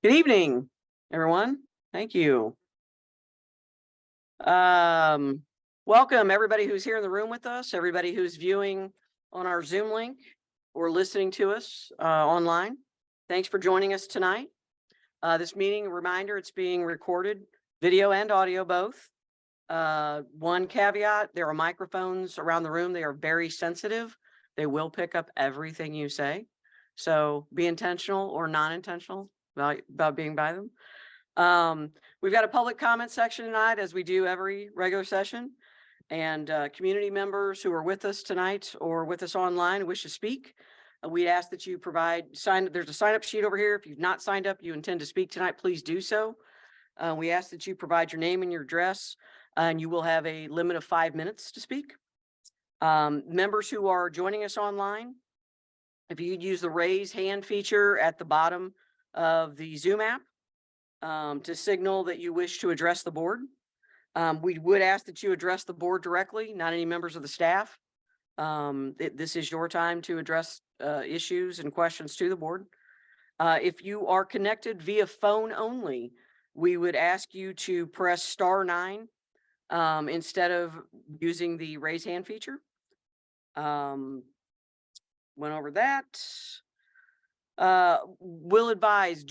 Good evening, everyone. Thank you. Welcome everybody who's here in the room with us, everybody who's viewing on our Zoom link or listening to us online. Thanks for joining us tonight. This meeting, a reminder, it's being recorded, video and audio both. One caveat, there are microphones around the room. They are very sensitive. They will pick up everything you say. So be intentional or non-intentional about being by them. We've got a public comment section tonight, as we do every regular session. And community members who are with us tonight or with us online wish to speak. We'd ask that you there's a sign up sheet over here. If you've not signed up, you intend to speak tonight, please do so. We ask that you provide your name and your address, and you will have a limit of 5 minutes to speak. Members who are joining us online, if you'd use the raise hand feature at the bottom of the Zoom app to signal that you wish to address the board. We would ask that you address the board directly, not any members of the staff. This is your time to address issues and questions to the board. If you are connected via phone only, we would ask you to press *9 instead of using the raise hand feature. Went over that. Will advise,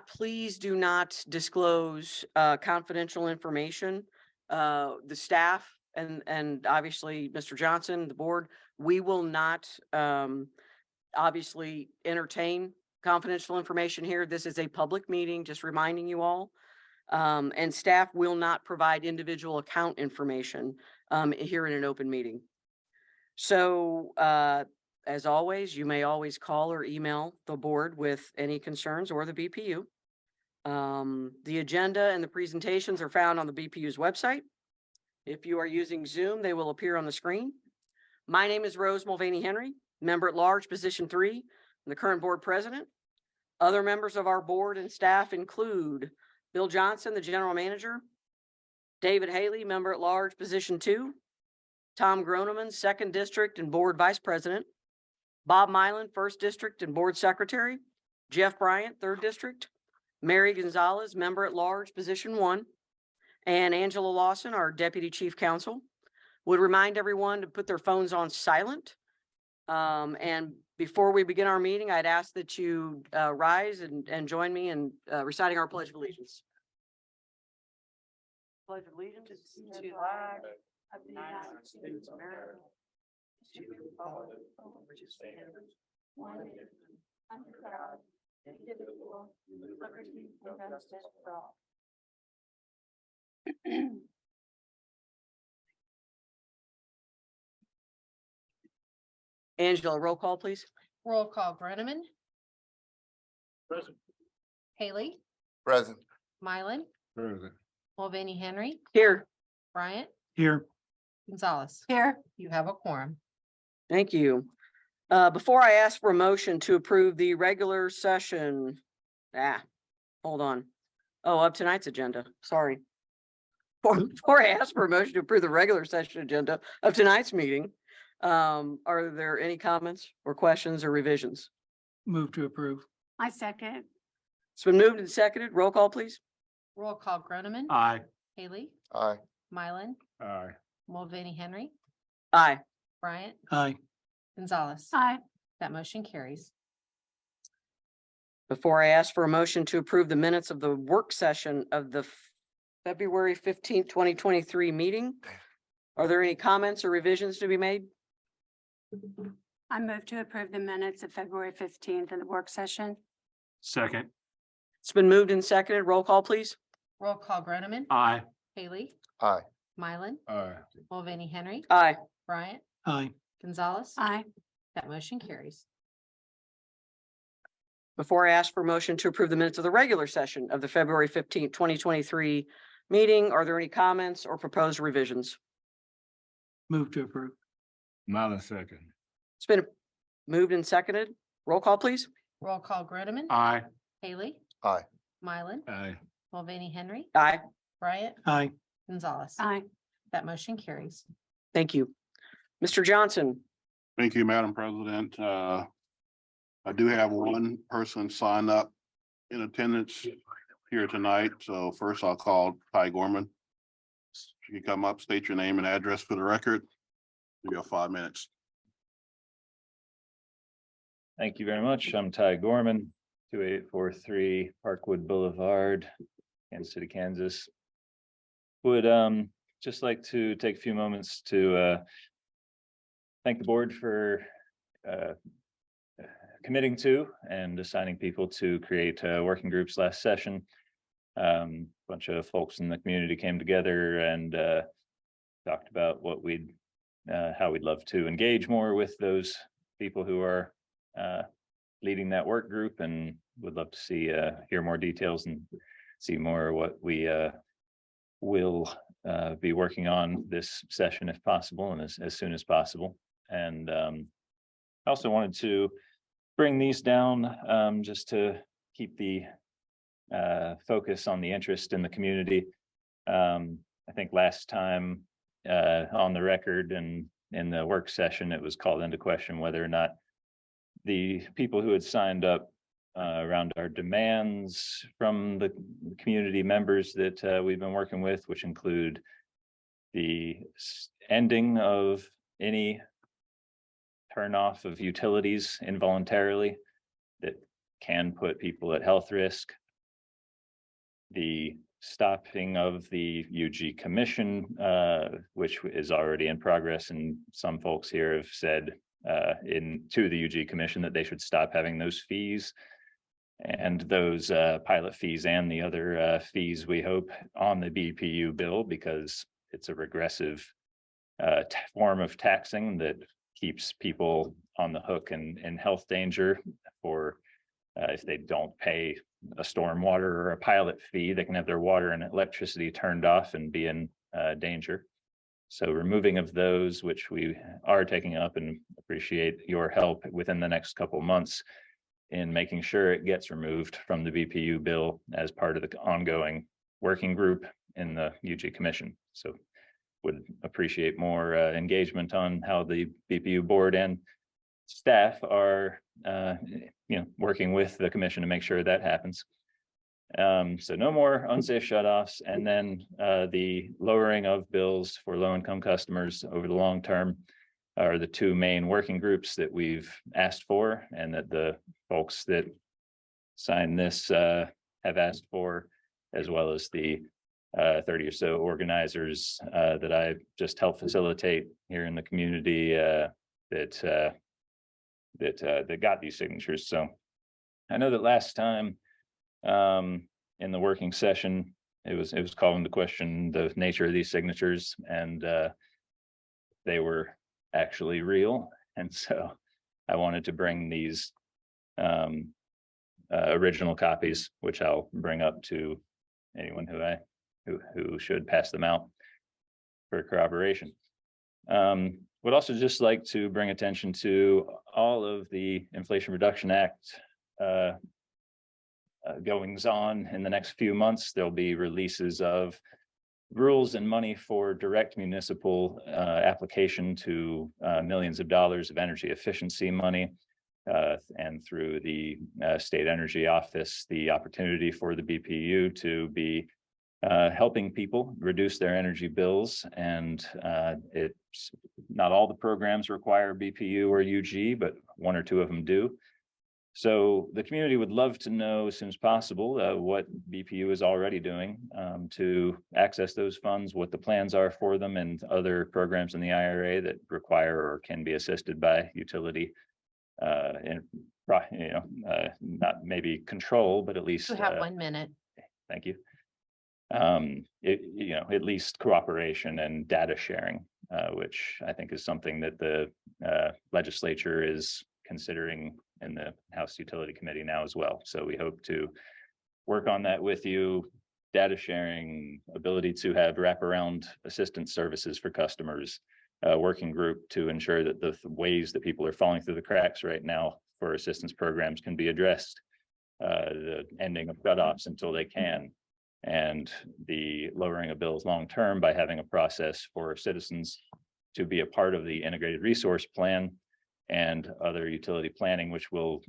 please do not disclose confidential information. The staff and obviously Mr. Johnson, the board, we will not obviously entertain confidential information here. This is a public meeting, just reminding you all. And staff will not provide individual account information here in an open meeting. So as always, you may always call or email the board with any concerns or the BPU. The agenda and the presentations are found on the BPU's website. If you are using Zoom, they will appear on the screen. My name is Rose Mulvaney Henry, member at large, position 3, and the current board president. Other members of our board and staff include Bill Johnson, the general manager, David Haley, member at large, position 2, Tom Groneman, 2nd district and board vice president, Bob Mylan, 1st district and board secretary, Jeff Bryant, 3rd district, Mary Gonzalez, member at large, position 1, and Angela Lawson, our deputy chief counsel. Would remind everyone to put their phones on silent. And before we begin our meeting, I'd ask that you rise and join me in reciting our Pledge of Allegiance. Pledge of Allegiance to the flag of the United States of America, to the republic which is one nation, under God, indivisible, with liberty and justice for all. Angela, roll call, please. Roll call. Groneman. Present. Haley. Present. Mylan. Present. Mulvaney Henry. Here. Bryant. Here. Gonzalez. Here. You have a quorum. Thank you. Before I ask for a motion to approve the regular session, hold on. Oh, of tonight's agenda. Sorry. Before I ask for a motion to approve the regular session agenda of tonight's meeting, are there any comments or questions or revisions? Move to approve. I second. It's been moved and seconded. Roll call, please. Roll call. Groneman. Aye. Haley. Aye. Mylan. Aye. Mulvaney Henry. Aye. Bryant. Aye. Gonzalez. Aye. That motion carries. Before I ask for a motion to approve the minutes of the work session of the February 15th, 2023 meeting, are there any comments or revisions to be made? I move to approve the minutes of February 15th in the work session. Second. It's been moved and seconded. Roll call, please. Roll call. Groneman. Aye. Haley. Aye. Mylan. Aye. Mulvaney Henry. Aye. Bryant. Aye. Gonzalez. Aye. That motion carries. Before I ask for a motion to approve the minutes of the regular session of the February 15th, 2023 meeting, are there any comments or proposed revisions? Move to approve. Mylan second. It's been moved and seconded. Roll call, please. Roll call. Groneman. Aye. Haley. Aye. Mylan. Aye. Mulvaney Henry. Aye. Bryant. Aye. Gonzalez. Aye. That motion carries. Thank you. Mr. Johnson. Thank you, Madam President. I do have one person sign up in attendance here tonight. So first I'll call Ty Gorman. You can come up, state your name and address for the record. You have 5 minutes. Thank you very much. I'm Ty Gorman, 2843 Parkwood Boulevard, Kansas City, Kansas. Would just like to take a few moments to thank the board for committing to and assigning people to create working groups last session. Bunch of folks in the community came together and talked about what we'd how we'd love to engage more with those people who are leading that work group, and would love to see hear more details and see more what we will be working on this session if possible, and as soon as possible. And I also wanted to bring these down just to keep the focus on the interest in the community. I think last time on the record and in the work session, it was called into question whether or not the people who had signed up around our demands from the community members that we've been working with, which include the ending of any turn off of utilities involuntarily that can put people at health risk, the stopping of the UG commission, which is already in progress, and some folks here have said to the UG commission that they should stop having those fees and those pilot fees and the other fees, we hope, on the BPU bill, because it's a regressive form of taxing that keeps people on the hook and in health danger for if they don't pay a stormwater or a pilot fee, they can have their water and electricity turned off and be in danger. So removing of those, which we are taking up, and appreciate your help within the next couple months in making sure it gets removed from the BPU bill as part of the ongoing working group in the UG commission. So would appreciate more engagement on how the BPU board and staff are working with the commission to make sure that happens. So no more unsafe shutoffs, and then the lowering of bills for low-income customers over the long term are the two main working groups that we've asked for, and that the folks that signed this have asked for, as well as the 30 or so organizers that I just help facilitate here in the community that got these signatures. So I know that last time in the working session, it was called into question the nature of these signatures, and they were actually real. And so I wanted to bring these original copies, which I'll bring up to anyone who should pass them out for corroboration. Would also just like to bring attention to all of the Inflation Reduction Act goings on in the next few months. There'll be releases of rules and money for direct municipal application to millions of dollars of energy efficiency money, and through the State Energy Office, the opportunity for the BPU to be helping people reduce their energy bills. And it's not all the programs require BPU or UG, but one or two of them do. So the community would love to know as soon as possible what BPU is already doing to access those funds, what the plans are for them, and other programs in the IRA that require or can be assisted by utility not maybe control, but at least You have 1 minute. thank you. At least cooperation and data sharing, which I think is something that the legislature is considering in the House Utility Committee now as well. So we hope to work on that with you. Data sharing, ability to have wraparound assistance services for customers, working group to ensure that the ways that people are falling through the cracks right now for assistance programs can be addressed, the ending of shutoffs until they can, and the lowering of bills long-term by having a process for citizens to be a part of the integrated resource plan and other utility planning, which will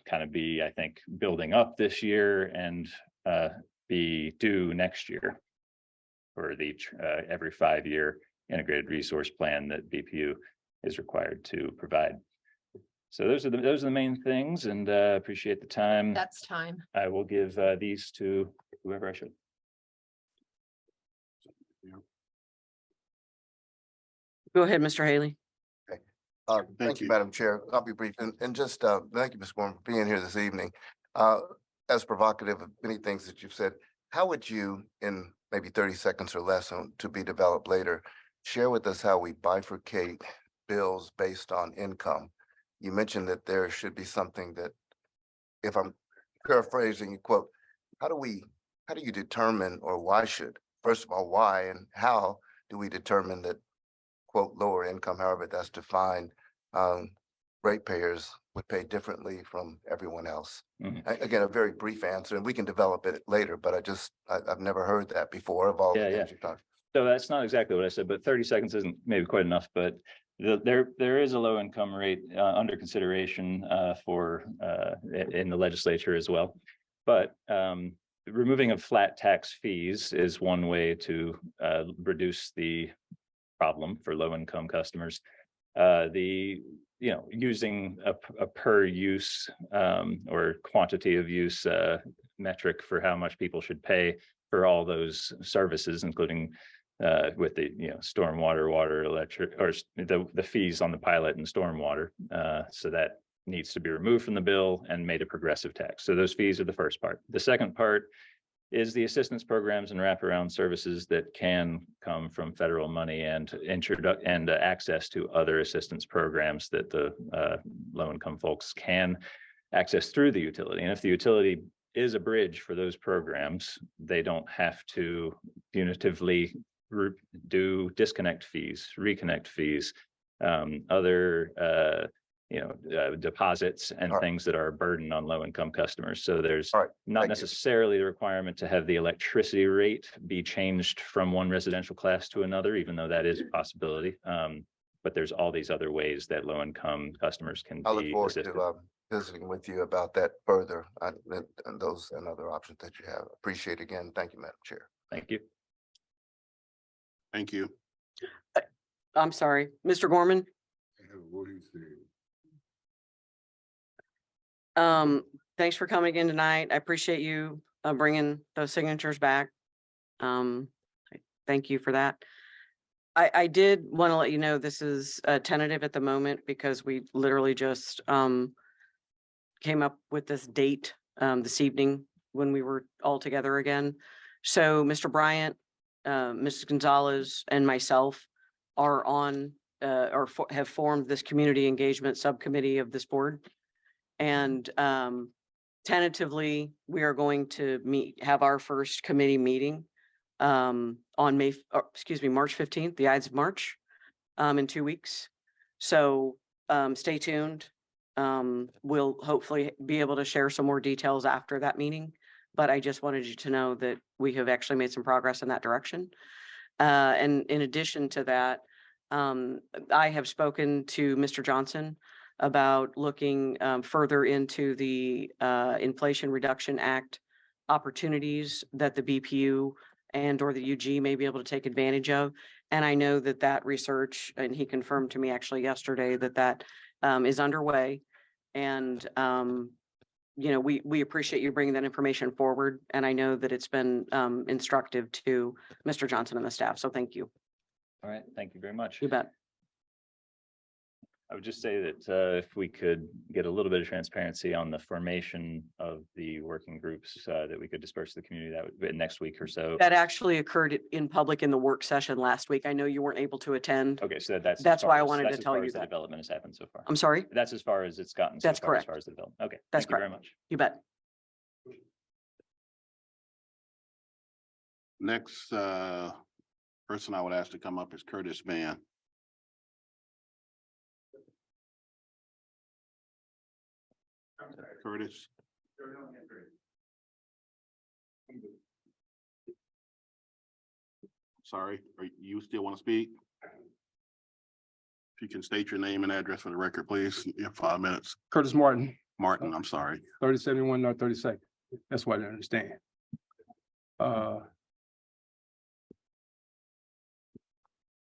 kind of be, I think, building up this year and be due next year for the every 5-year integrated resource plan that BPU is required to provide. So those are the main things, and appreciate the time. That's time. I will give these to whoever I should. Go ahead, Mr. Haley. Thank you, you. Madam Chair. I'll be brief and just thank you, Ms. Gorman, for being here this evening. As provocative of many things that you've said, how would you, in maybe 30 seconds or less to be developed later, share with us how we bifurcate bills based on income? You mentioned that there should be something that, if I'm paraphrasing, you quote, how do you determine, or why should, first of all, why and how do we determine that, quote, lower income, however that's defined, ratepayers would pay differently from everyone else? Again, a very brief answer, and we can develop it later, but I've never heard that before of all the Yeah, things you've talked. So that's not exactly what I said, but 30 seconds isn't maybe quite enough, but there is a low income rate under consideration in the legislature as well. But removing of flat tax fees is one way to reduce the problem for low income customers. Using a per use or quantity of use metric for how much people should pay for all those services, including with the stormwater, water, electric, or the fees on the pilot and stormwater. So that needs to be removed from the bill and made a progressive tax. So those fees are the first part. The second part is the assistance programs and wraparound services that can come from federal money and access to other assistance programs that the low-income folks can access through the utility. And if the utility is a bridge for those programs, they don't have to punitively do disconnect fees, reconnect fees, other deposits and things that are a burden on low-income customers. So there's not necessarily the requirement to have the electricity rate be changed from one residential class to another, even though that is a possibility. But there's all these other ways that low-income customers can I look be forward assisted. to visiting with you about that further, and those and other options that you have. Appreciate it again. Thank you, Madam Chair. Thank you. Thank you. I'm sorry, Mr. Gorman. Thanks for coming in tonight. I appreciate you bringing those signatures back. Thank you for that. I did want to let you know this is tentative at the moment because we literally just came up with this date this evening when we were all together again. So Mr. Bryant, Mrs. Gonzalez, and myself are on have formed this community engagement subcommittee of this board. And tentatively, we are going to have our first committee meeting on March 15th, the Ides of March, in 2 weeks. So stay tuned. We'll hopefully be able to share some more details after that meeting. But I just wanted you to know that we have actually made some progress in that direction. And in addition to that, I have spoken to Mr. Johnson about looking further into the Inflation Reduction Act opportunities that the BPU and/or the UG may be able to take advantage of. And I know that research, and he confirmed to me actually yesterday that is underway. And we appreciate you bringing that information forward. And I know that it's been instructive to Mr. Johnson and the staff. So thank you. All right. Thank you very much. You bet. I would just say that if we could get a little bit of transparency on the formation of the working groups that we could disperse to the community, that would be next week or so. That actually occurred in public in the work session last week. I know you weren't able to attend. Okay, so that's That's as why far I as- wanted that's to as tell far you as the that. development has happened so far. I'm sorry. That's as far as it's gotten. That's so far, correct. As far as the development. Okay. That's Thank you very correct. much. You bet. Next person I would ask to come up is Curtis Mann. Curtis. Sorry, you still want to speak? If you can state your name and address for the record, please. You have 5 minutes. Curtis Martin, Martin, I'm sorry. 3071 North 32nd. That's what I understand.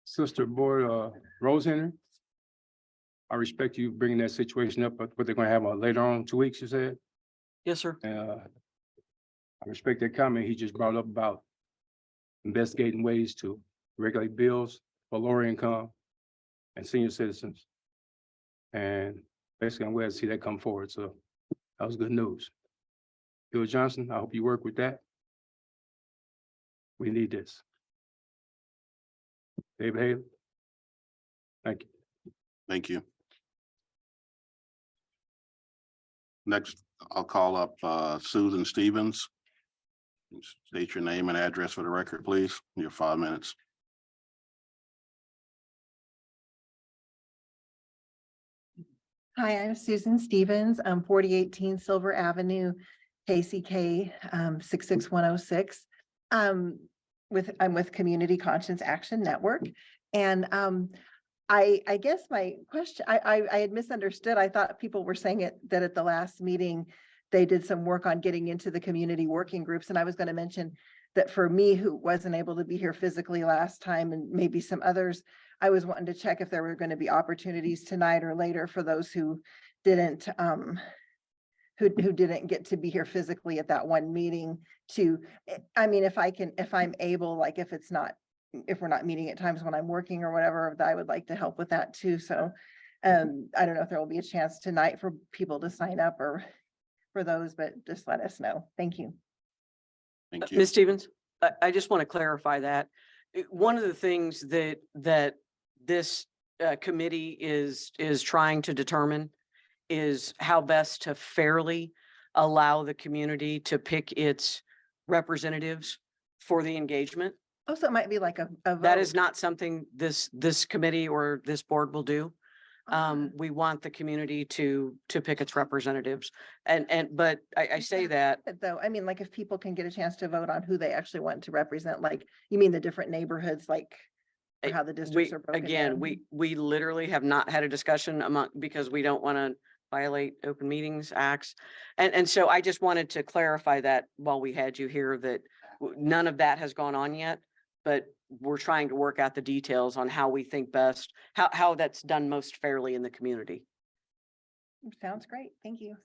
Sister Board, Rose Henry, I respect you bringing that situation up, but what they're gonna have later on 2 weeks, you said? Yes, sir. I respect that comment he just brought up about investigating ways to regulate bills for lower income and senior citizens. And basically, I'm glad to see that come forward. So that was good news. Bill Johnson, I hope you work with that. We need this. David Haley. Thank you. Thank you. Next, I'll call up Susan Stevens. State your name and address for the record, please. You have 5 minutes. Hi, I'm Susan Stevens. I'm 4018 Silver Avenue, KCK 66106. I'm with Community Conscience Action Network. And I guess my question, I had misunderstood. I thought people were saying that at the last meeting, they did some work on getting into the community working groups. And I was going to mention that for me, who wasn't able to be here physically last time, and maybe some others, I was wanting to check if there were going to be opportunities tonight or later for those who didn't who didn't get to be here physically at that one meeting to, I mean, if I'm able, like if we're not meeting at times when I'm working or whatever, I would like to help with that too. So I don't know if there will be a chance tonight for people to sign up or for those, but just let us know. Thank you. Thank you. Ms. Stevens, I just want to clarify that. One of the things that this committee is trying to determine is how best to fairly allow the community to pick its representatives for the engagement. Oh, so it might be like a That is vote. not something this committee or this board will do. Okay. We want the community to pick its representatives. But I say that, But though, I mean, like if people can get a chance to vote on who they actually want to represent, like, you mean the different neighborhoods, like or how the districts we, are broken again, down? we literally have not had a discussion because we don't want to violate open meetings acts. And so I just wanted to clarify that while we had you here, that none of that has gone on yet, but we're trying to work out the details on how we think best, how that's done most fairly in the community. Sounds great. Thank you.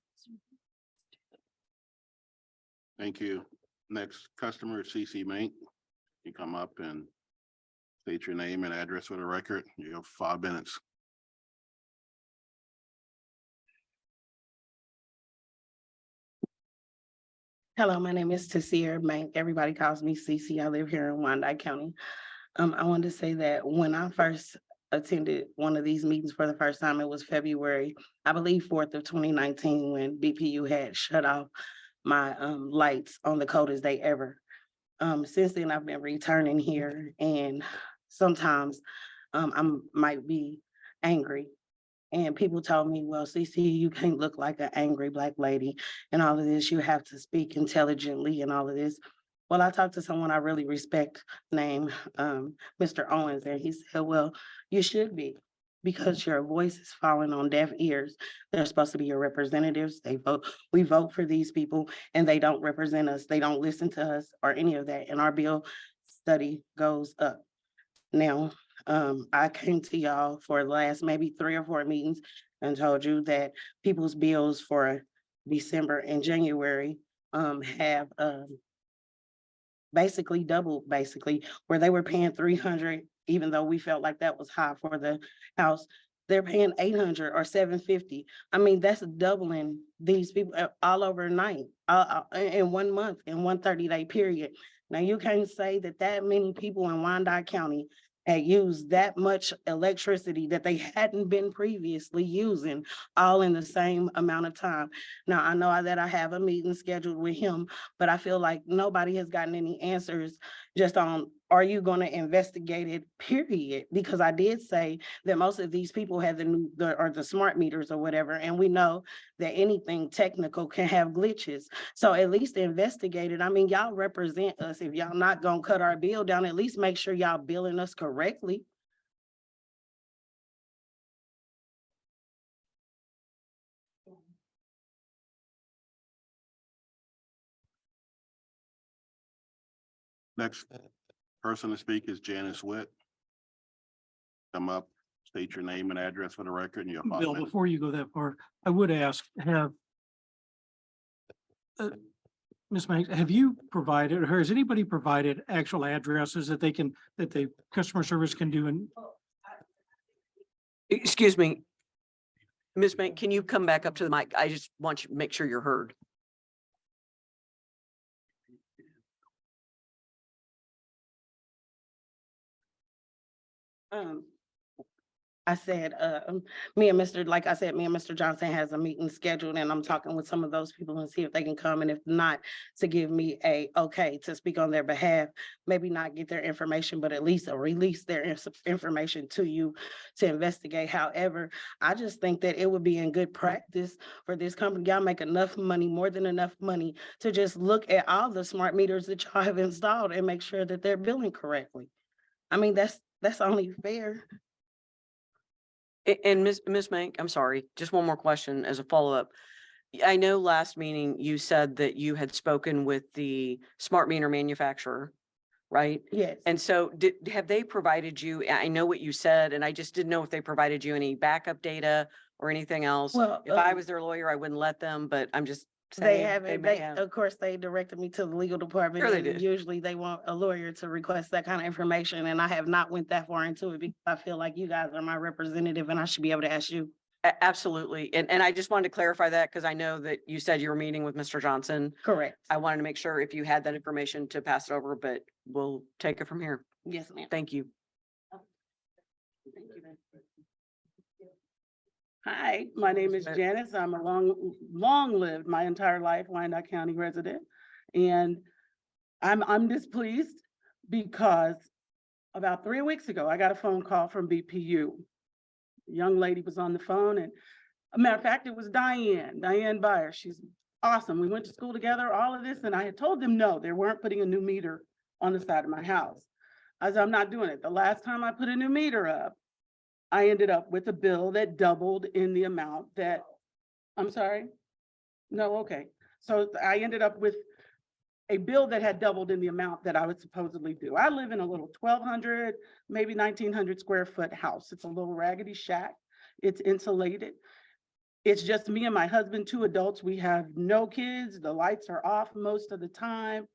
Thank you. Next customer is CC Mink. You come up and state your name and address for the record. You have 5 minutes. Hello, my name is Tasir Mank. Everybody calls me Cece. I live here in Wyandotte County. I wanted to say that when I first attended one of these meetings for the first time, it was February, I believe 4th of 2019, when BPU had shut off my lights on the coldest day ever. Since then, I've been returning here, and sometimes I might be angry. And people told me, well, CC, you can't look like an angry Black lady and all of this. You have to speak intelligently and all of this. Well, I talked to someone I really respect named Mr. Owens, and he said, well, you should be, because your voice is falling on deaf ears. They're supposed to be your representatives. We vote for these people, and they don't represent us. They don't listen to us or any of that. And our bill study goes up. Now, I came to y'all for the last maybe 3 or 4 meetings and told you that people's bills for December and January have basically doubled, where they were paying 300, even though we felt like that was high for the house. They're paying 800 or 750. I mean, that's doubling these people all overnight, in 1 month, in 1 30-day period. Now, you can't say that many people in Wyandotte County had used that much electricity that they hadn't been previously using, all in the same amount of time. Now, I know that I have a meeting scheduled with him, but I feel like nobody has gotten any answers just on, are you going to investigate it, period? Because I did say that most of these people have the smart meters or whatever, and we know that anything technical can have glitches. So at least investigate it. I mean, y'all represent us. If y'all not gonna cut our bill down, at least make sure y'all billing us correctly. Next person to speak is Janice Witt. Come up, state your name and address for the record, and you have 5 Bill, minutes. before you go that far, I would ask, Ms. Mank, have you provided, or has anybody provided actual addresses that that the customer service can do? And Excuse me. Ms. Mank, can you come back up to the mic? I just want you to make sure you're heard. I said, me and Mr. Johnson has a meeting scheduled and I'm talking with some of those people and see if they can come. And if not, to give me a okay to speak on their behalf, maybe not get their information, but at least release their information to you to investigate. However, I just think that it would be in good practice for this company. Y'all make enough money, more than enough money, to just look at all the smart meters that y'all have installed and make sure that they're billing correctly. I mean, that's only fair. And Ms. Mank, I'm sorry, just one more question as a follow-up. I know last meeting you said that you had spoken with the smart meter manufacturer, right? Yes. And so have they provided you, I know what you said, and I just didn't know if they provided you any backup data or anything else. Well, If I was their lawyer, I wouldn't let them, but I'm just They saying haven't, may they, have. of course, they directed me to the legal department. Sure they And did. usually they want a lawyer to request that kind of information, and I have not went that far into it because I feel like you guys are my representative and I should be able to ask you. Absolutely. And I just wanted to clarify that because I know that you said you were meeting with Mr. Johnson. Correct. I wanted to make sure if you had that information to pass it over, but we'll take it from here. Yes, ma'am. Thank you. Hi, my name is Janice. I'm a long-lived, my entire life, Wyandotte County resident. And I'm displeased because about 3 weeks ago, I got a phone call from BPU. A young lady was on the phone, and a matter of fact, it was Diane Byer. She's awesome. We went to school together, all of this, and I had told them, no, they weren't putting a new meter on the side of my house. I said, I'm not doing it. The last time I put a new meter up, I ended up with a bill that doubled in the amount that, I'm sorry? No, okay. So I ended up with a bill that had doubled in the amount that I would supposedly do. I live in a little 1,200, maybe 1,900 square foot house. It's a little raggedy shack. It's insulated. It's just me and my husband, 2 adults. We have no kids. The lights are off most of the time.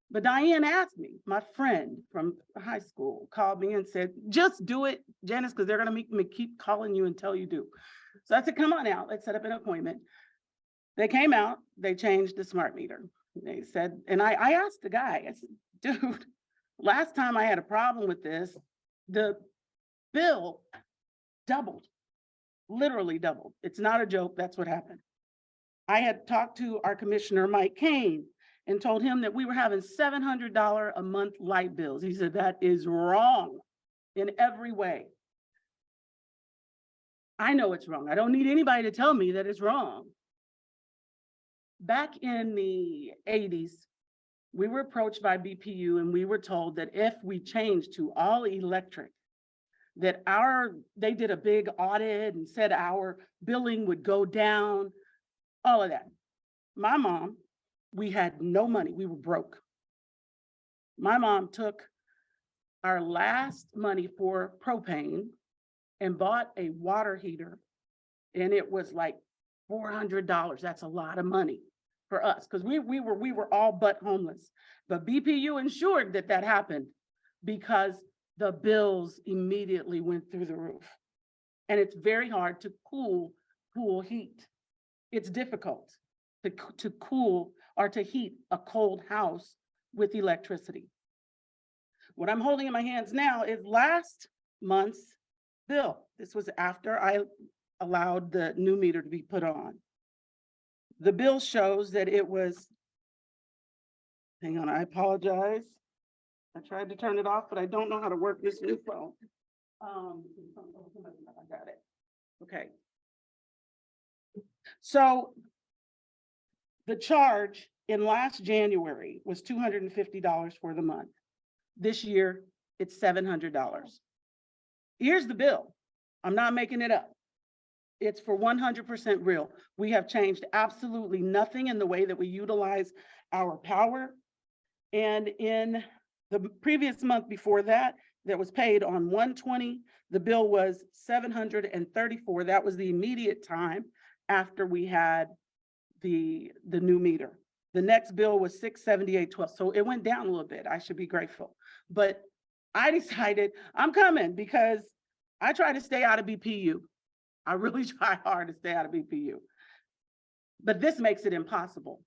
But Diane asked me, my friend from high school called me and said, just do it, Janice, because they're gonna make me keep calling you until you do. So I said, come on out, let's set up an appointment. They came out, they changed the smart meter. They said, and I asked the guy, I said, dude, last time I had a problem with this, the bill doubled, literally doubled. It's not a joke, that's what happened. I had talked to our commissioner, Mike Kane, and told him that we were having $700 a month light bills. He said, that is wrong in every way. I know it's wrong. I don't need anybody to tell me that it's wrong. Back in the 80s, we were approached by BPU and we were told that if we changed to all electric, that they did a big audit and said our billing would go down, all of that. My mom, we had no money, we were broke. My mom took our last money for propane and bought a water heater. And it was like $400. That's a lot of money for us because we were all but homeless. But BPU ensured that that happened because the bills immediately went through the roof. And it's very hard to cool heat. It's difficult to cool or to heat a cold house with electricity. What I'm holding in my hands now is last month's bill. This was after I allowed the new meter to be put on. The bill shows that it was, hang on, I apologize. I tried to turn it off, but I don't know how to work this new phone. I got it. Okay. So the charge in last January was $250 for the month. This year, it's $700. Here's the bill. I'm not making it up. It's for 100% real. We have changed absolutely nothing in the way that we utilize our power. And in The previous month before that, that was paid on 1/20, the bill was 734. That was the immediate time after we had the new meter. The next bill was 678.12. So it went down a little bit. I should be grateful. But I decided I'm coming because I try to stay out of BPU. I really try hard to stay out of BPU. But this makes it impossible.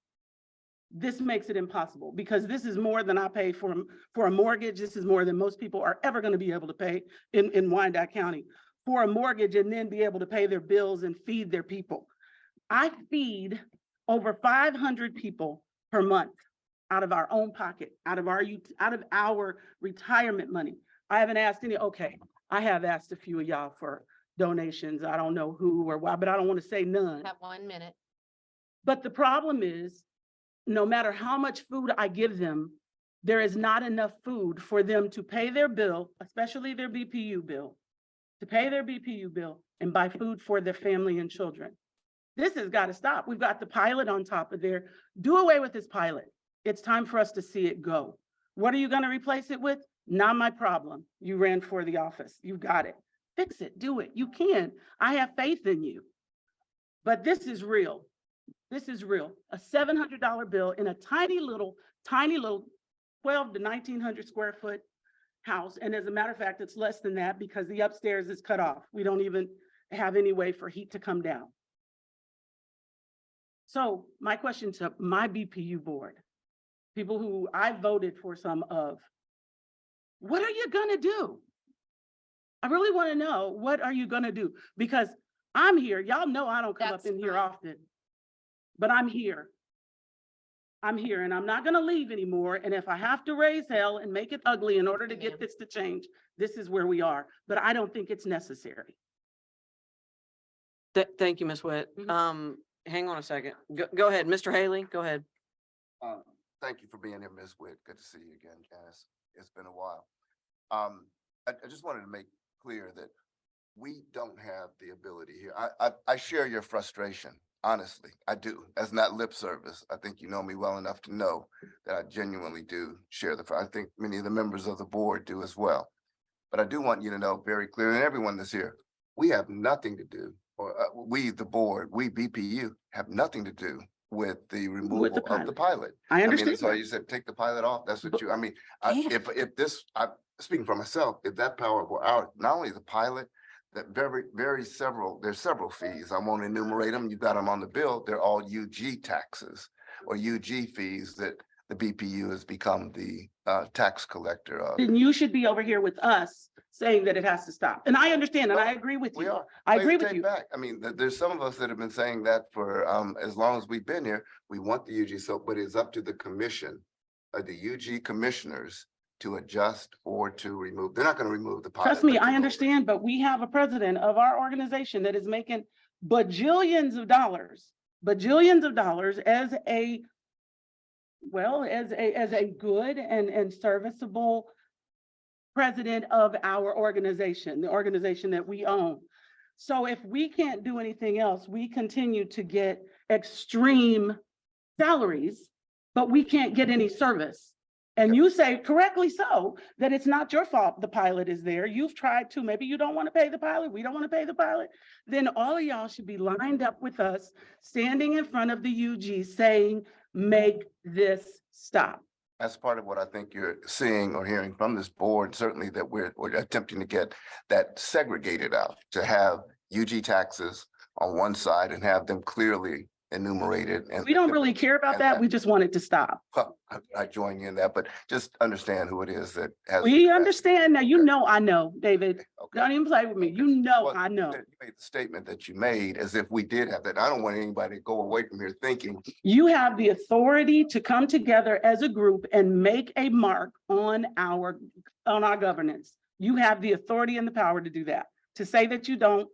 This makes it impossible because this is more than I pay for a mortgage. This is more than most people are ever going to be able to pay in Wyandotte County for a mortgage and then be able to pay their bills and feed their people. I feed over 500 people per month out of our own pocket, out of our retirement money. I haven't asked any, okay, I have asked a few of y'all for donations. I don't know who or why, but I don't want to say none. Have 1 minute. But the problem is, no matter how much food I give them, there is not enough food for them to pay their bill, especially their BPU bill, to pay their BPU bill and buy food for their family and children. This has got to stop. We've got the pilot on top of there. Do away with this pilot. It's time for us to see it go. What are you going to replace it with? Not my problem. You ran for the office. You got it. Fix it. Do it. You can. I have faith in you. But this is real. This is real. A $700 bill in a tiny little 12 to 1900 square foot house. And as a matter of fact, it's less than that because the upstairs is cut off. We don't even have any way for heat to come down. So my question to my BPU board, people who I voted for some of, what are you gonna do? I really wanna know, what are you gonna do? Because I'm here, y'all know I don't come up That's in here fine. often, but I'm here. I'm here and I'm not gonna leave anymore. And if I have to raise hell and make it ugly in order to Amen. get this to change, this is where we are, but I don't think it's necessary. Thank you, Ms. Witt. Mhm. Hang on a second. Go ahead, Mr. Haley, go ahead. Thank you for being here, Ms. Witt. Good to see you again, Janice. It's been a while. I just wanted to make clear that we don't have the ability here. I share your frustration, honestly. I do. That's not lip service. I think you know me well enough to know that I genuinely do share I think many of the members of the board do as well. But I do want you to know very clearly, and everyone that's here, we have nothing to do, or we, the board, we BPU, have nothing to do with the removal of the pilot. I I mean, understand. so you said, take the pilot off. That's what you, I mean, Yeah. if this, I'm speaking for myself, if that power were out, not only the pilot, that there's several fees. I won't enumerate them. You've got them on the bill. They're all UG taxes or UG fees that the BPU has become the tax collector of. Then you should be over here with us saying that it has to stop. And I understand and I agree with We you. are. I Play agree the with tape you. back. I mean, there's some of us that have been saying that for as long as we've been here. We want the UG, but it's up to the commission, the UG commissioners to adjust or to remove. They're not going to remove the pilot. Trust me, but to I lower it. understand, but we have a president of our organization that is making bajillions of dollars as a, well, as a good and serviceable president of our organization, the organization that we own. So if we can't do anything else, we continue to get extreme salaries, but we can't get any service. And you say correctly so, that it's not your fault the pilot is there. You've tried to, maybe you don't want to pay the pilot, we don't want to pay the pilot. Then all of y'all should be lined up with us, standing in front of the UG saying, make this stop. That's part of what I think you're seeing or hearing from this board, certainly that we're attempting to get that segregated out, to have UG taxes on one side and have them clearly enumerated. And We don't really care about that. We just want it to stop. I join you in that, but just understand who it is that has. We understand now. You know, I know, David. Okay. Don't even play with me. You know, Well, I know. You made the statement that you made as if we did have that. I don't want anybody to go away from here thinking, You have the authority to come together as a group and make a mark on our governance. You have the authority and the power to do that. To say that you don't,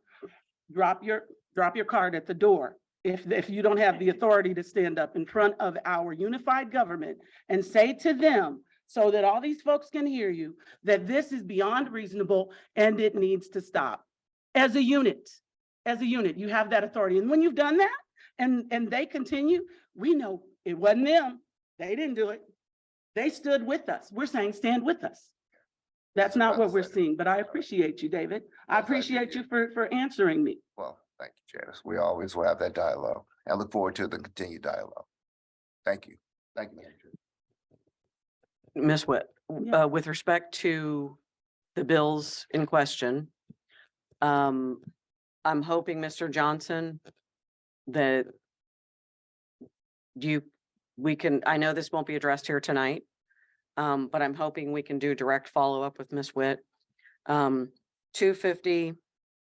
drop your card at the door. If you don't have the authority to stand up in front of our unified government and say to them, so that all these folks can hear you, that this is beyond reasonable and it needs to stop. As a unit, you have that authority. And when you've done that and they continue, we know it wasn't them. They didn't do it. They stood with us. We're saying stand with us. That's That's what not I what we're said. seeing, but I appreciate you, David. I Yes, I do appreciate too. you for answering me. Well, thank you, Janice. We always will have that dialogue. I look forward to the continued dialogue. Thank you. Thank you, Madam Chair. Ms. Witt, Yeah. with respect to the bills in question, I'm hoping, Mr. Johnson, that I know this won't be addressed here tonight, but I'm hoping we can do direct follow-up with Ms. Witt. 250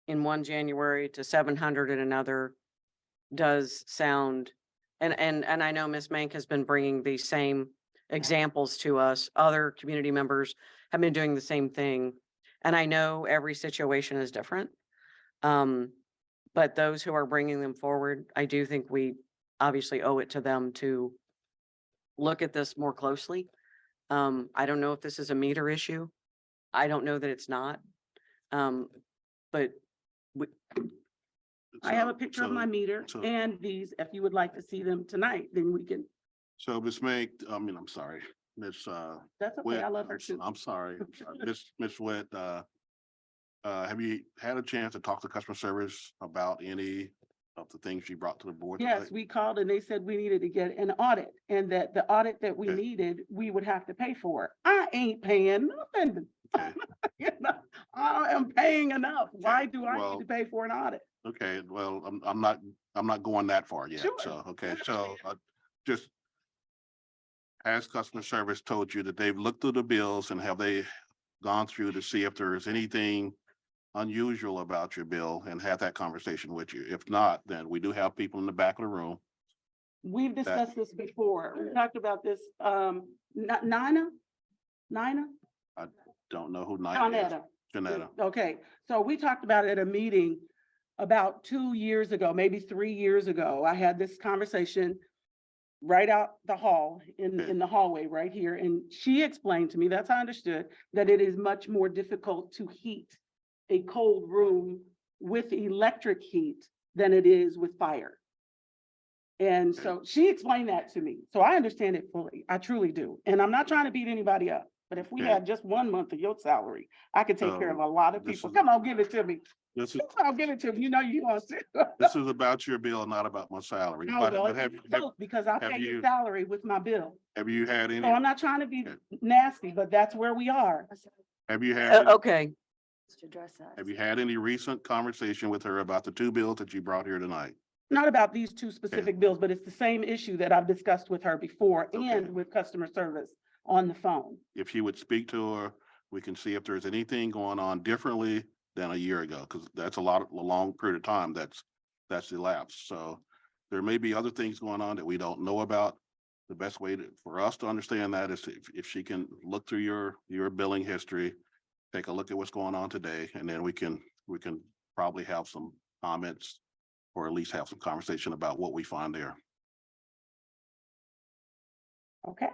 in one January to 700 in another does sound, and I know Ms. Mank has been bringing these same examples to us. Other community members have been doing the same thing. And I know every situation is different. But those who are bringing them forward, I do think we obviously owe it to them to look at this more closely. I don't know if this is a meter issue. I don't know that it's not. But I have a picture of my meter so- and these, if you would like to see them tonight, then we can, So Ms. Meg, I'm sorry, Ms. that's okay. Witt, I love her too. I'm sorry, Ms. Witt, have you had a chance to talk to customer service about any of the things you brought to the board? Yes, tonight? we called and they said we needed to get an audit and that the audit that we Okay. needed, we would have to pay for. I ain't paying nothing. Okay. You know, I am paying enough. Why do I well- need to pay for an audit? Okay, well, I'm not going that far yet, Sure. so, okay, so, just. Has customer service told you that they've looked through the bills and have they gone through to see if there is anything unusual about your bill and have that conversation with you? If not, then we do have people in the back of the room. We've discussed this before. We talked about this, Nina? Don't know who Nina is. Jonetta. Janetta. Okay, so we talked about it at a meeting about 2 years ago, maybe 3 years ago. I had this conversation right out the hall, in the hallway right here. And she explained to me, that's how I understood, that it is much more difficult to heat a cold room with electric heat than it is with fire. And so she explained that to me. So I understand it fully. I truly do. And I'm not trying to beat anybody up. But if we Okay. had just 1 month of your salary, I could take care of So a lot of this people. is- Come on, give it to me. This is, Come on, give it to me. You know you want to. this is about your bill, not about my salary. No, But well, but have, it's both, because I have pay your you- salary with my bill. have you had any, So I'm not trying to be Okay. nasty, but that's where we are. have you had, okay, have you had any recent conversation with her about the two bills that you brought here tonight? Not about these two specific bills, but it's the same issue that I've discussed with her before Okay. and with customer service on the phone. If you would speak to her, we can see if there's anything going on differently than a year ago, because that's a long period of time that's elapsed. So there may be other things going on that we don't know about. The best way for us to understand that is if she can look through your billing history, take a look at what's going on today, and then we can probably have some comments or at least have some conversation about what we find there. Okay,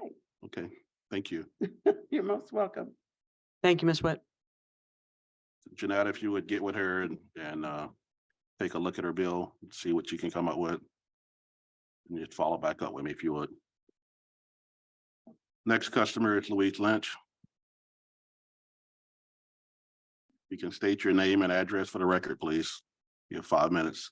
Okay, thank you. you're most welcome. thank you, Ms. Witt. Jeanette, if you would get with her and take a look at her bill, see what you can come up with. And just follow back up with me if you would. Next customer is Louise Lynch. You can state your name and address for the record, please. You have 5 minutes.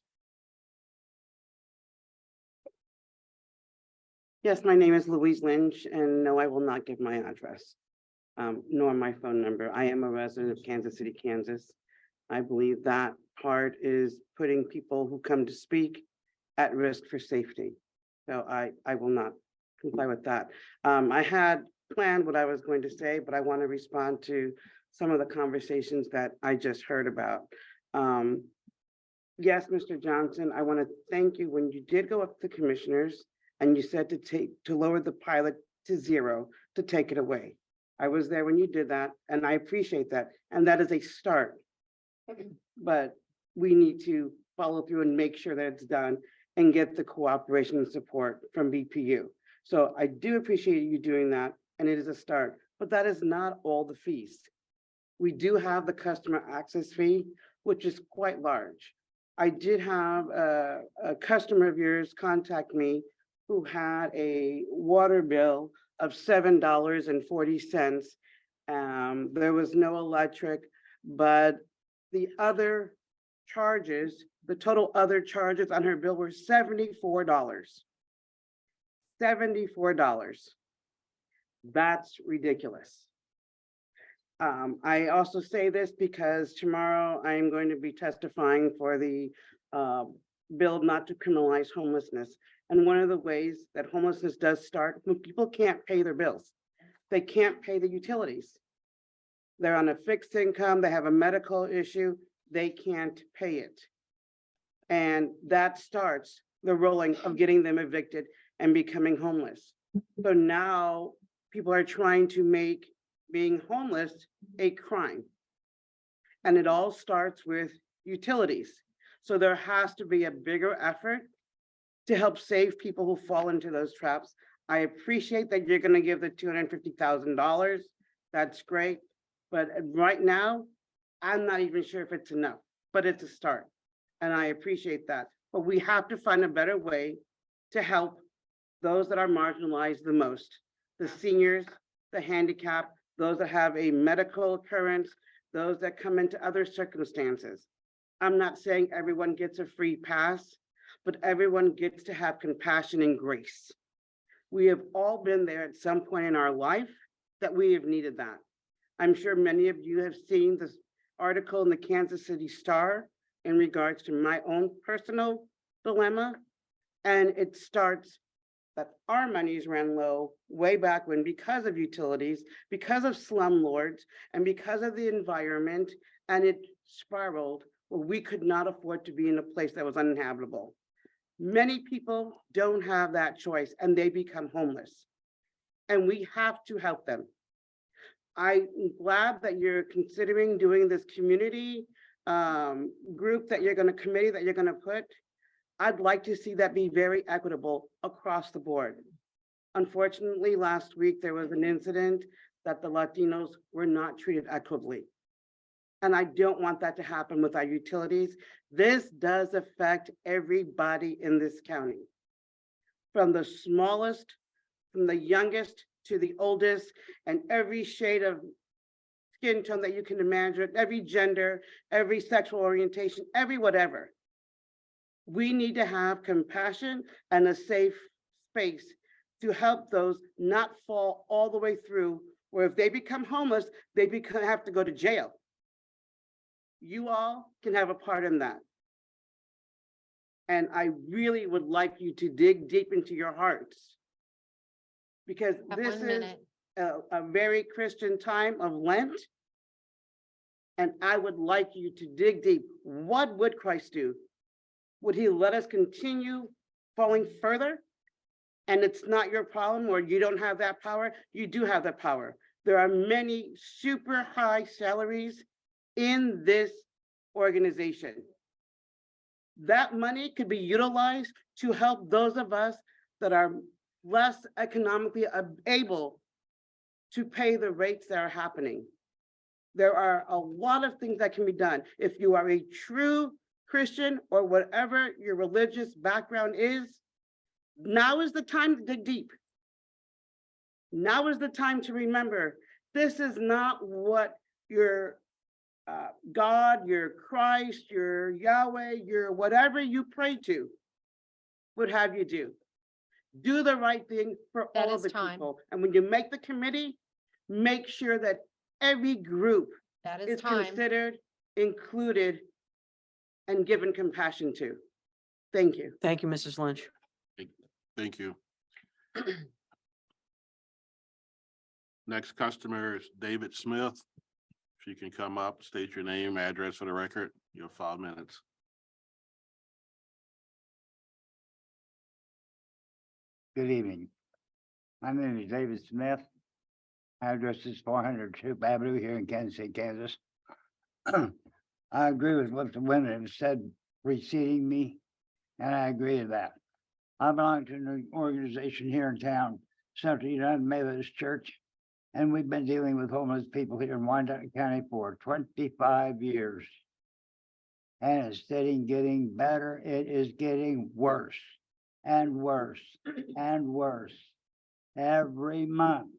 Yes, my name is Louise Lynch, and no, I will not give my address, nor my phone number. I am a resident of Kansas City, Kansas. I believe that part is putting people who come to speak at risk for safety. So I will not comply with that. I had planned what I was going to say, but I want to respond to some of the conversations that I just heard about. Yes, Mr. Johnson, I want to thank you when you did go up to the commissioners and you said to lower the pilot to 0, to take it away. I was there when you did that, and I appreciate that. And that is a start. But we need to follow through and make sure that it's done and get the cooperation and support from BPU. So I do appreciate you doing that, and it is a start, but that is not all the fees. We do have the customer access fee, which is quite large. I did have a customer of yours contact me who had a water bill of $7.40. There was no electric, but the other charges, the total other charges on her bill were $74. $74. That's ridiculous. I also say this because tomorrow I am going to be testifying for the bill not to criminalize homelessness. And one of the ways that homelessness does start when people can't pay their bills. They can't pay the utilities. They're on a fixed income, they have a medical issue, they can't pay it. And that starts the rolling of getting them evicted and becoming homeless. So now people are trying to make being homeless a crime. And it all starts with utilities. So there has to be a bigger effort to help save people who fall into those traps. I appreciate that you're gonna give the $250,000. That's great. But right now, I'm not even sure if it's enough, but it's a start. And I appreciate that. But we have to find a better way to help those that are marginalized the most, the seniors, the handicapped, those that have a medical occurrence, those that come into other circumstances. I'm not saying everyone gets a free pass, but everyone gets to have compassion and grace. We have all been there at some point in our life that we have needed that. I'm sure many of you have seen this article in the Kansas City Star in regards to my own personal dilemma. And it starts that our monies ran low way back when because of utilities, because of slumlords, and because of the environment, and it spiraled where we could not afford to be in a place that was uninhabitable. Many people don't have that choice and they become homeless. And we have to help them. I'm glad that you're considering doing this community group that you're gonna, committee that you're gonna put. I'd like to see that be very equitable across the board. Unfortunately, last week there was an incident that the Latinos were not treated equitably. And I don't want that to happen with our utilities. This does affect everybody in this county. From the smallest, from the youngest to the oldest, and every shade of skin tone that you can imagine, every gender, every sexual orientation, every whatever. We need to have compassion and a safe space to help those not fall all the way through, where if they become homeless, they have to go to jail. You all can have a part in that. And I really would like you to dig deep into your hearts. Because Have this 1 is minute. a very Christian time of Lent. And I would like you to dig deep. What would Christ do? Would he let us continue falling further? And it's not your problem, or you don't have that power. You do have that power. There are many super high salaries in this organization. That money could be utilized to help those of us that are less economically able to pay the rates that are happening. There are a lot of things that can be done. If you are a true Christian or whatever your religious background is, now is the time to dig deep. Now is the time to remember, this is not what your God, your Christ, your Yahweh, your whatever you pray to would have you do. Do the right thing for That all of is the time. people. And when you make the committee, make sure that every group That is is time. considered, included, and given compassion to. Thank you. Thank you, Mrs. Lynch. Thank you. Next customer is David Smith. If you can come up, state your name, address for the record, you have 5 minutes. Good evening. My name is David Smith. Address is 402 Avenue here in Kansas City, Kansas. I agree with what the women have said preceding me, and I agree with that. I belong to an organization here in town, Central United Methodist Church, and we've been dealing with homeless people here in Wyandotte County for 25 years. And it's getting better. It is getting worse and worse and worse. every month.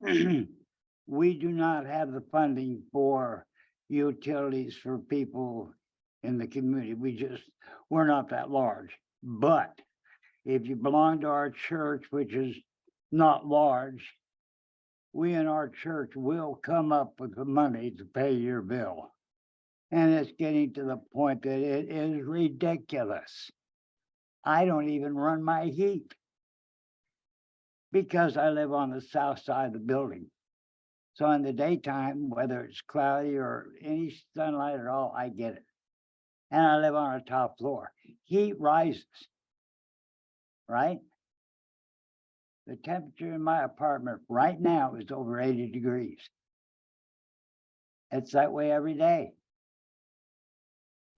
We do not have the funding for utilities for people in the community. We're not that large. But if you belong to our church, which is not large, we in our church will come up with the money to pay your bill. And it's getting to the point that it is ridiculous. I don't even run my heat because I live on the south side of the building. So in the daytime, whether it's cloudy or any sunlight at all, I get it. And I live on a top floor. Heat rises, right? The temperature in my apartment right now is over 80 degrees. It's that way every day.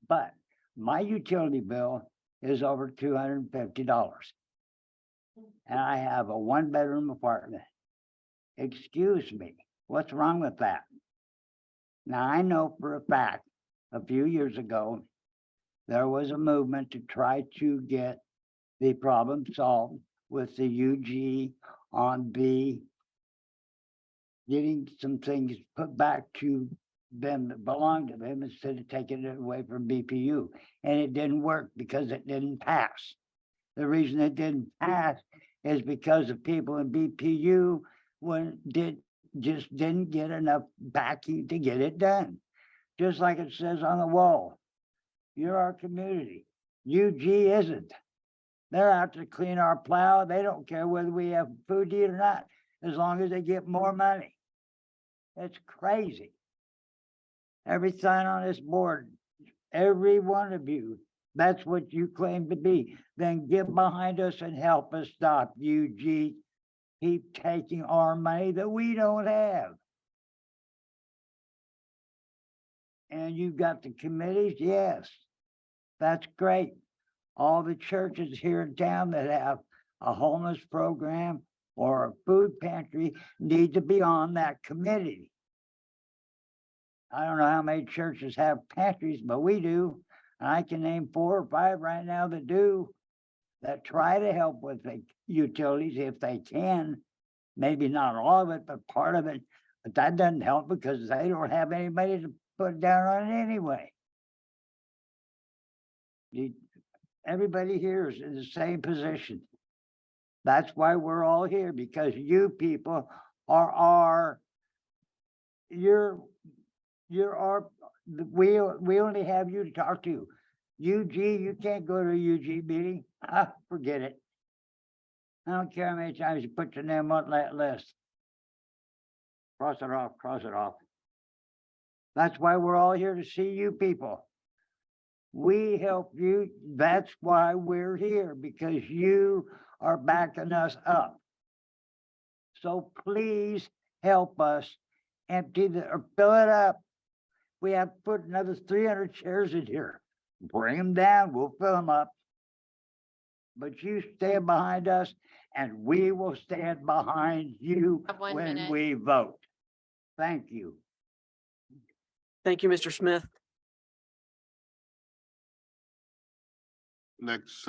But my utility bill is over $250. And I have a one-bedroom apartment. Excuse me, what's wrong with that? Now, I know for a fact, a few years ago, there was a movement to try to get the problem solved with the UG on B, getting some things put back to them that belong to them instead of taking it away from BPU. And it didn't work because it didn't pass. The reason it didn't pass is because the people in BPU just didn't get enough backing to get it done. Just like it says on the wall, you're our community. UG isn't. They're out to clean our plow. They don't care whether we have food to eat or not, as long as they get more money. It's crazy. Every sign on this board, every one of you, that's what you claim to be. Then get behind us and help us stop UG. Keep taking our money that we don't have. And you've got the committees, yes, that's great. All the churches here in town that have a homeless program or a food pantry need to be on that committee. I don't know how many churches have pantries, but we do. And I can name 4 or 5 right now that do, that try to help with the utilities if they can. Maybe not all of it, but part of it. But that doesn't help because they don't have anybody to put down on it anyway. Everybody here is in the same position. That's why we're all here, because you people are we only have you to talk to. UG, you can't go to a UG meeting. Forget it. I don't care how many times you put your name on that list. Cross it off, cross it off. That's why we're all here, to see you people. We help you. That's why we're here, because you are backing us up. So please help us empty or fill it up. We have to put another 300 chairs in here. Bring them down, we'll fill them up. But you stand behind us and we will stand behind you Have 1 when minute. we vote. Thank you. Thank you, Mr. Smith. Next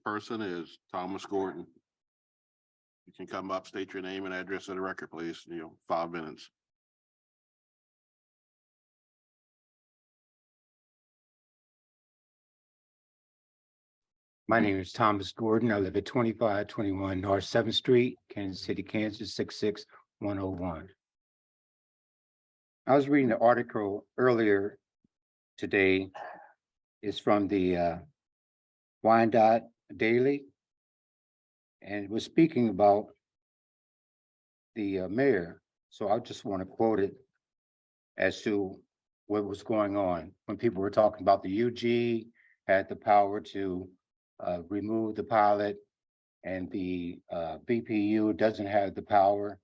person is Thomas Gordon. You can come up, state your name and address for the record, please. 5 minutes. My name is Thomas Gordon. I live at 2521 North 7th Street, Kansas City, Kansas, 66101. I was reading the article earlier today. It's from the Wyandotte Daily, and it was speaking about the mayor. So I just want to quote it as to what was going on when people were talking about the UG had the power to remove the pilot, and the BPU doesn't have the power.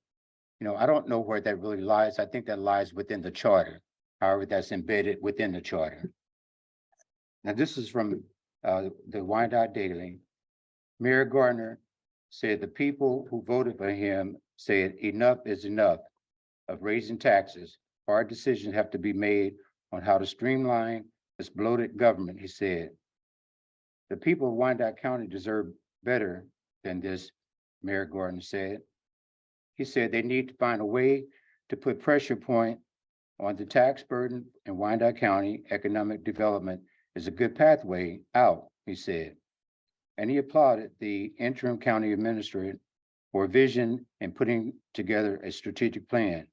I don't know where that really lies. I think that lies within the charter. However, that's embedded within the charter. Now, this is from the Wyandotte Daily. Mayor Gardner said the people who voted for him said enough is enough of raising taxes. Hard decisions have to be made on how to streamline this bloated government, he said. The people of Wyandotte County deserve better than this Mayor Gordon said. He said they need to find a way to put pressure point on the tax burden in Wyandotte County. Economic development is a good pathway out, he said. And he applauded the interim county administrator for vision in putting together a strategic plan.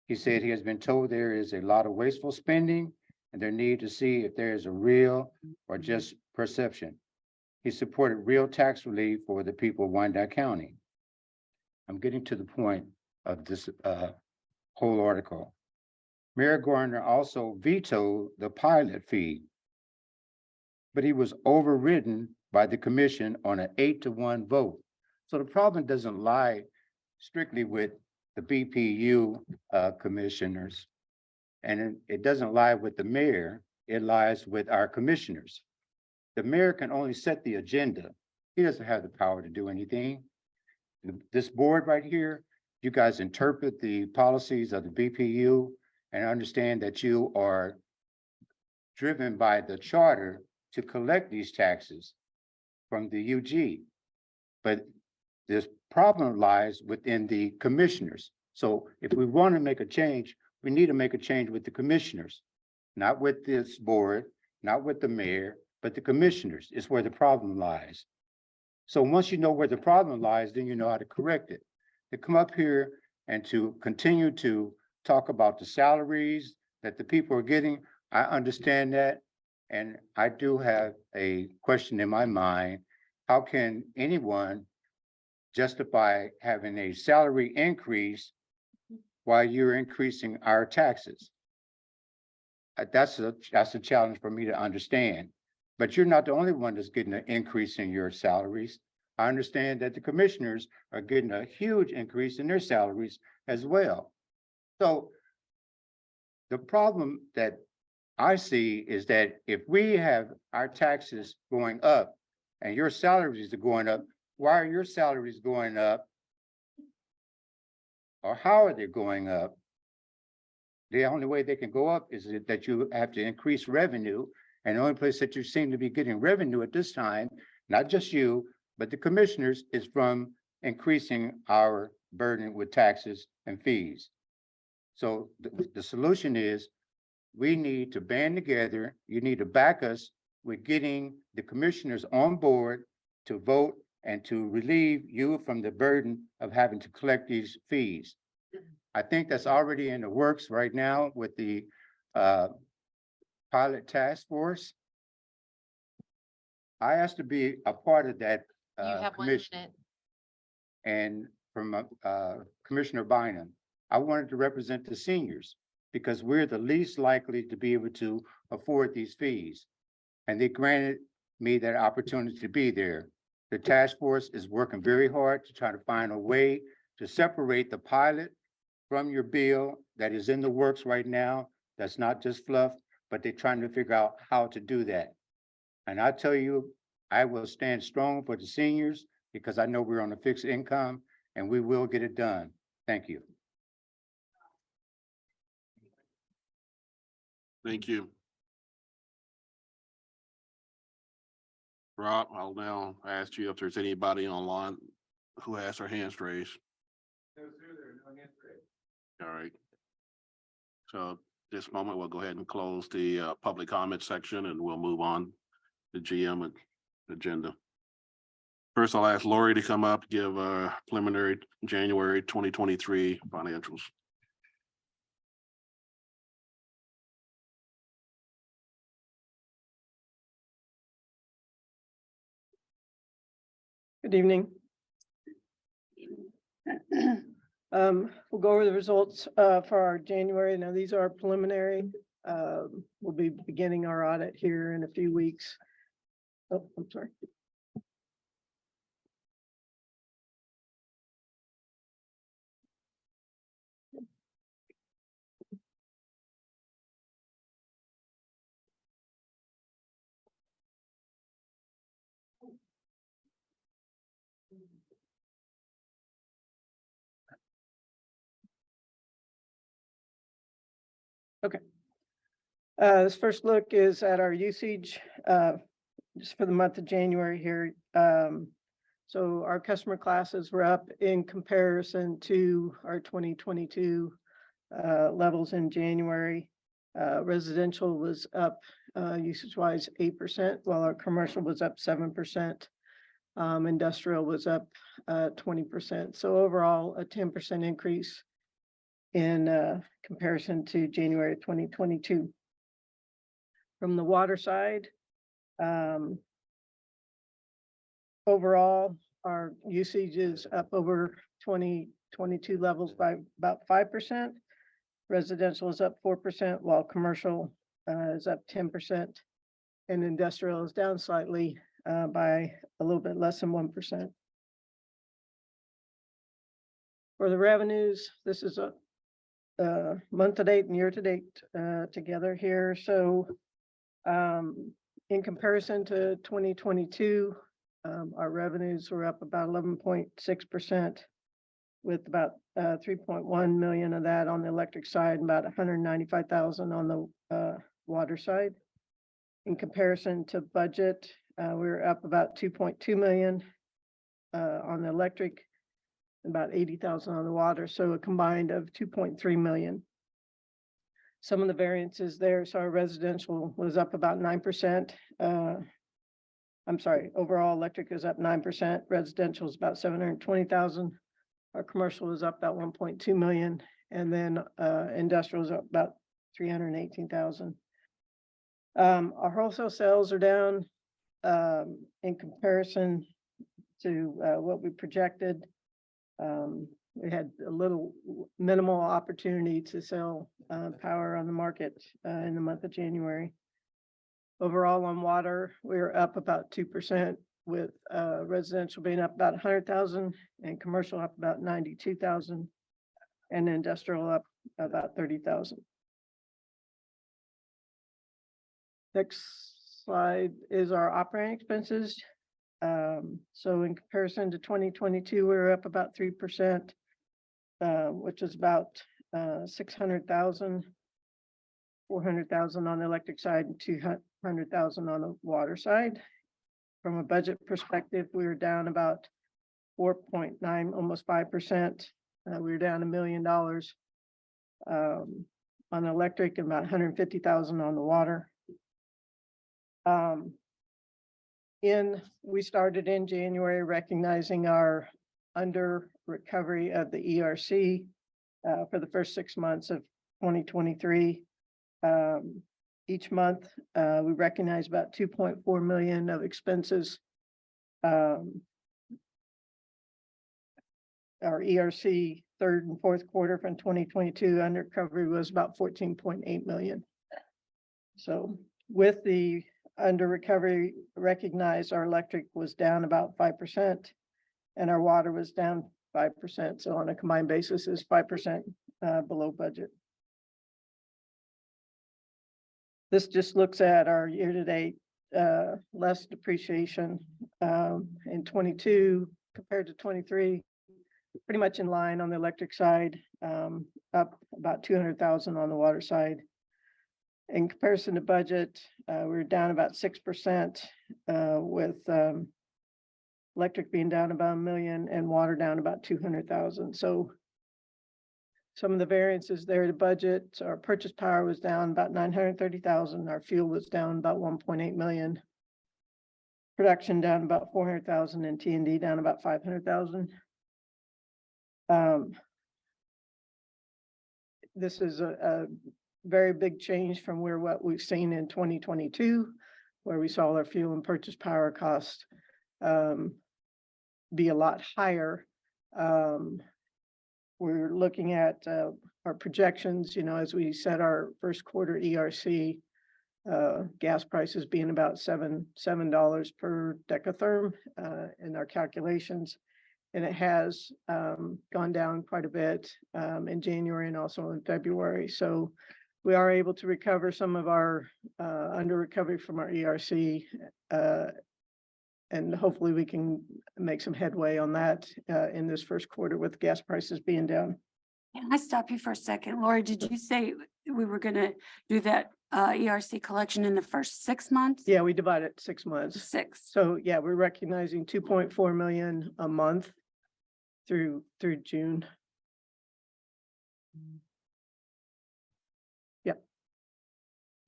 He said he has been told there is a lot of wasteful spending and there need to see if there is a real or just perception. He supported real tax relief for the people of Wyandotte County. I'm getting to the point of this whole article. Mayor Gardner also vetoed the pilot fee, but he was overridden by the commission on an 8-1 vote. So the problem doesn't lie strictly with the BPU commissioners, and it doesn't lie with the mayor, it lies with our commissioners. The mayor can only set the agenda. He doesn't have the power to do anything. This board right here, you guys interpret the policies of the BPU and understand that you are driven by the charter to collect these taxes from the UG. But this problem lies within the commissioners. So if we want to make a change, we need to make a change with the commissioners, not with this board, not with the mayor, but the commissioners is where the problem lies. So once you know where the problem lies, then you know how to correct it. To come up here and to continue to talk about the salaries that the people are getting, I understand that. And I do have a question in my mind. How can anyone justify having a salary increase while you're increasing our taxes? That's a challenge for me to understand. But you're not the only one that's getting an increase in your salaries. I understand that the commissioners are getting a huge increase in their salaries as well. So the problem that I see is that if we have our taxes going up and your salaries are going up, why are your salaries going up? Or how are they going up? The only way they can go up is that you have to increase revenue. And the only place that you seem to be getting revenue at this time, not just you, but the commissioners, is from increasing our burden with taxes and fees. So the solution is we need to band together. You need to back us with getting the commissioners on board to vote and to relieve you from the burden of having to collect these fees. I think that's already in the works right now with the pilot task force. I asked to be a part of that You have 1 commission. minute. And from Commissioner Bynum, I wanted to represent the seniors because we're the least likely to be able to afford these fees. And they granted me that opportunity to be there. The task force is working very hard to try to find a way to separate the pilot from your bill that is in the works right now. That's not just fluff, but they're trying to figure out how to do that. And I tell you, I will stand strong for the seniors because I know we're on a fixed income and we will get it done. Thank you. Thank you. Rob, I'll now ask you if there's anybody online who has their hands raised. All right. So this moment, we'll go ahead and close the public comment section and we'll move on to GM agenda. First, I'll ask Lori to come up, give preliminary January 2023 financials. Good evening. We'll go over the results for our January. Now, these are preliminary. We'll be beginning our audit here in a few weeks. Oh, I'm sorry. Okay. This first look is at our usage just for the month of January here. So our customer classes were up in comparison to our 2022 levels in January. Residential was up usage-wise 8%, while our commercial was up 7%. Industrial was up 20%. So overall, a 10% increase in comparison to January 2022. From the water side, overall, our usage is up over 2022 levels by about 5%. Residential is up 4%, while commercial is up 10%. And industrial is down slightly by a little bit less than 1%. For the revenues, this is a month to date and year to date together here. So in comparison to 2022, our revenues were up about 11.6%, with about 3.1 million of that on the electric side and about 195,000 on the water side. In comparison to budget, we were up about 2.2 million on the electric, about 80,000 on the water, so a combined of 2.3 million. Some of the variances there, so our residential was up about 9%. I'm sorry, overall electric is up 9%, residential is about 720,000. Our commercial is up about 1.2 million, and then industrial is up about 318,000. Our wholesale sales are down in comparison to what we projected. We had a little minimal opportunity to sell power on the market in the month of January. Overall on water, we were up about 2%, with residential being up about 100,000 and commercial up about 92,000 and industrial up about 30,000. Next slide is our operating expenses. So in comparison to 2022, we were up about 3%, which is about 600,000, 400,000 on the electric side and 200,000 on the water side. From a budget perspective, we were down about 4.9, almost 5%. We were down $1 million on electric and about 150,000 on the water. We started in January recognizing our under recovery of the ERC for the first 6 months of 2023. Each month, we recognize about 2.4 million of expenses. Our ERC third and fourth quarter from 2022 under recovery was about 14.8 million. So with the under recovery recognized, our electric was down about 5% and our water was down 5%. So on a combined basis is 5% below budget. This just looks at our year-to-date less depreciation in 22 compared to 23, pretty much in line on the electric side, up about 200,000 on the water side. In comparison to budget, we're down about 6% with electric being down about 1 million and water down about 200,000. So some of the variances there to budget, our purchase power was down about 930,000. Our fuel was down about 1.8 million. Production down about 400,000 and T&D down about 500,000. This is a very big change from what we've seen in 2022, where we saw our fuel and purchase power cost be a lot higher. We're looking at our projections, as we set our first quarter ERC, gas prices being about $7 per decatherm in our calculations. And it has gone down quite a bit in January and also in February. So we are able to recover some of our under recovery from our ERC, and hopefully we can make some headway on that in this first quarter with gas prices being down. Can I stop you for a second? Lori, did you say we were gonna do that ERC collection in the first 6 months? Yeah, we divide it 6 months. 6. So yeah, we're recognizing 2.4 million a month through June. Yep.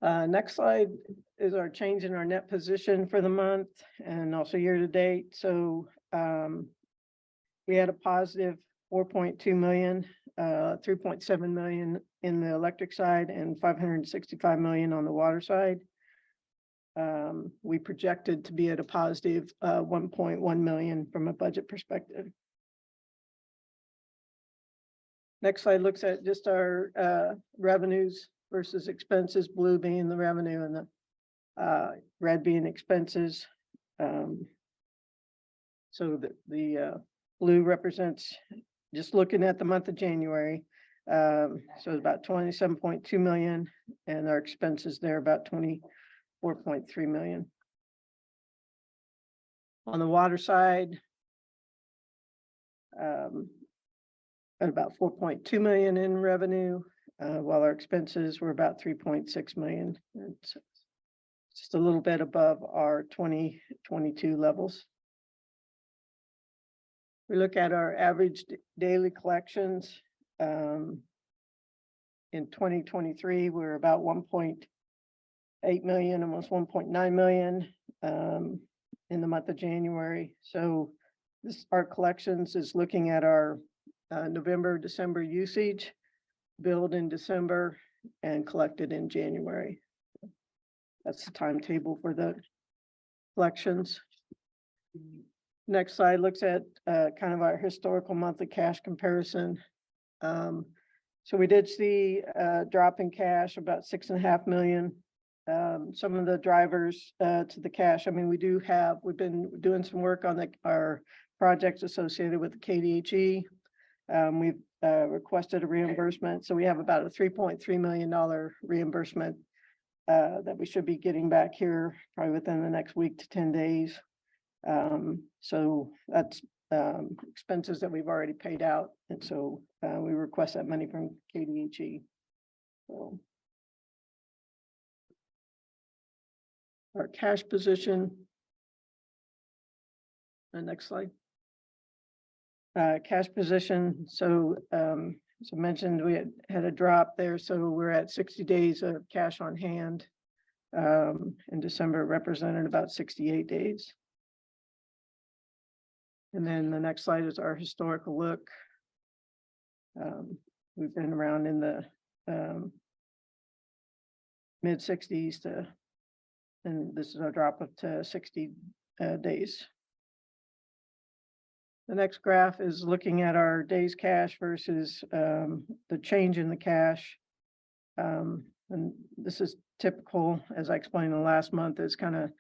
Next slide is our change in our net position for the month and also year to date. So we had a positive 4.2 million, 3.7 million in the electric side and 565 million on the water side. We projected to be at a positive 1.1 million from a budget perspective. Next slide looks at just our revenues versus expenses, blue being the revenue and the red being expenses. So the blue represents just looking at the month of January. So it's about 27.2 million and our expenses there about 24.3 million. On the water side, at about 4.2 million in revenue, while our expenses were about 3.6 million. It's just a little bit above our 2022 levels. We look at our average daily collections. In 2023, we're about 1.8 million, almost 1.9 million in the month of January. So our collections is looking at our November, December usage, billed in December and collected in January. That's the timetable for the collections. Next slide looks at kind of our historical monthly cash comparison. So we did see a drop in cash, about 6.5 million. Some of the drivers to the cash, I mean, we've been doing some work on our projects associated with the KDHE. We've requested a reimbursement, so we have about a $3.3 million reimbursement that we should be getting back here probably within the next week to 10 days. So that's expenses that we've already paid out, and so we request that money from KDHE. So our cash position. The next slide. Cash position. So as I mentioned, we had a drop there, so we're at 60 days of cash on hand. In December represented about 68 days. And then the next slide is our historical look. We've been around in the mid 60s and this is our drop up to 60 days. The next graph is looking at our days cash versus the change in the cash. And this is typical, as I explained the last month, is kind of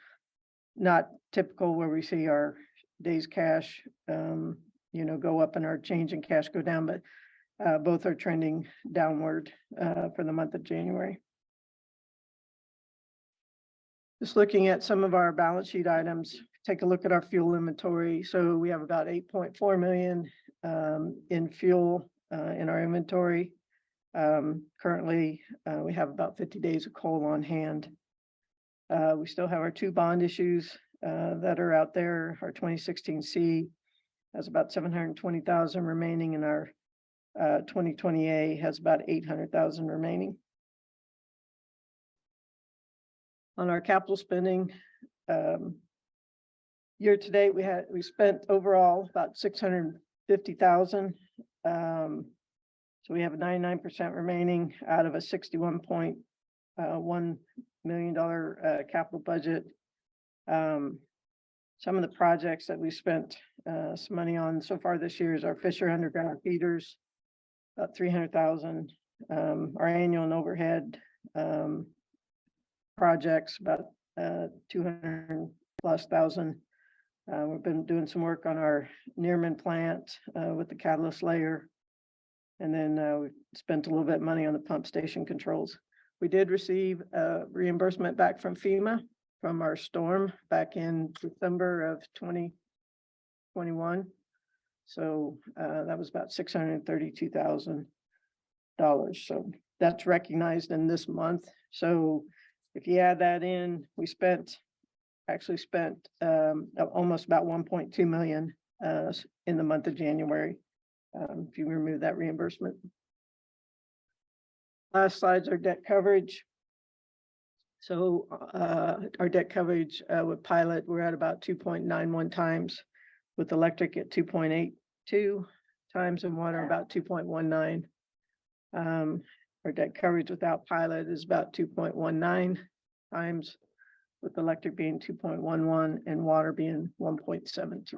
not typical where we see our days cash, go up and our change in cash go down, but both are trending downward for the month of January. Just looking at some of our balance sheet items, take a look at our fuel inventory. So we have about 8.4 million in fuel in our inventory. Currently, we have about 50 days of coal on hand. We still have our 2 bond issues that are out there. Our 2016C has about 720,000 remaining, and our 2020A has about 800,000 remaining. On our capital spending, year to date, we spent overall about 650,000. So we have a 99% remaining out of a $61.1 million capital budget. Some of the projects that we spent some money on so far this year is our Fisher underground feeders, about 300,000. Our annual and overhead projects, about 200+ thousand. We've been doing some work on our Nearman plant with the catalyst layer. And then we spent a little bit of money on the pump station controls. We did receive a reimbursement back from FEMA from our storm back in December of 2021. So that was about $632,000. So that's recognized in this month. So if you add that in, we actually spent almost about 1.2 million in the month of January. If you remove that reimbursement. Last slide's our debt coverage. So our debt coverage with Pilot, we're at about 2.91 times, with electric at 2.82 times, and water about 2.19. Our debt coverage without Pilot is about 2.19 times, with electric being 2.11 and water being 1.72.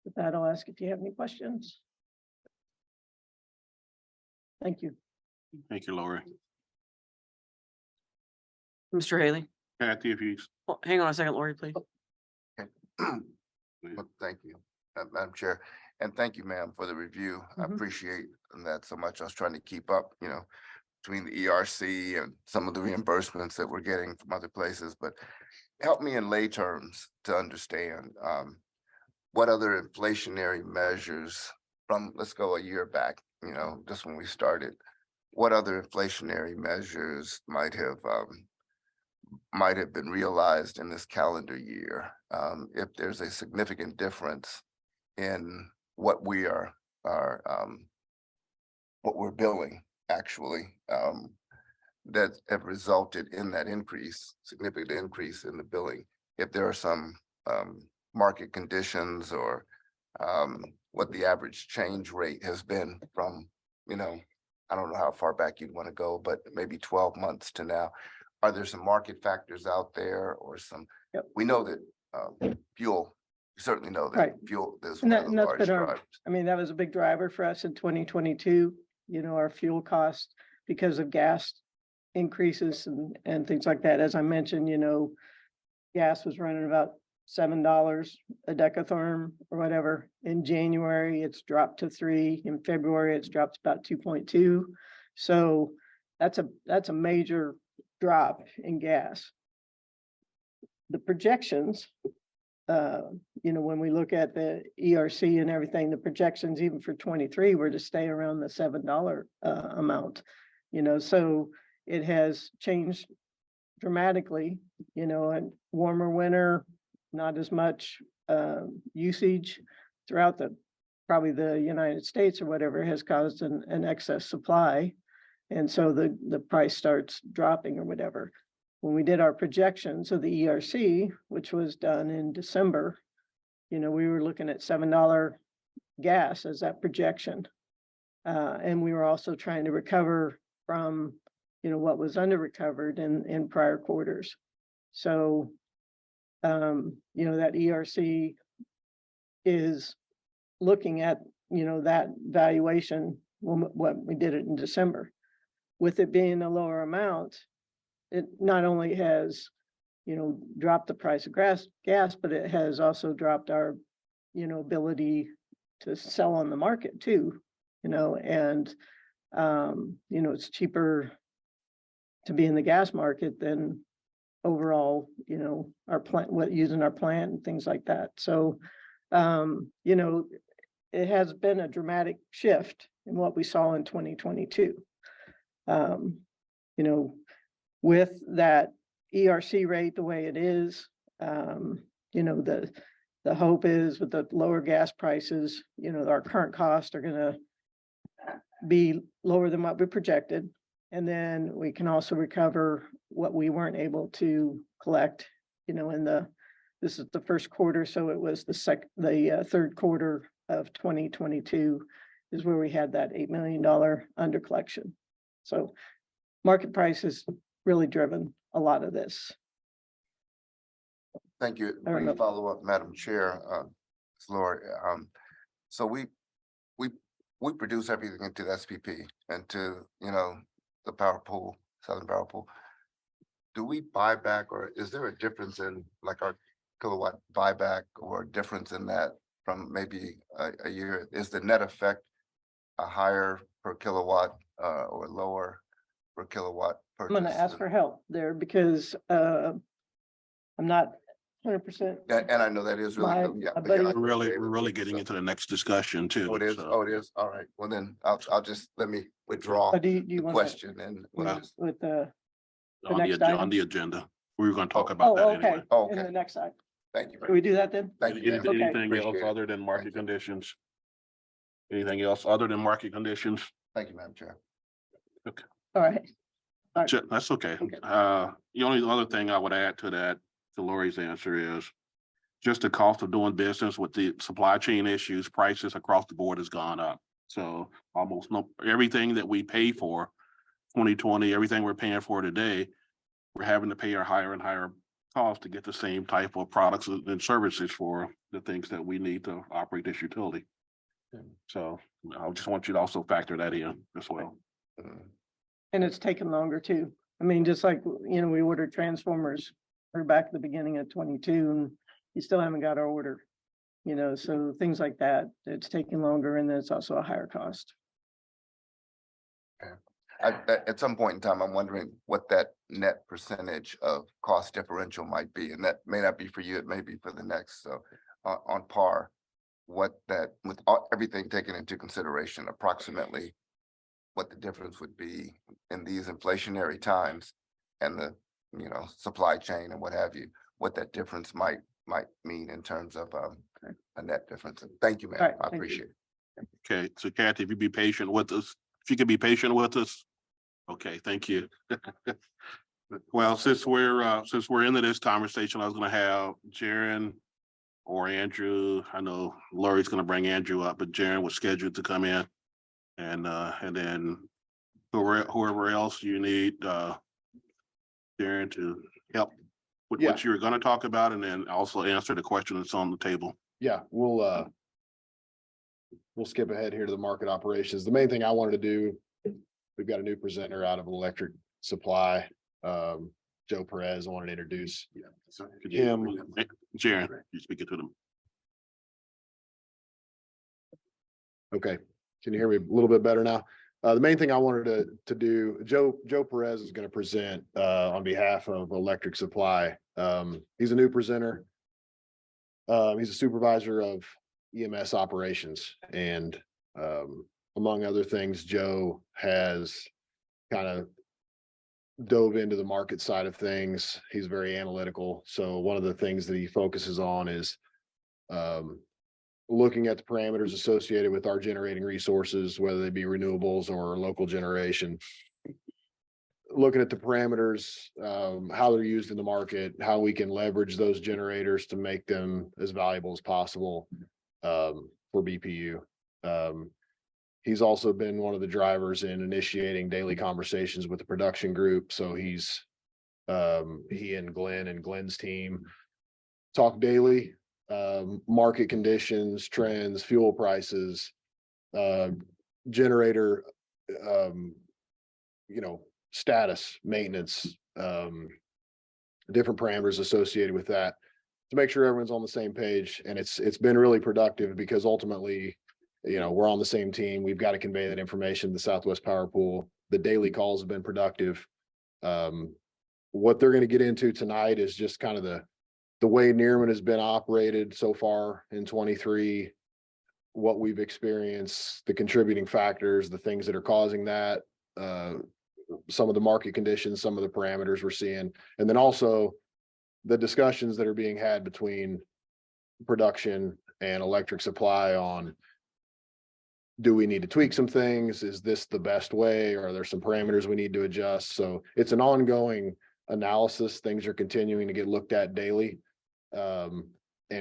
With that, I'll ask if you have any questions. Thank you. Thank you, Lori. Mr. Haley, Kathy, if you, hang on a second, Lori, please. Well, thank you, Madam Chair, and thank you, ma'am, for the review. I Mhm. appreciate that so much. I was trying to keep up, between the ERC and some of the reimbursements that we're getting from other places, but help me in lay terms to understand what other inflationary measures from, let's go a year back, just when we started, what other inflationary measures might have been realized in this calendar year, if there's a significant difference in what we're billing actually, that have resulted in that significant increase in the billing. If there are some market conditions or what the average change rate has been from, I don't know how far back you'd want to go, but maybe 12 months to now. Are there some market factors out there or some, Yep. we know that fuel, you certainly know that Right. fuel is And one of the that's large been our, drivers. I mean, that was a big driver for us in 2022, our fuel costs because of gas increases and things like that. As I mentioned, gas was running about $7 a decatherm or whatever. In January, it's dropped to 3. In February, it's dropped to about 2.2. So that's a major drop in gas. The projections, when we look at the ERC and everything, the projections even for 23 were to stay around the $7 amount, so it has changed dramatically, and warmer winter, not as much usage throughout probably the United States or whatever has caused an excess supply. And so the price starts dropping or whatever. When we did our projections of the ERC, which was done in December, we were looking at $7 gas as that projection. And we were also trying to recover from, what was under recovered in prior quarters. So, that ERC is looking at, that valuation, what we did it in December. With it being a lower amount, it not only has, dropped the price of gas, but it has also dropped our, ability to sell on the market too, and, it's cheaper to be in the gas market than overall, our plant, using our plant and things like that. So, it has been a dramatic shift in what we saw in 2022. With that ERC rate the way it is, the hope is with the lower gas prices, our current costs are gonna be lower than what we projected. And then we can also recover what we weren't able to collect, this is the first quarter, so it was the third quarter of 2022 is where we had that $8 million under collection. So market price has really driven a lot of this. Thank you. I don't know. Brief follow-up, Madam Chair, Lori. So we produce everything into the SPP and to, the power pool, Southern Power Pool. Do we buy back, or is there a difference in like our kilowatt buyback or a difference in that from maybe a year? Is the net effect a higher per kilowatt or lower per kilowatt I'm purchase? gonna ask for help there because I'm not 100%. And I know that is really, My- yeah. my but yeah, buddy- We're really getting into the next discussion too. Oh, it is, so. oh, it is, all right, well then, I'll just, let me withdraw Do the you want question and. we'll Well, just- with the On the, next on item? the agenda. We were gonna talk Oh, about that Oh, anyway. okay, Oh, in okay. the next side. Thank you. Can we do that then? Thank you. Anything ma'am. anything else Appreciate it. other than market Thank you. conditions? Anything else other than market conditions? Thank you, Madam Chair. All right. That's okay. Okay. The only other thing I would add to that, to Lori's answer is just the cost of doing business with the supply chain issues, prices across the board has gone up. So almost everything that we pay for 2020, everything we're paying for today, we're having to pay a higher and higher cost to get the same type of products and services for the things that we need to operate this utility. So I just want you to also factor that in as well. Mm. And it's taken longer too. I mean, just like, we ordered transformers, we're back at the beginning of 22 and you still haven't got our order. So things like that, it's taking longer and then it's also a higher cost. At some point in time, I'm wondering what that net percentage of cost differential might be, and that may not be for you, it may be for the next, so on par. What that, with everything taken into consideration, approximately what the difference would be in these inflationary times and the, supply chain and what have you, what that difference might mean in terms of a net difference. Thank you, All ma'am. right, I thank you. appreciate it. Okay, so Kathy, if you be patient with us, if you could be patient with us. Okay, thank you. Well, since we're into this conversation, I was gonna have Jaren or Andrew. I know Lori's gonna bring Andrew up, but Jaren was scheduled to come in. And then whoever else you need, Jaren to help with what you were gonna talk about, and then also answer the question that's on the table. Yeah, we'll skip ahead here to the market operations. The main thing I wanted to do, we've got a new presenter out of electric supply, Joe Perez. I wanted to introduce Could you- him. Jaren, you speaking to them. Okay, can you hear me a little bit better now? The main thing I wanted to do, Joe Perez is going to present on behalf of Electric Supply. He's a new presenter. He's a supervisor of EMS operations, and among other things, Joe has kind of dove into the market side of things. He's very analytical. So one of the things that he focuses on is looking at the parameters associated with our generating resources, whether they be renewables or local generation. Looking at the parameters, how they're used in the market, how we can leverage those generators to make them as valuable as possible for BPU. He's also been one of the drivers in initiating daily conversations with the production group. So he and Glenn's team talk daily, market conditions, trends, fuel prices, generator, status, maintenance, different parameters associated with that to make sure everyone's on the same page. And it's been really productive because ultimately, we're on the same team. We've got to convey that information to the Southwest Power Pool. The daily calls have been productive. What they're going to get into tonight is just kind of the way Nearman has been operated so far in 23, what we've experienced, the contributing factors, the things that are causing that, some of the market conditions, some of the parameters we're seeing, and then also the discussions that are being had between production and Electric Supply on, do we need to tweak some things? Is this the best way? Or are there some parameters we need to adjust? So it's an ongoing analysis. Things are continuing to get looked at daily and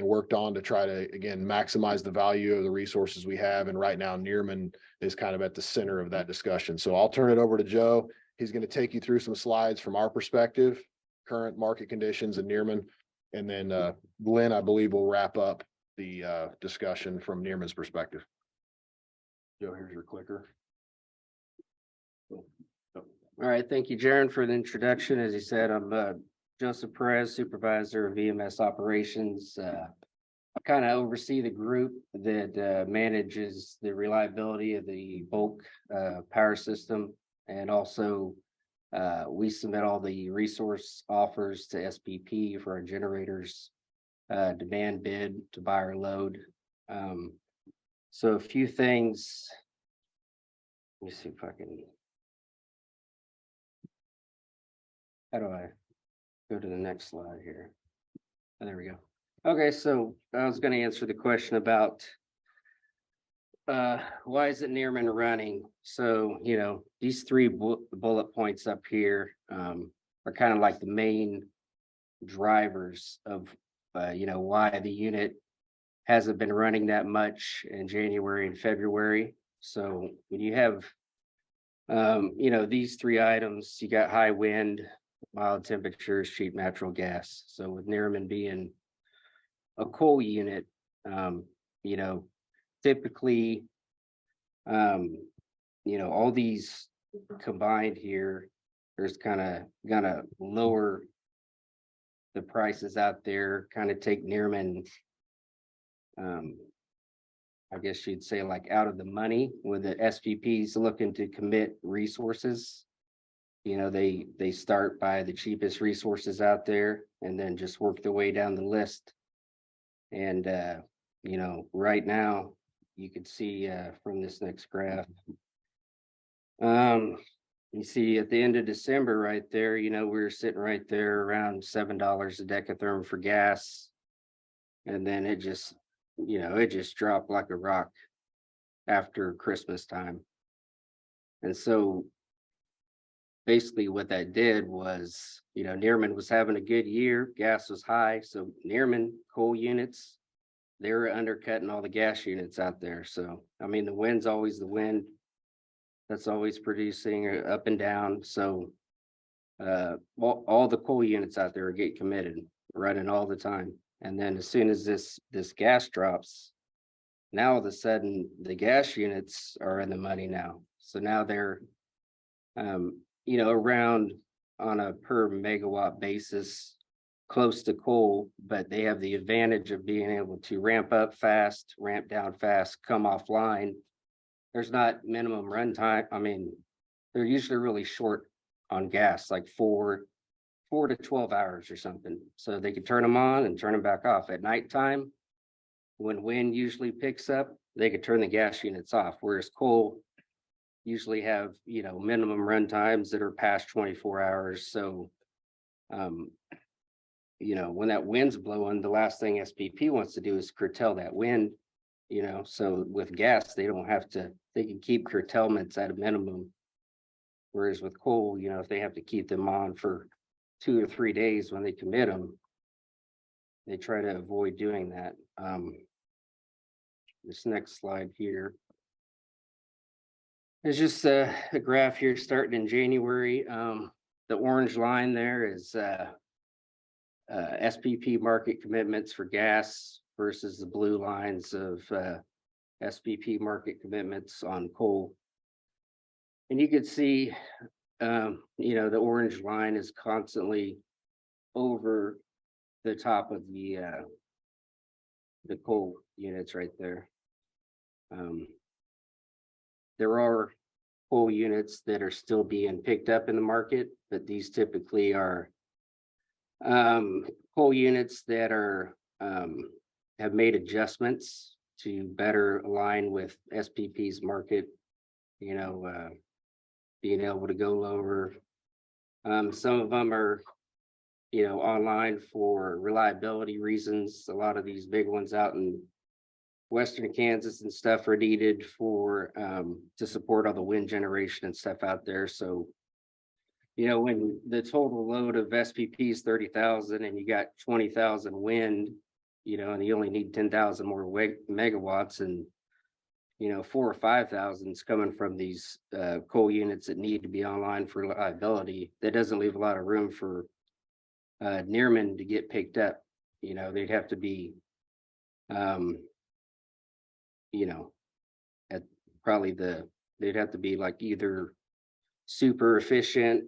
worked on to try to, again, maximize the value of the resources we have. And right now, Nearman is kind of at the center of that discussion. So I'll turn it over to Joe. He's going to take you through some slides from our perspective, current market conditions in Nearman. And then Glenn, I believe, will wrap up the discussion from Nearman's perspective. Joe, here's your clicker. All right, thank you, Jaren, for the introduction. As you said, I'm Joseph Perez, supervisor of EMS operations. I kind of oversee the group that manages the reliability of the bulk power system, and also we submit all the resource offers to SPP for our generators demand bid to buy or load. So a few things. Let me see if I can. How do I go to the next slide here? Oh, there we go. Okay, so I was gonna answer the question about why is it Nearman running? So, you know, these three bullet points up here are kind of like the main drivers of you know, why the unit hasn't been running that much in January and February. So when you have you know, these three items, you got high wind, mild temperatures, cheap natural gas. So with Nearman being a coal unit, you know, typically, you know, all these combined here, there's kind of gonna lower the prices out there, kind of take Nearman, I guess you'd say like out of the money with the SPPs looking to commit resources. You know, they start by the cheapest resources out there and then just work their way down the list. And, you know, right now you can see from this next graph, you see at the end of December right there, you know, we were sitting right there around $7 a decatherm for gas. And then it just, you know, it just dropped like a rock after Christmas time. And so basically what that did was, you know, Nearman was having a good year, gas was high. So Nearman coal units, they were undercutting all the gas units out there. So, I mean, the wind's always the wind. That's always producing up and down. So all the coal units out there are getting committed, running all the time. And then as soon as this gas drops, now all of a sudden the gas units are in the money now. So now they're, you know, around on a per megawatt basis, close to coal, but they have the advantage of being able to ramp up fast, ramp down fast, come offline. There's not minimum runtime. I mean, they're usually really short on gas, like 4 to 12 hours or something. So they could turn them on and turn them back off at nighttime. When wind usually picks up, they could turn the gas units off, whereas coal usually have, you know, minimum run times that are past 24 hours. So, you know, when that wind's blowing, the last thing SPP wants to do is curtail that wind, you know. So with gas, they don't have to, they can keep curtailments at a minimum. Whereas with coal, you know, if they have to keep them on for 2 or 3 days when they commit them, they try to avoid doing that. This next slide here is just a graph here starting in January. The orange line there is SPP market commitments for gas versus the blue lines of SPP market commitments on coal. And you can see, you know, the orange line is constantly over the top of the coal units right there. There are coal units that are still being picked up in the market, but these typically are coal units that are have made adjustments to better align with SPP's market, you know, being able to go lower. Some of them are, you know, online for reliability reasons. A lot of these big ones out in Western Kansas and stuff are needed for to support all the wind generation and stuff out there. So, you know, when the total load of SPP is 30,000 and you got 20,000 wind, you know, and you only need 10,000 more megawatts, and you know, 4,000 or 5,000 is coming from these coal units that need to be online for reliability. That doesn't leave a lot of room for Nearman to get picked up. You know, they'd have to be, you know, at probably they'd have to be like either super efficient,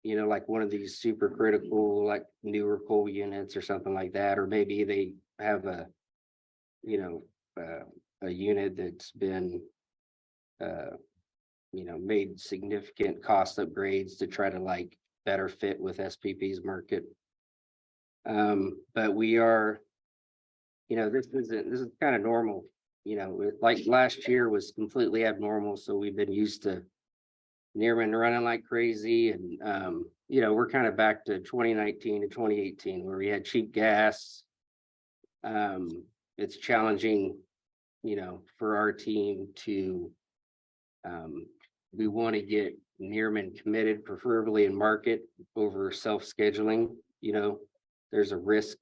you know, like one of these super critical, like newer coal units or something like that, or maybe they have a, you know, a unit that's been, you know, made significant cost upgrades to try to like better fit with SPP's market. But we are this is kind of normal. Like last year was completely abnormal, so we've been used to Nearman running like crazy and, we're kind of back to 2019 to 2018 where we had cheap gas. It's challenging, for our team to, we want to get Nearman committed, preferably in market over self-scheduling. There's a risk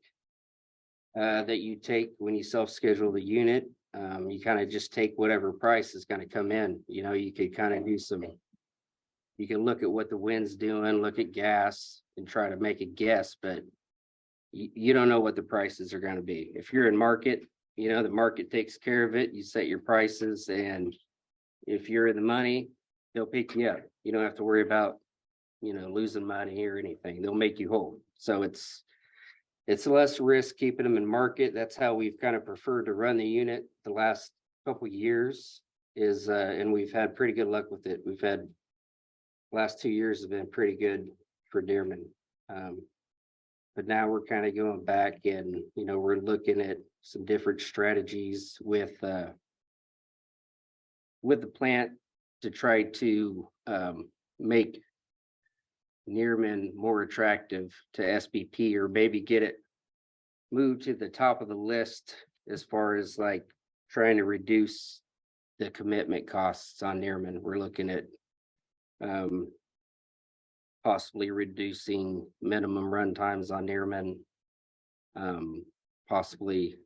that you take when you self-schedule the unit. You kind of just take whatever price is going to come in. You could kind of do you can look at what the wind's doing, look at gas and try to make a guess, but you don't know what the prices are going to be. If you're in market, the market takes care of it. You set your prices, and if you're in the money, they'll pick you up. You don't have to worry about, losing money or anything. They'll make you whole. So it's less risk keeping them in market. That's how we've kind of preferred to run the unit the last couple of years and we've had pretty good luck with it. We've had last 2 years have been pretty good for Dearman. But now we're kind of going back and, we're looking at some different strategies with the plant to try to make Nearman more attractive to SBP, or maybe get it moved to the top of the list as far as like trying to reduce the commitment costs on Nearman. We're looking at possibly reducing minimum run times on Nearman, possibly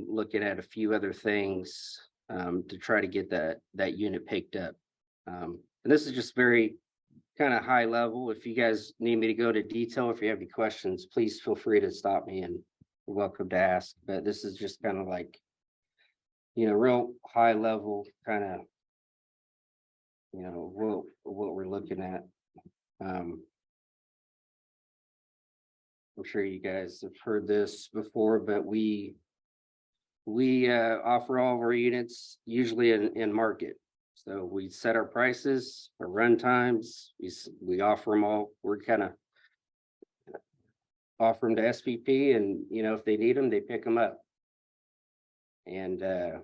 looking at a few other things to try to get that unit picked up. And this is just very kind of high level. If you guys need me to go to detail, if you have any questions, please feel free to stop me and you're welcome to ask. But this is just kind of like, real high level kind of, what we're looking at. I'm sure you guys have heard this before, but we offer all of our units usually in market. So we set our prices, our run times, we offer them all. We're kind of offer them to SVP, and if they need them, they pick them up. And of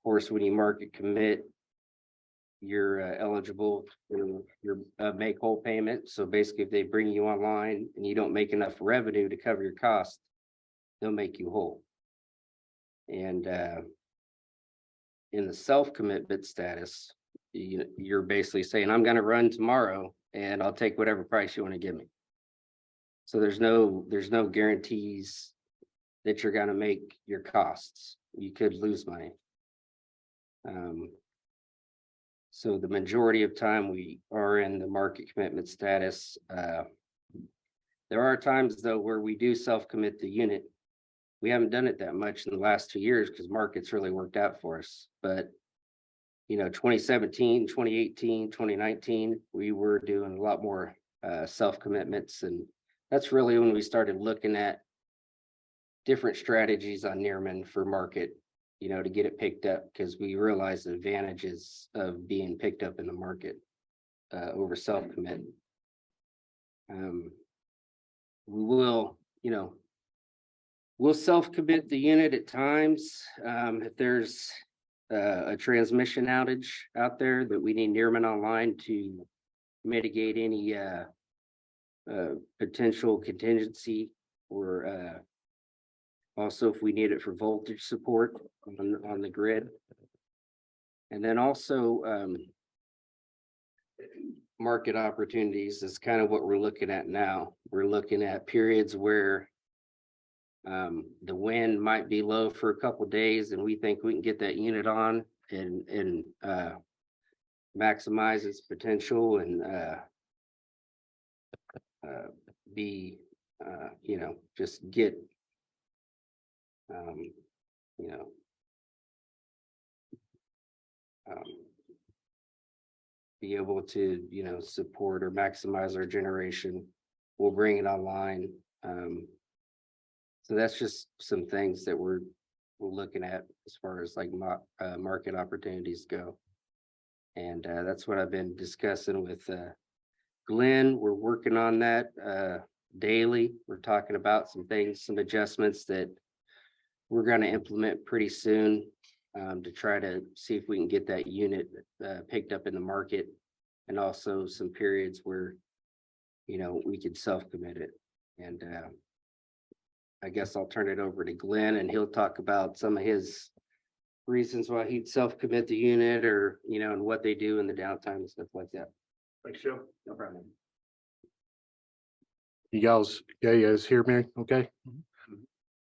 course, when you market commit, you're eligible for your make whole payment. So basically, if they bring you online and you don't make enough revenue to cover your cost, they'll make you whole. And in the self-commitment status, you're basically saying, I'm going to run tomorrow and I'll take whatever price you want to give me. So there's no guarantees that you're going to make your costs. You could lose money. So the majority of time we are in the market commitment status. There are times though where we do self-commit the unit. We haven't done it that much in the last 2 years because markets really worked out for us. But 2017, 2018, 2019, we were doing a lot more self-commitments, and that's really when we started looking at different strategies on Nearman for market, to get it picked up, because we realized the advantages of being picked up in the market over self-commit. We will, we'll self-commit the unit at times. If there's a transmission outage out there that we need Nearman online to mitigate any potential contingency, or also if we need it for voltage support on the grid. And then also market opportunities is kind of what we're looking at now. We're looking at periods where the wind might be low for a couple of days, and we think we can get that unit on and maximize its potential and just get be able to support or maximize our generation. We'll bring it online. So that's just some things that we're looking at as far as like market opportunities go. And that's what I've been discussing with Glenn. We're working on that. daily. We're talking about some things, some adjustments that we're going to implement pretty soon to try to see if we can get that unit picked up in the market, and also some periods where, you know, we could self-commit it. And I guess I'll turn it over to Glenn, and he'll talk about some of his reasons why he'd self-commit the unit, or, you know, and what they do in the downtime and stuff like that. Thanks, Joe. No problem. You guys hear me? Okay.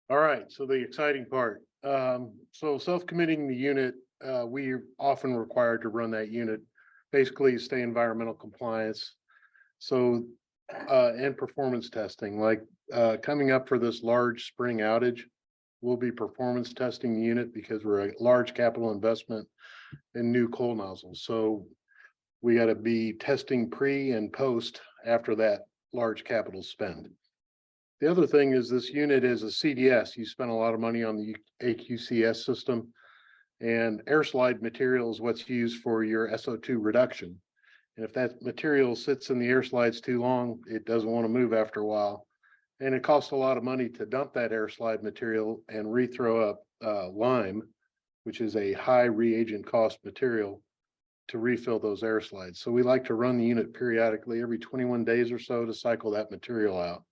All right, so the exciting part. So self-committing the unit, we are often required to run that unit, basically stay environmental compliance. So, and performance testing, like, coming up for this large spring outage, we'll be performance testing the unit because we're a large capital investment in new coal nozzles. So we got to be testing pre and post after that large capital spend. The other thing is this unit is a CDS. You spent a lot of money on the AQCS system, and air slide material is what's used for your SO2 reduction. And if that material sits in the air slides too long, it doesn't want to move after a while. And it costs a lot of money to dump that air slide material and rethrow up lime, which is a high reagent cost material, to refill those air slides. So we like to run the unit periodically every 21 days or so to cycle that material out.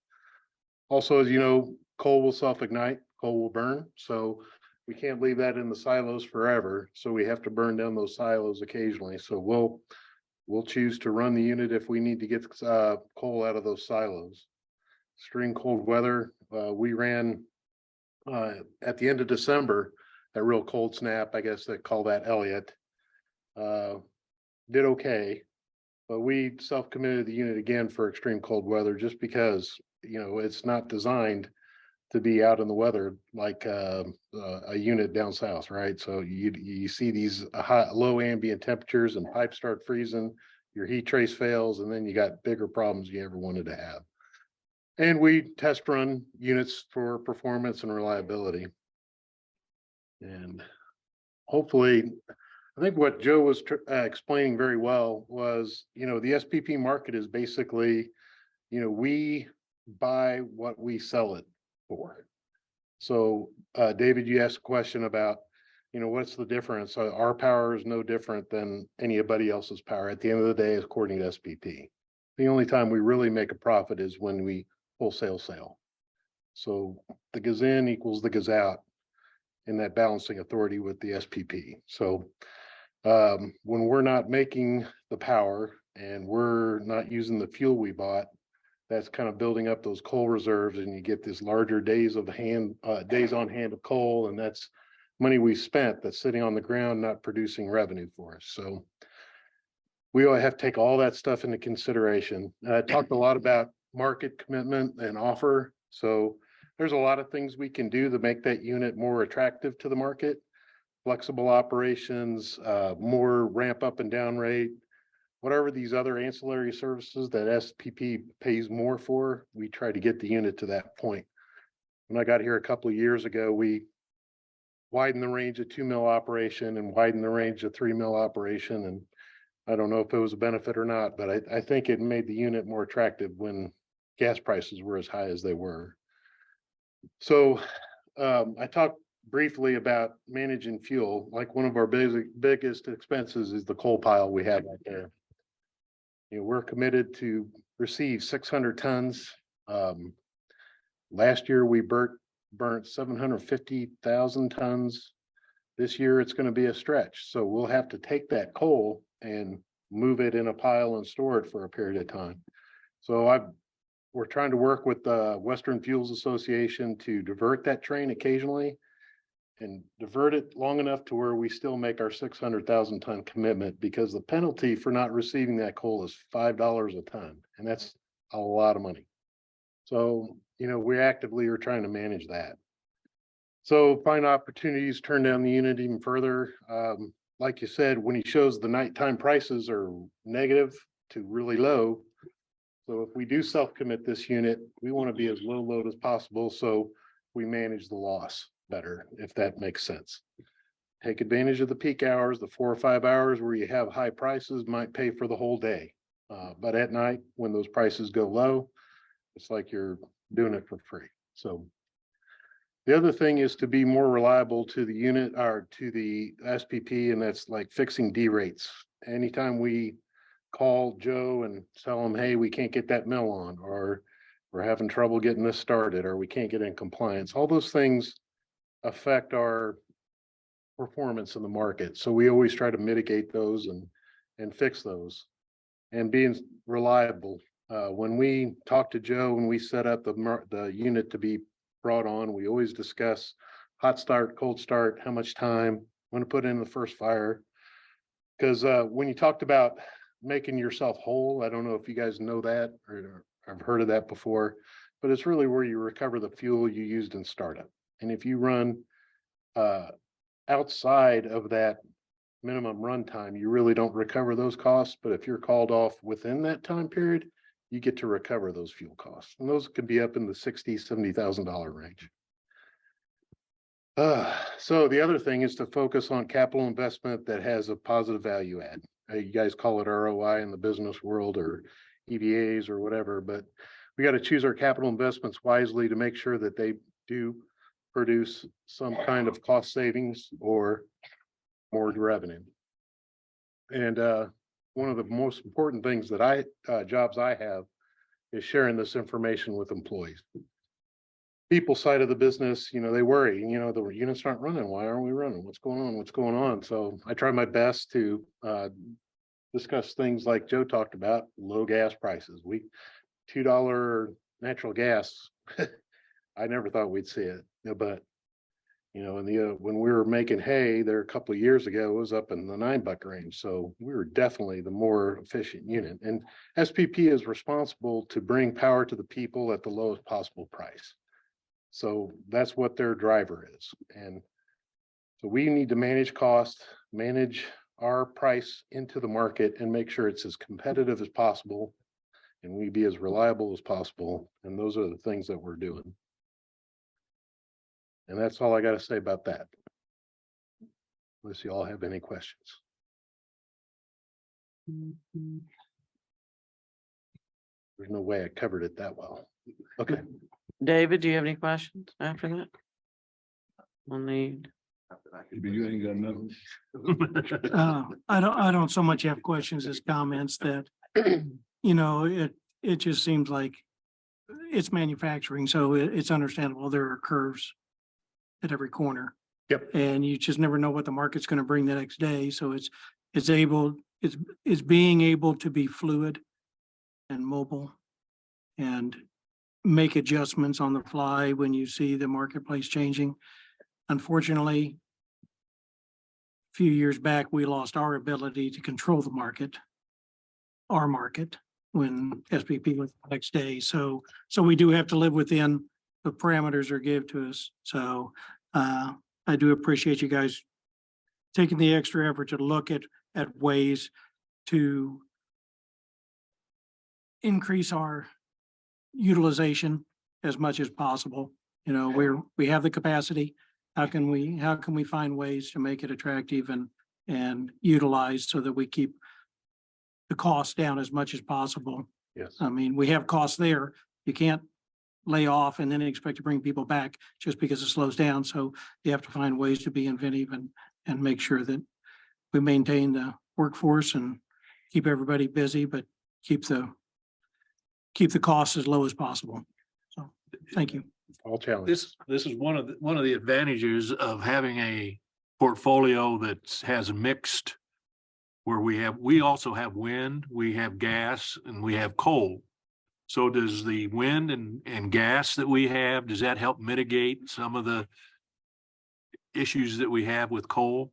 Also, as you know, coal will self-ignite, coal will burn. So we can't leave that in the silos forever. So we have to burn down those silos occasionally. So we'll choose to run the unit if we need to get coal out of those silos. Extreme cold weather, we ran at the end of December, a real cold snap, I guess they call that Elliott. Did okay, but we self-committed the unit again for extreme cold weather, just because, you know, it's not designed to be out in the weather like a unit down south, right? So you see these low ambient temperatures and pipes start freezing, your heat trace fails, and then you got bigger problems you ever wanted to have. And we test run units for performance and reliability. And hopefully, I think what Joe was explaining very well was, you know, the SPP market is basically, you know, we buy what we sell it for. So, David, you asked a question about, you know, what's the difference? Our power is no different than anybody else's power. At the end of the day, according to SPP, the only time we really make a profit is when we wholesale sale. So the goes in equals the goes out in that balancing authority with the SPP. So when we're not making the power and we're not using the fuel we bought, that's kind of building up those coal reserves, and you get this larger days on hand of coal, and that's money we spent that's sitting on the ground not producing revenue for us. So we all have to take all that stuff into consideration. I talked a lot about market commitment and offer. So there's a lot of things we can do to make that unit more attractive to the market. Flexible operations, more ramp up and down rate, whatever these other ancillary services that SPP pays more for, we try to get the unit to that point. When I got here a couple of years ago, we widened the range of 2 mil operation and widened the range of 3 mil operation. And I don't know if it was a benefit or not, but I think it made the unit more attractive when gas prices were as high as they were. So I talked briefly about managing fuel. Like, one of our biggest expenses is the coal pile we have right there. You know, we're committed to receive 600 tons. Last year we burnt 750,000 tons. This year it's going to be a stretch. So we'll have to take that coal and move it in a pile and store it for a period of time. So we're trying to work with the Western Fuels Association to divert that train occasionally and divert it long enough to where we still make our 600,000 ton commitment, because the penalty for not receiving that coal is $5 a ton. And that's a lot of money. So, you know, we actively are trying to manage that. So find opportunities, turn down the unit even further. Like you said, when he shows the nighttime prices are negative to really low. So if we do self-commit this unit, we want to be as low load as possible, so we manage the loss better, if that makes sense. Take advantage of the peak hours, the 4 or 5 hours where you have high prices might pay for the whole day. But at night, when those prices go low, It's like you're doing it for free. So the other thing is to be more reliable to the unit or to the SPP, and that's like fixing D rates. Anytime we call Joe and tell him, hey, we can't get that mill on, or we're having trouble getting this started, or we can't get in compliance, all those things affect our performance in the market. So we always try to mitigate those and fix those. And being reliable. When we talk to Joe, when we set up the unit to be brought on, we always discuss hot start, cold start, how much time, when to put in the first fire. Because when you talked about making yourself whole, I don't know if you guys know that or I've heard of that before, but it's really where you recover the fuel you used in startup. And if you run outside of that minimum runtime, you really don't recover those costs. But if you're called off within that time period, you get to recover those fuel costs. And those could be up in the $60,000-$70,000 range. So the other thing is to focus on capital investment that has a positive value add. You guys call it ROI in the business world or EVAs or whatever, but we got to choose our capital investments wisely to make sure that they do produce some kind of cost savings or more revenue. And one of the most important things that jobs I have is sharing this information with employees. People side of the business, you know, they worry, you know, the units aren't running. Why aren't we running? What's going on? What's going on? So I try my best to discuss things like Joe talked about, low gas prices. $2 natural gas. I never thought we'd see it, but you know, when we were making hay there a couple of years ago, it was up in the $9 range. So we were definitely the more efficient unit. And SPP is responsible to bring power to the people at the lowest possible price. So that's what their driver is. And so we need to manage cost, manage our price into the market and make sure it's as competitive as possible. And we be as reliable as possible. And those are the things that we're doing. And that's all I got to say about that. Unless you all have any questions. There's no way I covered it that well. Okay. David, do you have any questions after that? On the. You ain't got nothing. I don't so much have questions as comments that, you know, it just seems like it's manufacturing, so it's understandable. There are curves at every corner. Yep. And you just never know what the market's going to bring the next day. So it's being able to be fluid and mobile and make adjustments on the fly when you see the marketplace changing. Unfortunately, a few years back, we lost our ability to control the market, our market, when SPP was the next day. So we do have to live within the parameters are given to us. So I do appreciate you guys taking the extra effort to look at ways to increase our utilization as much as possible. You know, we have the capacity. How can we find ways to make it attractive and utilized so that we keep the costs down as much as possible? Yes. I mean, we have costs there. You can't lay off and then expect to bring people back just because it slows down. So you have to find ways to be inventive and make sure that we maintain the workforce and keep everybody busy, but keep the costs as low as possible. So thank you. All challenge. This is one of the advantages of having a portfolio that has mixed, where we also have wind, we have gas, and we have coal. So does the wind and gas that we have, does that help mitigate some of the issues that we have with coal?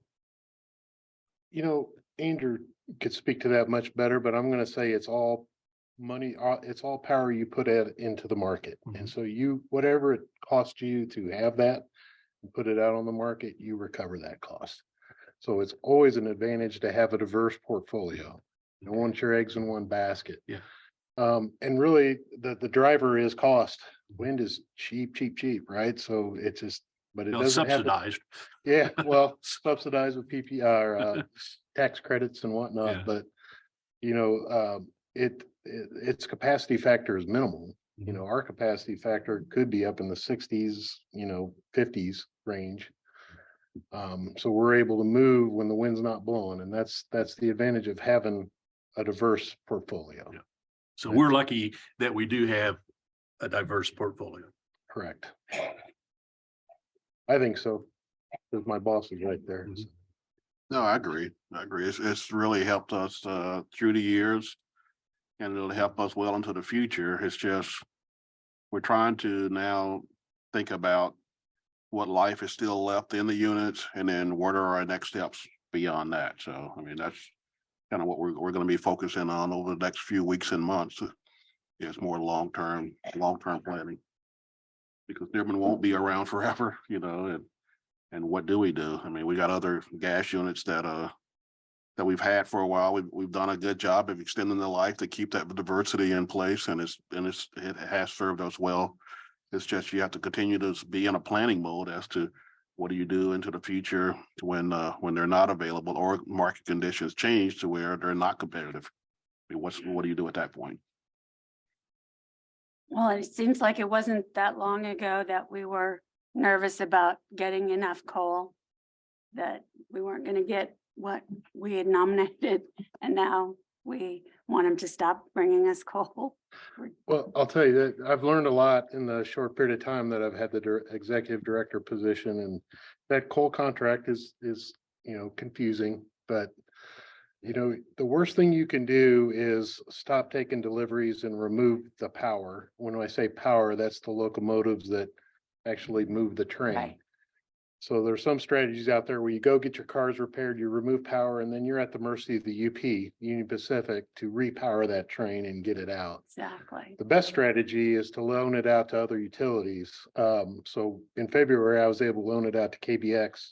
You know, Andrew could speak to that much better, but I'm going to say it's all money, it's all power you put into the market. And so whatever it costs you to have that and put it out on the market, you recover that cost. So it's always an advantage to have a diverse portfolio. You don't want your eggs in one basket. Yeah. And really the driver is cost. Wind is cheap, right? So it's just, but it doesn't subsidized. Yeah, well, subsidized with PPR, tax credits and whatnot, Yeah. but you know, its capacity factor is minimal. You know, our capacity factor could be up in the 60s, 50s range. So we're able to move when the wind's not blowing, and that's the advantage of having a diverse portfolio. Yeah. So we're lucky that we do have a diverse portfolio. Correct. I think so. Because my boss is right there. No, I agree. I agree. It's really helped us through the years. And it'll help us well into the future. It's just, we're trying to now think about what life is still left in the units and then what are our next steps beyond that. So, I mean, that's kind of what we're going to be focusing on over the next few weeks and months. Is more long-term planning. Because Dearborn won't be around forever, and what do we do? I mean, we got other gas units that we've had for a while. We've done a good job of extending the life to keep that diversity in place, and it has served us well. It's just you have to continue to be in a planning mode as to what do you do into the future when they're not available or market conditions change to where they're not competitive. I mean, what do you do at that point? Well, it seems like it wasn't that long ago that we were nervous about getting enough coal, that we weren't going to get what we had nominated, and now we want them to stop bringing us coal. Well, I'll tell you that I've learned a lot in the short period of time that I've had the executive director position, and that coal contract is confusing, but the worst thing you can do is stop taking deliveries and remove the power. When I say power, that's the locomotives that actually move the train. Right. So there's some strategies out there where you go get your cars repaired, you remove power, and then you're at the mercy of the UP, Union Pacific, to repower that train and get it out. Exactly. The best strategy is to loan it out to other utilities. So in February, I was able to loan it out to KBX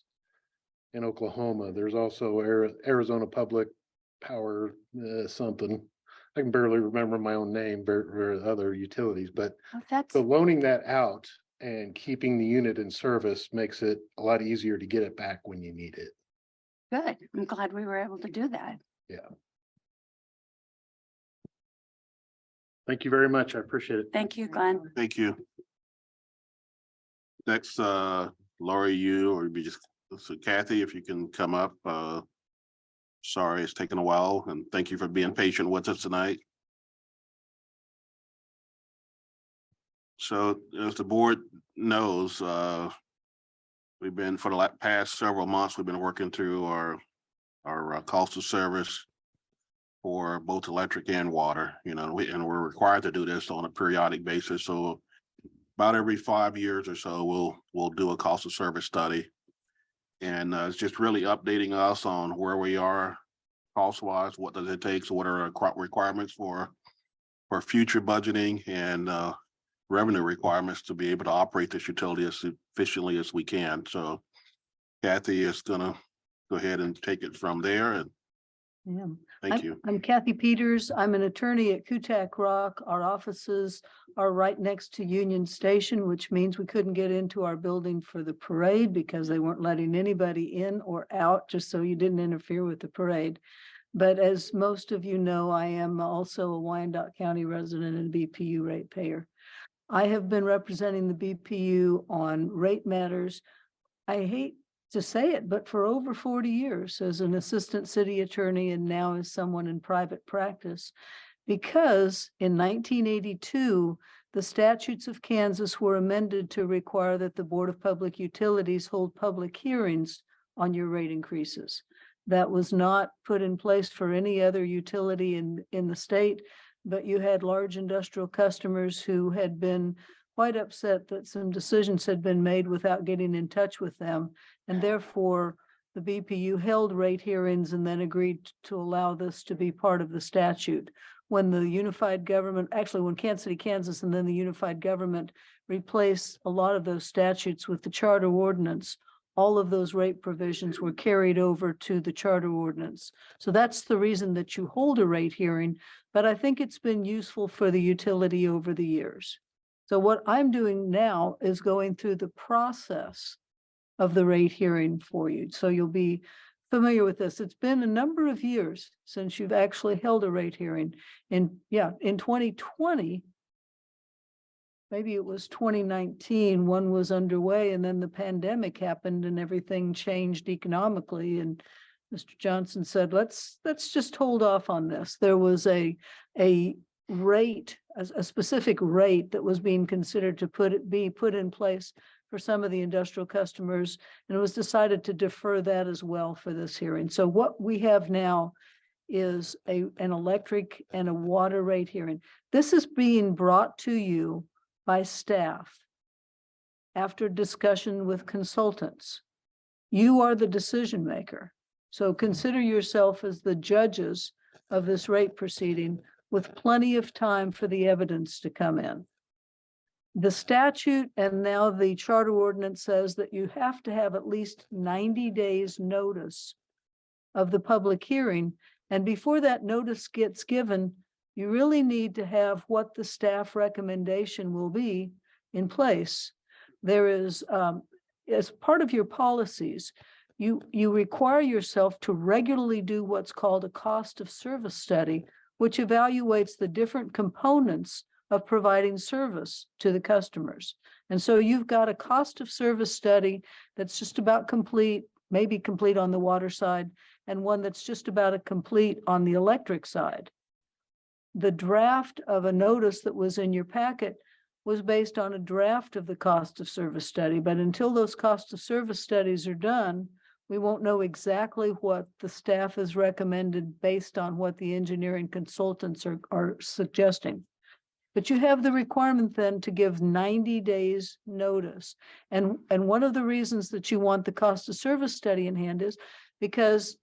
in Oklahoma. There's also Arizona Public Power something. I can barely remember my own name, other utilities, but so loaning that out and keeping the unit in service makes it a lot easier to get it back when you need it. Good. I'm glad we were able to do that. Yeah. Thank you very much. I appreciate it. Thank you, Glenn. Thank you. Next, Lori, you or be just so Kathy, if you can come up. Sorry, it's taken a while, and thank you for being patient with us tonight. So as the board knows, we've been for the past several months, we've been working through our cost of service for both electric and water, and we're required to do this on a periodic basis. So about every 5 years or so, we'll do a cost of service study. And it's just really updating us on where we are cost wise, what does it take? So what are our requirements for future budgeting and revenue requirements to be able to operate this utility as efficiently as we can. So Kathy is gonna go ahead and take it from there, and Yeah. thank you. I'm Kathy Peters. I'm an attorney at Kutak Rock. Our offices are right next to Union Station, which means we couldn't get into our building for the parade because they weren't letting anybody in or out, just so you didn't interfere with the parade. But as most of you know, I am also a Wyandotte County resident and BPU ratepayer. I have been representing the BPU on rate matters. I hate to say it, but for over 40 years as an assistant city attorney and now as someone in private practice, because in 1982, the statutes of Kansas were amended to require that the Board of Public Utilities hold public hearings on your rate increases. That was not put in place for any other utility in the state, but you had large industrial customers who had been quite upset that some decisions had been made without getting in touch with them. And therefore, the BPU held rate hearings and then agreed to allow this to be part of the statute. When the unified government, actually when Kansas City, Kansas, and then the unified government replaced a lot of those statutes with the charter ordinance, all of those rate provisions were carried over to the charter ordinance. So that's the reason that you hold a rate hearing, but I think it's been useful for the utility over the years. So what I'm doing now is going through the process of the rate hearing for you. So you'll be familiar with this. It's been a number of years since you've actually held a rate hearing. In 2020, maybe it was 2019, one was underway and then the pandemic happened and everything changed economically. And Mr. Johnson said, let's just hold off on this. There was a rate, a specific rate that was being considered to be put in place for some of the industrial customers. And it was decided to defer that as well for this hearing. So what we have now is an electric and a water rate hearing. This is being brought to you by staff after discussion with consultants. You are the decision maker. So consider yourself as the judges of this rate proceeding with plenty of time for the evidence to come in. The statute and now the charter ordinance says that you have to have at least 90 days notice of the public hearing. And before that notice gets given, you really need to have what the staff recommendation will be in place. There is, as part of your policies, you require yourself to regularly do what's called a cost of service study, which evaluates the different components of providing service to the customers. And so you've got a cost of service study that's just about complete, maybe complete on the water side, and one that's just about a complete on the electric side. The draft of a notice that was in your packet was based on a draft of the cost of service study, but until those cost of service studies are done, we won't know exactly what the staff has recommended based on what the engineering consultants are suggesting. But you have the requirement then to give 90 days notice. And one of the reasons that you want the cost of service study in hand is because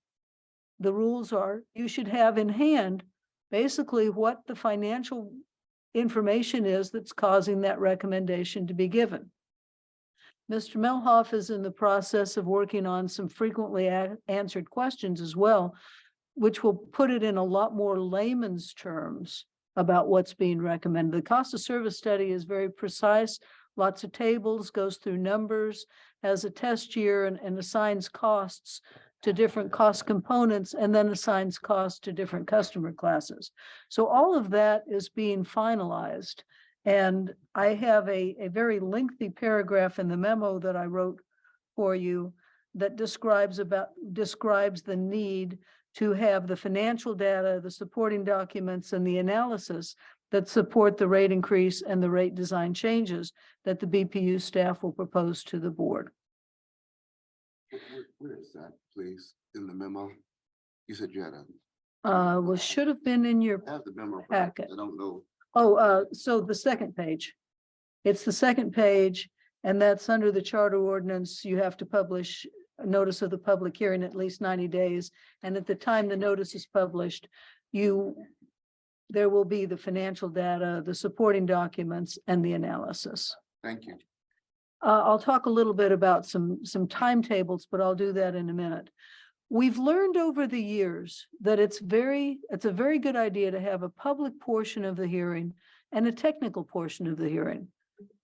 the rules are you should have in hand basically what the financial information is that's causing that recommendation to be given. Mr. Melhoff is in the process of working on some frequently answered questions as well, which will put it in a lot more layman's terms about what's being recommended. The cost of service study is very precise, lots of tables, goes through numbers, has a test year and assigns costs to different cost components and then assigns costs to different customer classes. So all of that is being finalized. And I have a very lengthy paragraph in the memo that I wrote for you that describes the need to have the financial data, the supporting documents, and the analysis that support the rate increase and the rate design changes that the BPU staff will propose to the board. Where is that, please, in the memo? You said you had Well, should have been in your I have the memo, but packet. I don't know. Oh, so the second page. It's the second page, and that's under the charter ordinance. You have to publish a notice of the public hearing at least 90 days. And at the time the notice is published, there will be the financial data, the supporting documents, and the analysis. Thank you. I'll talk a little bit about some timetables, but I'll do that in a minute. We've learned over the years that it's a very good idea to have a public portion of the hearing and a technical portion of the hearing,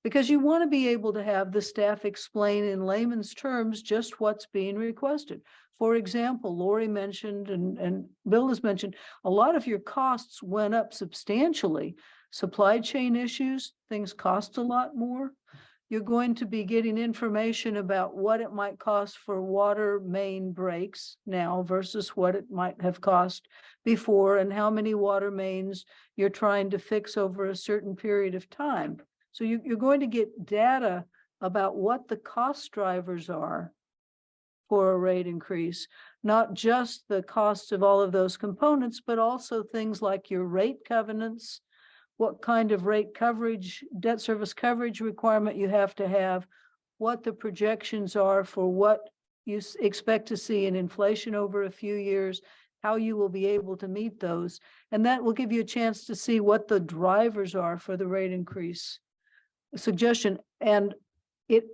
because you want to be able to have the staff explain in layman's terms just what's being requested. For example, Lori mentioned and Bill has mentioned, a lot of your costs went up substantially. Supply chain issues, things cost a lot more. You're going to be getting information about what it might cost for water main breaks now versus what it might have cost before, and how many water mains you're trying to fix over a certain period of time. So you're going to get data about what the cost drivers are for a rate increase, not just the cost of all of those components, but also things like your rate covenants, what kind of rate coverage, debt service coverage requirement you have to have, what the projections are for what you expect to see in inflation over a few years, how you will be able to meet those. And that will give you a chance to see what the drivers are for the rate increase suggestion. And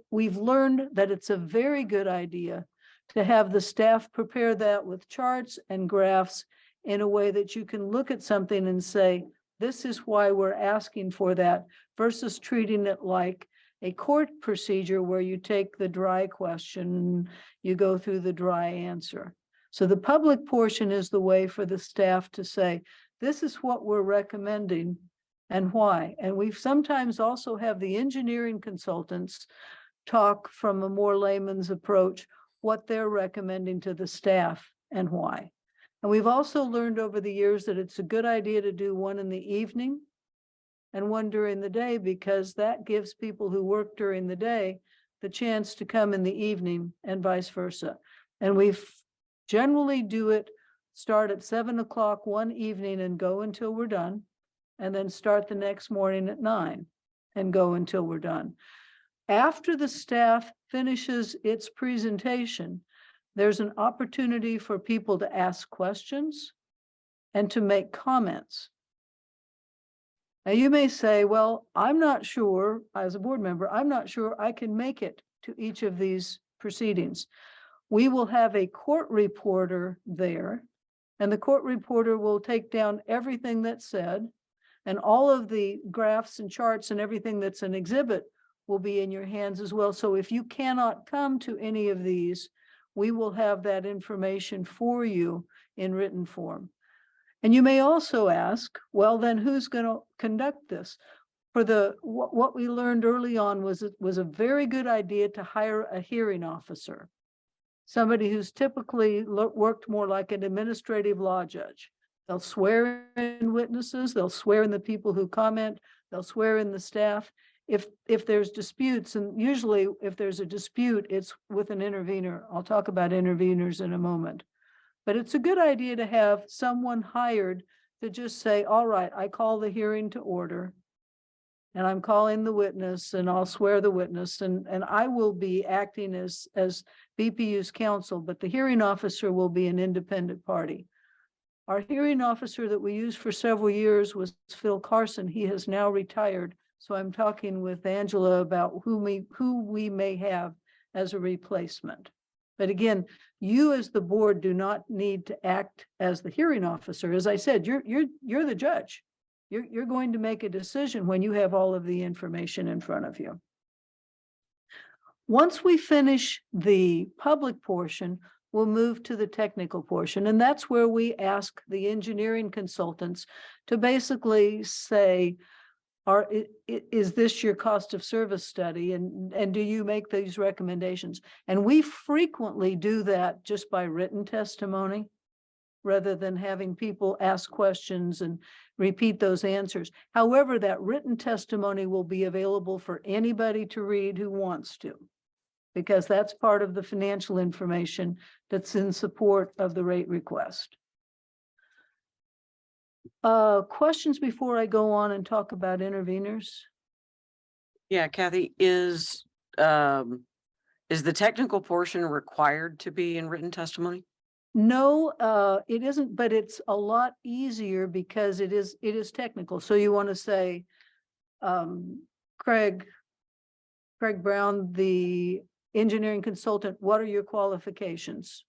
we've learned that it's a very good idea to have the staff prepare that with charts and graphs in a way that you can look at something and say, this is why we're asking for that, versus treating it like a court procedure where you take the dry question, you go through the dry answer. So the public portion is the way for the staff to say, this is what we're recommending. and why. And we've sometimes also have the engineering consultants talk from a more layman's approach, what they're recommending to the staff and why. And we've also learned over the years that it's a good idea to do one in the evening and one during the day, because that gives people who work during the day the chance to come in the evening and vice versa. And we've generally do it, start at 7 o'clock one evening and go until we're done, and then start the next morning at 9 and go until we're done. After the staff finishes its presentation, there's an opportunity for people to ask questions and to make comments. Now, you may say, well, I'm not sure, as a board member, I'm not sure I can make it to each of these proceedings. We will have a court reporter there, and the court reporter will take down everything that's said, and all of the graphs and charts and everything that's an exhibit will be in your hands as well. So if you cannot come to any of these, we will have that information for you in written form. And you may also ask, well, then who's going to conduct this? For what we learned early on was it was a very good idea to hire a hearing officer, somebody who's typically worked more like an administrative law judge. They'll swear in witnesses, they'll swear in the people who comment, they'll swear in the staff. If there's disputes, and usually if there's a dispute, it's with an intervener. I'll talk about interveners in a moment. But it's a good idea to have someone hired to just say, all right, I call the hearing to order, and I'm calling the witness, and I'll swear the witness, and I will be acting as BPU's counsel, but the hearing officer will be an independent party. Our hearing officer that we used for several years was Phil Carson. He has now retired. So I'm talking with Angela about who we may have as a replacement. But again, you as the board do not need to act as the hearing officer. As I said, you're the judge. You're going to make a decision when you have all of the information in front of you. Once we finish the public portion, we'll move to the technical portion. And that's where we ask the engineering consultants to basically say, is this your cost of service study? And do you make these recommendations? And we frequently do that just by written testimony, rather than having people ask questions and repeat those answers. However, that written testimony will be available for anybody to read who wants to, because that's part of the financial information that's in support of the rate request. Questions before I go on and talk about interveners? Yeah, Kathy, is the technical portion required to be in written testimony? No, it isn't, but it's a lot easier because it is technical. So you want to say, Craig Brown, the engineering consultant, what are your qualifications?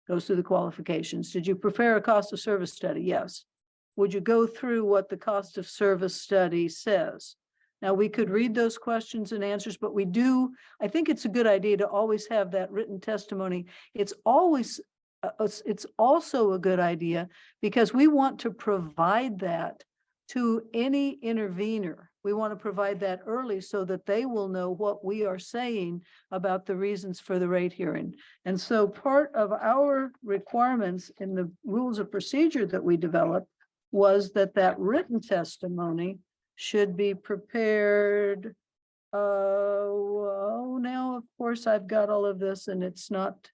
Goes through the qualifications. Did you prepare a cost of service study? Yes. Would you go through what the cost of service study says? Now, we could read those questions and answers, but I think it's a good idea to always have that written testimony. It's also a good idea because we want to provide that to any intervener. We want to provide that early so that they will know what we are saying about the reasons for the rate hearing. And so part of our requirements in the rules of procedure that we developed was that written testimony should be prepared. Now, of course, I've got all of this and it's not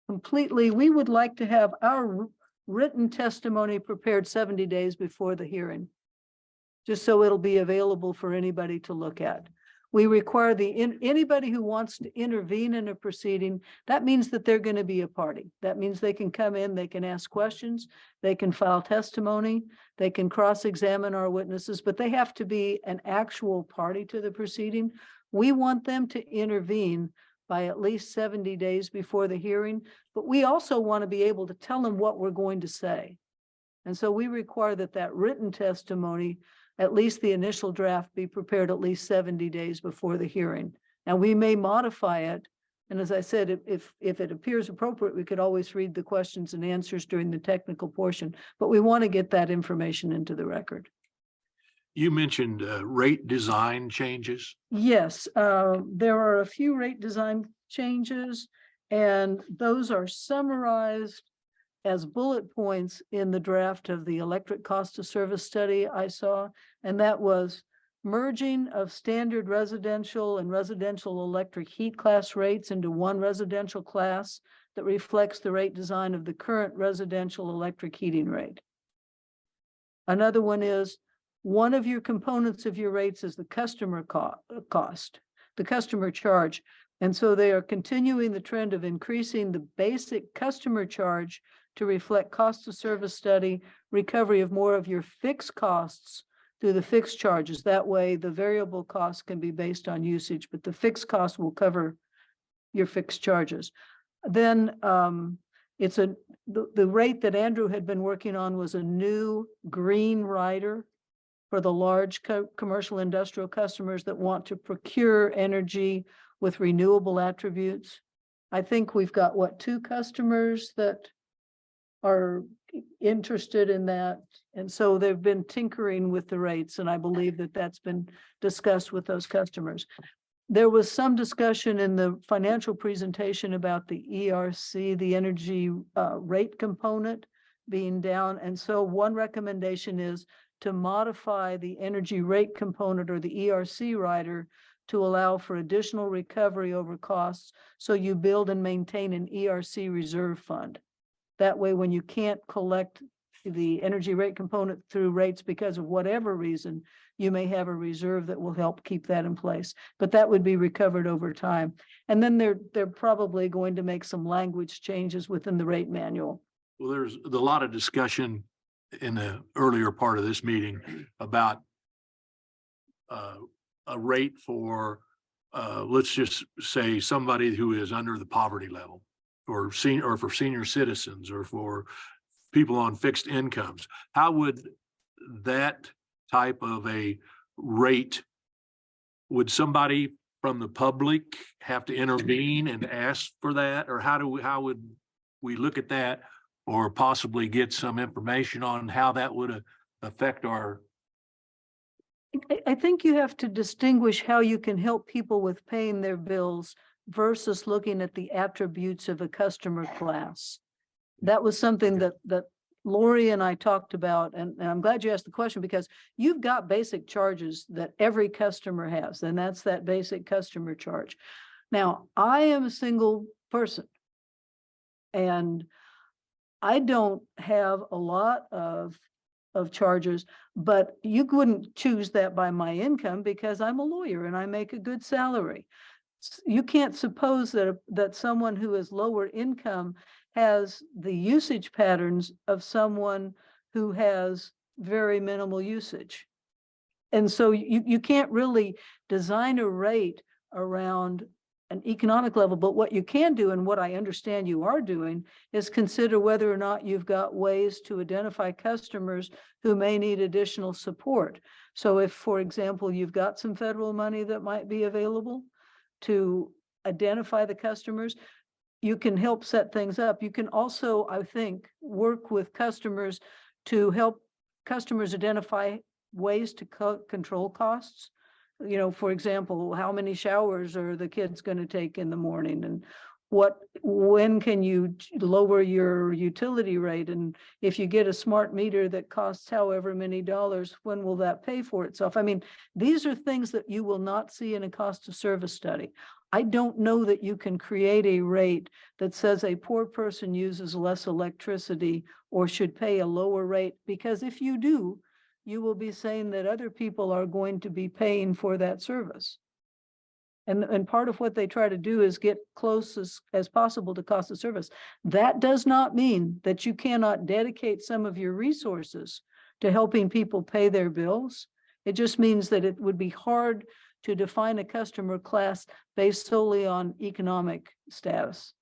completely. We would like to have our written testimony prepared 70 days before the hearing, just so it'll be available for anybody to look at. We require anybody who wants to intervene in a proceeding, that means that they're going to be a party. That means they can come in, they can ask questions, they can file testimony, they can cross-examine our witnesses, but they have to be an actual party to the proceeding. We want them to intervene by at least 70 days before the hearing, but we also want to be able to tell them what we're going to say. And so we require that written testimony, at least the initial draft, be prepared at least 70 days before the hearing. Now, we may modify it. And as I said, if it appears appropriate, we could always read the questions and answers during the technical portion, but we want to get that information into the record. You mentioned rate design changes. Yes, there are a few rate design changes, and those are summarized as bullet points in the draft of the electric cost of service study I saw, and that was merging of standard residential and residential electric heat class rates into one residential class that reflects the rate design of the current residential electric heating rate. Another one is one of your components of your rates is the customer cost, the customer charge. And so they are continuing the trend of increasing the basic customer charge to reflect cost of service study, recovery of more of your fixed costs through the fixed charges. That way the variable costs can be based on usage, but the fixed cost will cover your fixed charges. Then it's the rate that Andrew had been working on was a new green rider for the large commercial industrial customers that want to procure energy with renewable attributes. I think we've got, what, 2 customers that are interested in that. And so they've been tinkering with the rates, and I believe that that's been discussed with those customers. There was some discussion in the financial presentation about the ERC, the energy rate component being down. And so one recommendation is to modify the energy rate component or the ERC rider to allow for additional recovery over costs. So you build and maintain an ERC reserve fund. That way, when you can't collect the energy rate component through rates because of whatever reason, you may have a reserve that will help keep that in place. But that would be recovered over time. And then they're probably going to make some language changes within the rate manual. Well, there's a lot of discussion in the earlier part of this meeting about a rate for, let's just say, somebody who is under the poverty level, or for senior citizens, or for people on fixed incomes. How would that type of a rate, would somebody from the public have to intervene and ask for that? Or how would we look at that, or possibly get some information on how that would affect our? I think you have to distinguish how you can help people with paying their bills versus looking at the attributes of a customer class. That was something that Lori and I talked about, and I'm glad you asked the question, because you've got basic charges that every customer has, and that's that basic customer charge. Now, I am a single person, and I don't have a lot of charges, but you wouldn't choose that by my income because I'm a lawyer and I make a good salary. You can't suppose that someone who is lower income has the usage patterns of someone who has very minimal usage. And so you can't really design a rate around an economic level, but what you can do, and what I understand you are doing, is consider whether or not you've got ways to identify customers who may need additional support. So if, for example, you've got some federal money that might be available to identify the customers, you can help set things up. You can also, I think, work with customers to help customers identify ways to control costs. You know, for example, how many showers are the kids going to take in the morning, and when can you lower your utility rate? And if you get a smart meter that costs however many dollars, when will that pay for itself? I mean, these are things that you will not see in a cost of service study. I don't know that you can create a rate that says a poor person uses less electricity or should pay a lower rate, because if you do, you will be saying that other people are going to be paying for that service. And part of what they try to do is get close as possible to cost of service. That does not mean that you cannot dedicate some of your resources to helping people pay their bills. It just means that it would be hard to define a customer class based solely on economic status.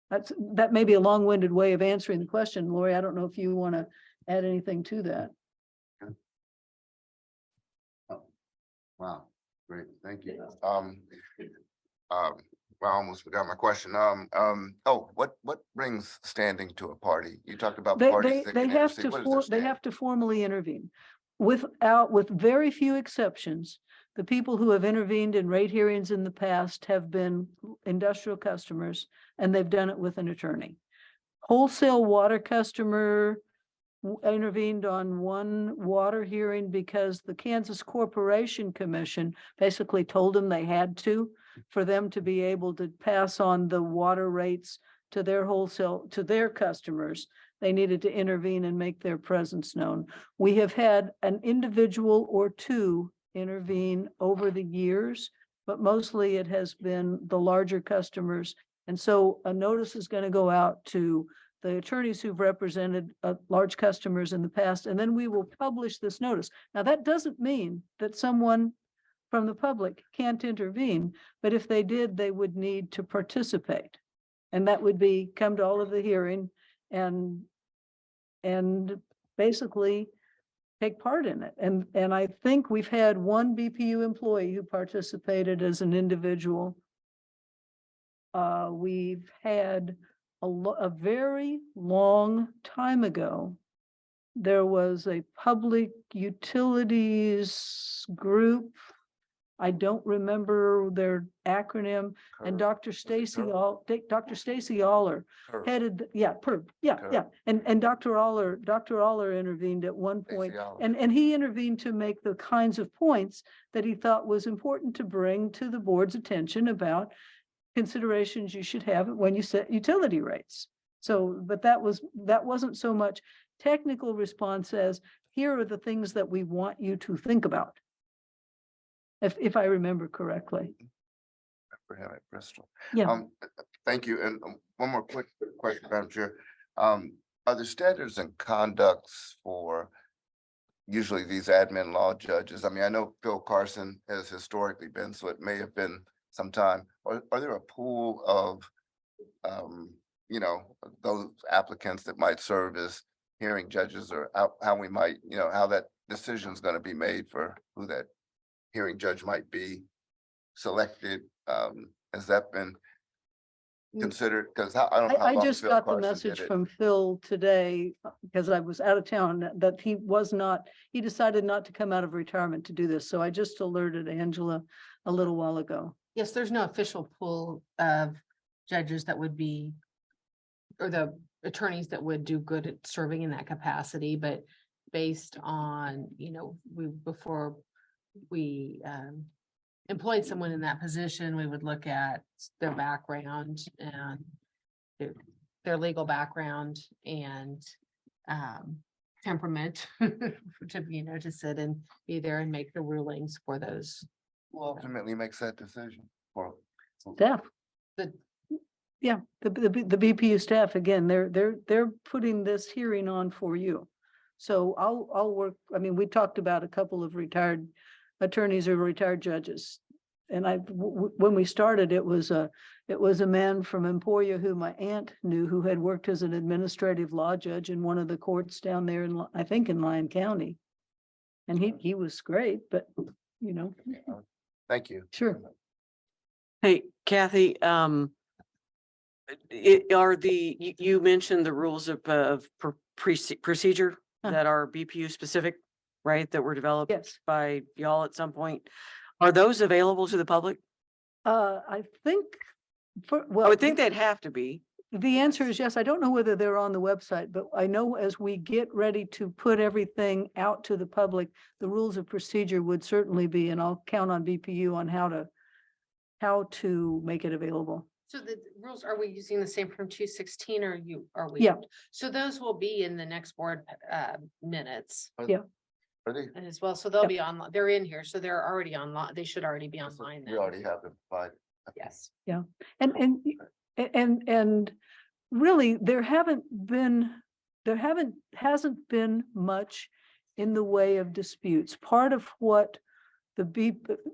That may be a long-winded way of answering the question, Lori. I don't know if you want to add anything to that. Wow, great, thank you. Well, I almost forgot my question. What brings standing to a party? You talked about parties. They have to formally intervene. with very few exceptions, the people who have intervened in rate hearings in the past have been industrial customers, and they've done it with an attorney. Wholesale water customer intervened on one water hearing because the Kansas Corporation Commission basically told them they had to, for them to be able to pass on the water rates to their wholesale, to their customers. They needed to intervene and make their presence known. We have had an individual or two intervene over the years, but mostly it has been the larger customers. And so a notice is going to go out to the attorneys who've represented large customers in the past, and then we will publish this notice. Now, that doesn't mean that someone from the public can't intervene, but if they did, they would need to participate. And that would be come to all of the hearing and basically take part in it. And I think we've had one BPU employee who participated as an individual. We've had a very long time ago, there was a public utilities group. I don't remember their acronym, and Dr. Stacy Aller headed, PERB, yeah. And Dr. Aller intervened at one point, and he intervened to make the kinds of points that he thought was important to bring to the board's attention about considerations you should have when you set utility rates. So, but that wasn't so much technical response as, here are the things that we want you to think about. If I remember correctly. For him at Bristol. Yeah. Thank you. And one more quick question, Madam Chair. Are there standards and conducts for usually these admin law judges? I mean, I know Phil Carson has historically been, so it may have been some time. Are there a pool of, those applicants that might serve as hearing judges, or how we might, how that decision is going to be made for who that hearing judge might be selected? Has that been considered? Because I don't know. how I long just Phil got the Carson message did it. from Phil today, because I was out of town, that he decided not to come out of retirement to do this. So I just alerted Angela a little while ago. Yes, there's no official pool of judges that would be, or the attorneys that would do good at serving in that capacity, but based on, before we employed someone in that position, we would look at their background and their legal background and temperament to sit and be there and make the rulings for those. Who ultimately makes that decision? Or Staff. The The BPU staff, again, they're putting this hearing on for you. So I'll work, I mean, we talked about a couple of retired attorneys or retired judges. And when we started, it was a man from Emporia who my aunt knew, who had worked as an administrative law judge in one of the courts down there in, I think, in Lyon County. And he was great, but Thank you. Sure. Hey, Kathy, you mentioned the rules of procedure that are BPU specific, right? That were developed Yes. by y'all at some point. Are those available to the public? I think I would think they'd have to be. the answer is yes. I don't know whether they're on the website, but I know as we get ready to put everything out to the public, the rules of procedure would certainly be, and I'll count on BPU on how to make it available. So the rules, are we using the same from 216 or are we? Yeah. So those will be in the next board minutes Yeah. Are they? as well. So they'll be online. They're in here. So they're already online. They should already be online. We then. already have them, but Yes. Yeah. And really, hasn't been much in the way of disputes. Part of what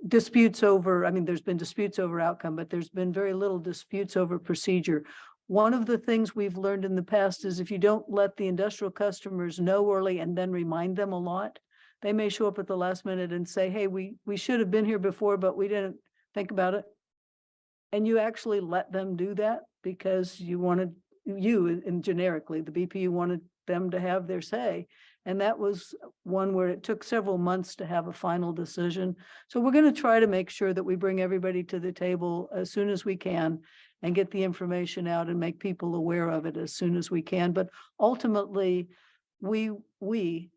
disputes over, I mean, there's been disputes over outcome, but there's been very little disputes over procedure. One of the things we've learned in the past is if you don't let the industrial customers know early and then remind them a lot, they may show up at the last minute and say, hey, we should have been here before, but we didn't think about it. And you actually let them do that because you generically, the BPU wanted them to have their say. And that was one where it took several months to have a final decision. So we're going to try to make sure that we bring everybody to the table as soon as we can and get the information out and make people aware of it as soon as we can. But ultimately, we,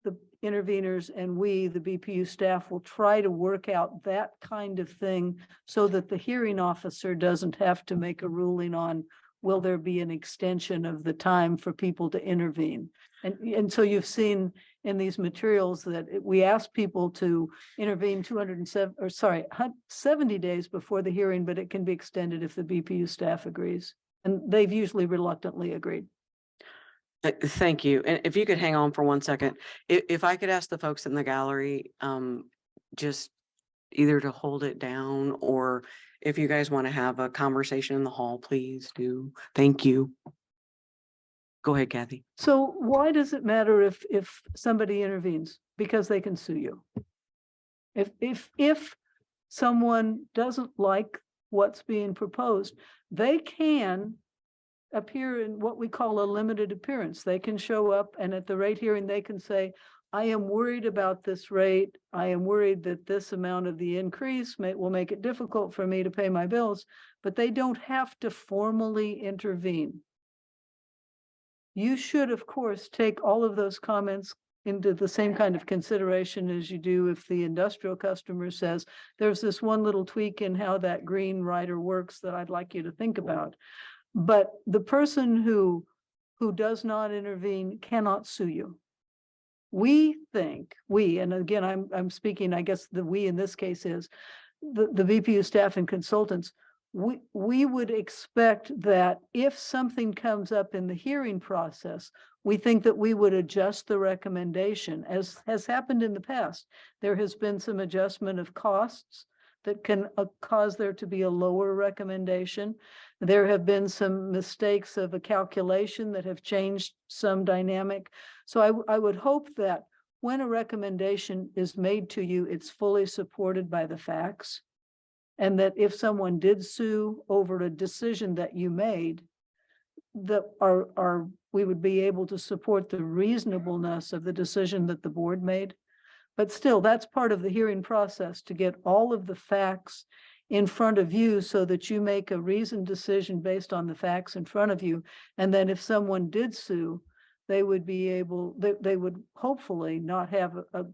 the interveners and we, the BPU staff, will try to work out that kind of thing so that the hearing officer doesn't have to make a ruling on, will there be an extension of the time for people to intervene? And so you've seen in these materials that we ask people to intervene 70 days before the hearing, but it can be extended if the BPU staff agrees. And they've usually reluctantly agreed. Thank you. And if you could hang on for 1 second, if I could ask the folks in the gallery, just either to hold it down, or if you guys want to have a conversation in the hall, please do. Thank you. Go ahead, Kathy. So why does it matter if somebody intervenes? Because they can sue you. If someone doesn't like what's being proposed, they can appear in what we call a limited appearance. They can show up and at the rate hearing, they can say, I am worried about this rate. I am worried that this amount of the increase will make it difficult for me to pay my bills, but they don't have to formally intervene. You should, of course, take all of those comments into the same kind of consideration as you do if the industrial customer says, there's this one little tweak in how that green rider works that I'd like you to think about. But the person who does not intervene cannot sue you. We think, and again, I'm speaking, I guess the we in this case is the BPU staff and consultants. We would expect that if something comes up in the hearing process, we think that we would adjust the recommendation, as has happened in the past. There has been some adjustment of costs that can cause there to be a lower recommendation. There have been some mistakes of a calculation that have changed some dynamic. So I would hope that when a recommendation is made to you, it's fully supported by the facts. And that if someone did sue over a decision that you made, that we would be able to support the reasonableness of the decision that the board made. But still, that's part of the hearing process, to get all of the facts in front of you so that you make a reasoned decision based on the facts in front of you. And then if someone did sue, they would be able, they would hopefully not have a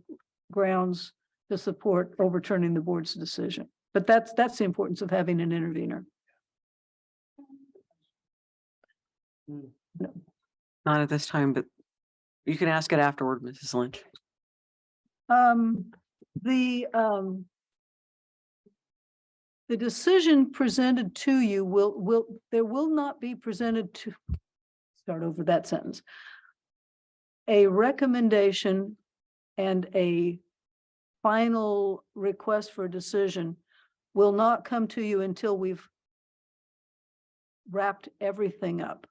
grounds to support overturning the board's decision. But that's the importance of having an intervener. No. Not at this time, but you can ask it afterward, Mrs. Lynch. The decision presented to you there will not be presented to, start over that sentence. A recommendation and a final request for a decision will not come to you until we've wrapped everything up.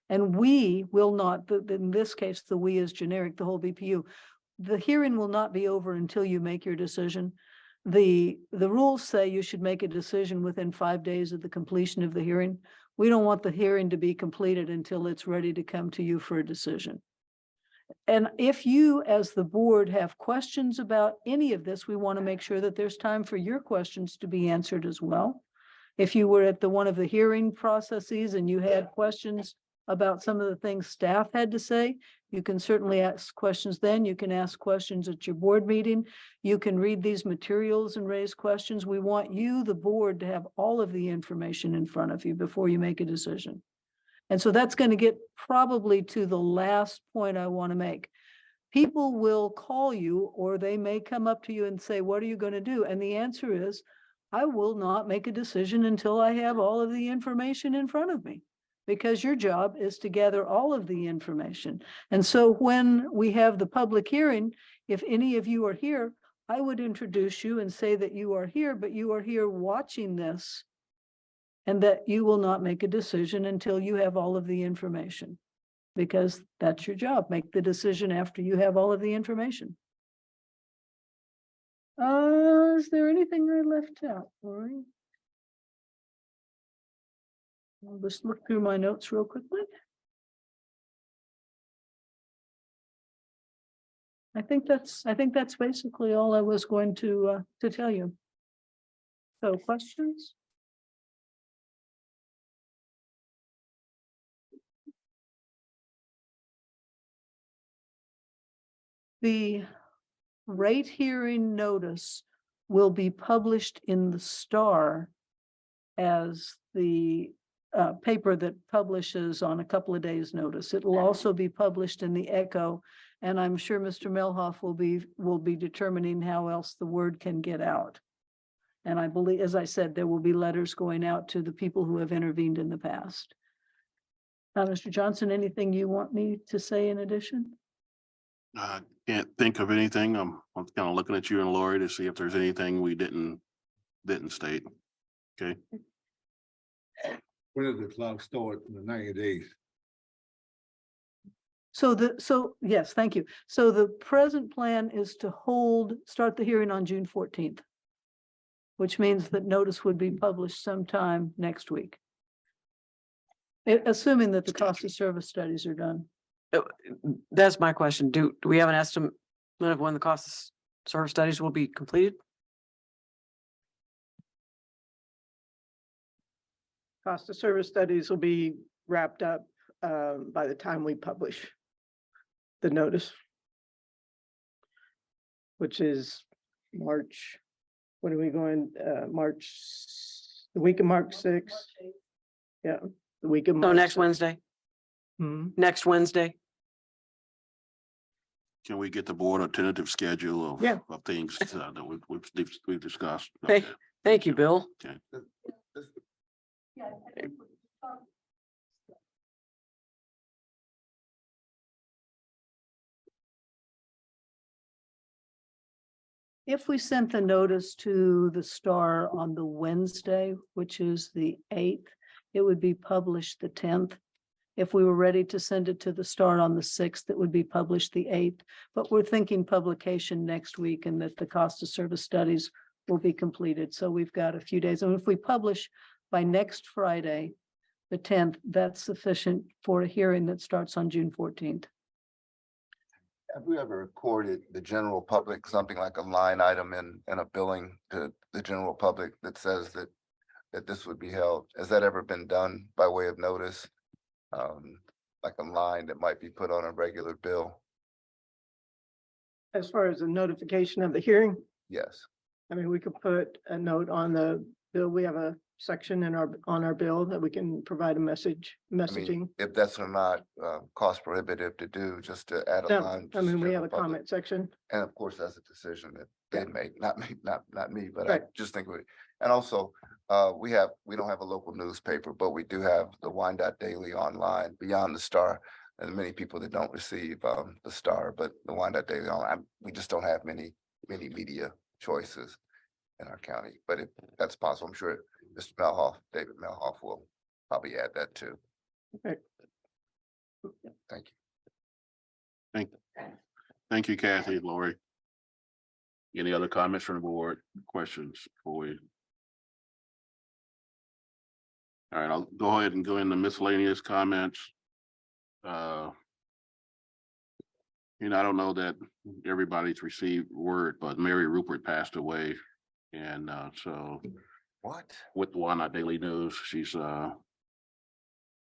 And we will not, in this case, the we is generic, the whole BPU. The hearing will not be over until you make your decision. The rules say you should make a decision within 5 days of the completion of the hearing. We don't want the hearing to be completed until it's ready to come to you for a decision. And if you, as the board, have questions about any of this, we want to make sure that there's time for your questions to be answered as well. If you were at one of the hearing processes and you had questions about some of the things staff had to say, you can certainly ask questions then. You can ask questions at your board meeting. You can read these materials and raise questions. We want you, the board, to have all of the information in front of you before you make a decision. And so that's going to get probably to the last point I want to make. People will call you, or they may come up to you and say, what are you going to do? And the answer is, I will not make a decision until I have all of the information in front of me, because your job is to gather all of the information. And so when we have the public hearing, if any of you are here, I would introduce you and say that you are here, but you are here watching this, and that you will not make a decision until you have all of the information, because that's your job. Make the decision after you have all of the information. Is there anything I left out, Lori? I'll just look through my notes real quickly. I think that's basically all I was going to tell you. So questions? The rate hearing notice will be published in the Star as the paper that publishes on a couple of days' notice. It will also be published in the Echo, and I'm sure Mr. Melhoff will be determining how else the word can get out. And I believe, as I said, there will be letters going out to the people who have intervened in the past. Mr. Johnson, anything you want me to say in addition? I can't think of anything. I'm kind of looking at you and Lori to see if there's anything we didn't state. Okay. When does the clock start in the 90 days? Yes, thank you. So the present plan is to start the hearing on June 14th, which means that notice would be published sometime next week. Assuming that the cost of service studies are done. That's my question. Do we have an estimate of when the cost of service studies will be completed? Cost of service studies will be wrapped up by the time we publish the notice, which is March. When are we going? March, the week of March 6th. Yeah, the week of. So March next 6th. Wednesday? Hmm. Next Wednesday? Can we get the board a tentative schedule Yeah. of things that we've discussed? Hey, Okay. thank you, Bill. Okay. If we sent the notice to the Star on the Wednesday, which is the 8th, it would be published the 10th. If we were ready to send it to the Star on the 6th, it would be published the 8th. But we're thinking publication next week and that the cost of service studies will be completed. So we've got a few days. And if we publish by next Friday, the 10th, that's sufficient for a hearing that starts on June 14th. Have we ever recorded the general public, something like a line item in a billing to the general public that says that this would be held? Has that ever been done by way of notice? Like a line that might be put on a regular bill? As far as the notification of the hearing, Yes. I mean, we could put a note on the bill. We have a section on our bill that we can provide a messaging. I mean, if that's not cost prohibitive to do, just to add a No, line. I just mean, we general have a public. comment section. And of course, that's a decision that they make, not me, not me, but I Right. just think we, and also, we don't have a local newspaper, but we do have the Wyandotte Daily online beyond the Star. And many people that don't receive the Star, but the Wyandotte Daily online, we just don't have many media choices in our county. But if that's possible, I'm sure Mr. Melhoff, David Melhoff will probably add that too. Okay. Thank you. Thank you, Kathy, Lori. Any other comments from the board, questions before we? All right, I'll go ahead and go into miscellaneous comments. I don't know that everybody's received word, but Mary Rupert passed away. And so What? with the Wyandotte Daily News, she's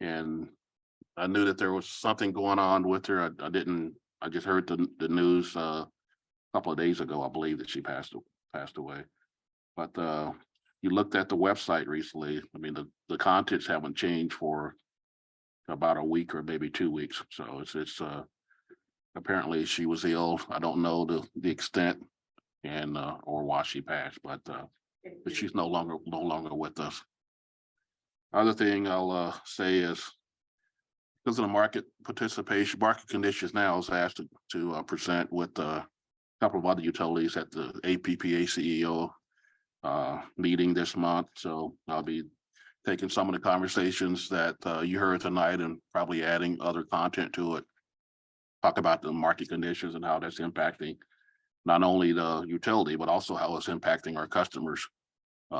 and I knew that there was something going on with her. I just heard the news a couple of days ago, I believe, that she passed away. But you looked at the website recently. I mean, the contents haven't changed for about a week or maybe 2 weeks. So it's apparently she was ill. I don't know the extent and or why she passed, but she's no longer with us. Other thing I'll say is, because of the market conditions now, I was asked to present with a couple of other utilities at the APPA CEO meeting this month. So I'll be taking some of the conversations that you heard tonight and probably adding other content to it. Talk about the market conditions and how that's impacting not only the utility, but also how it's impacting our customers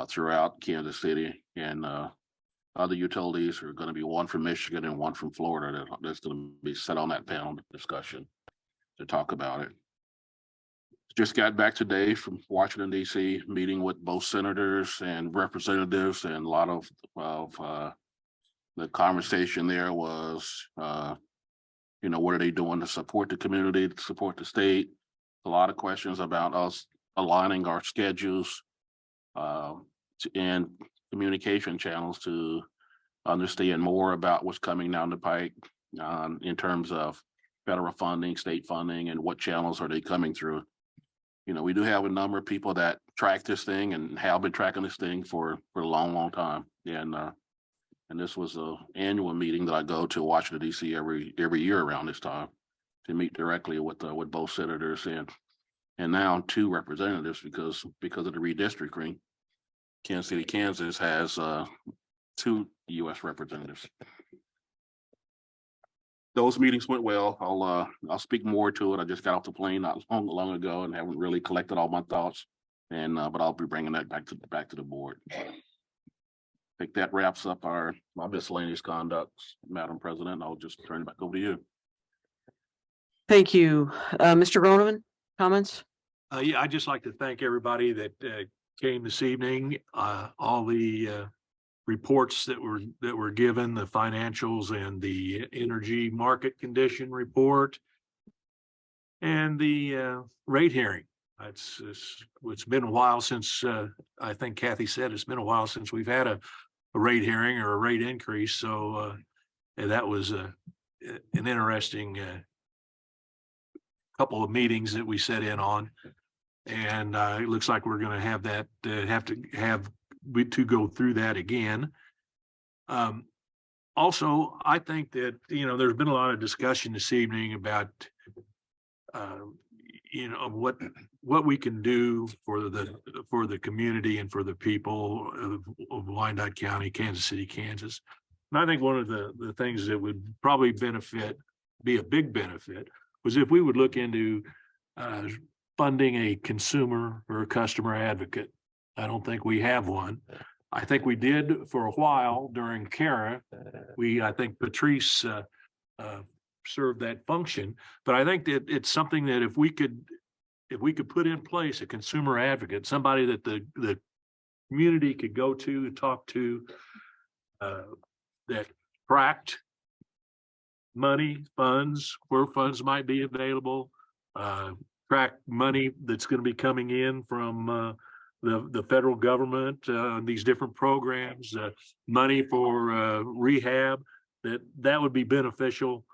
throughout Kansas City. And other utilities are going to be one from Michigan and one from Florida that's going to be set on that panel discussion to talk about it. just got back today from Washington DC, meeting with both senators and representatives, and a lot of the conversation there was, what are they doing to support the community, to support the state? A lot of questions about us aligning our schedules and communication channels to understand more about what's coming down the pike in terms of federal funding, state funding, and what channels are they coming through. We do have a number of people that track this thing and have been tracking this thing for a long, long time. And this was an annual meeting that I go to Washington DC every year around this time to meet directly with both senators and now 2 representatives because of the redistricting. Kansas City, Kansas has 2 US representatives. Those meetings went well. I'll speak more to it. I just got off the plane not long ago and haven't really collected all my thoughts. But I'll be bringing that back to the board. I think that wraps up my miscellaneous conduct, Madam President. I'll just turn it back over to you. Thank you. Mr. Groneman, comments? Yeah, I'd just like to thank everybody that came this evening, all the reports that were given, the financials and the energy market condition report and the rate hearing. It's been a while since, I think Kathy said it's been a while since we've had a rate hearing or a rate increase. So that was an interesting couple of meetings that we sat in on. And it looks like we're going to have that, to go through that again. Also, I think that, there's been a lot of discussion this evening about, what we can do for the community and for the people of Wyandotte County, Kansas City, Kansas. And I think one of the things that would probably be a big benefit was if we would look into funding a consumer or a customer advocate. I don't think we have one. I think we did for a while during CARA. I think Patrice served that function, but I think that it's something that if we could put in place a consumer advocate, somebody that the community could go to and talk to, that tracked money, funds, where funds might be available, track money that's going to be coming in from the federal government, these different programs, money for rehab, that would be beneficial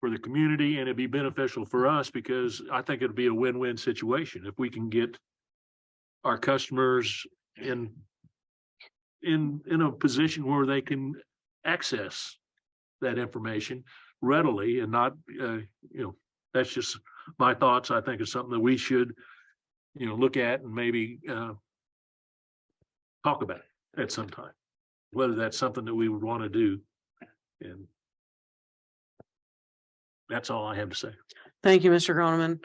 for the community, and it'd be beneficial for us because I think it'd be a win-win situation if we can get our customers in a position where they can access that information readily and not, that's just my thoughts. I think it's something that we should, look at and maybe talk about at some time, whether that's something that we would want to do. And that's all I have to say. Thank you, Mr. Groneman.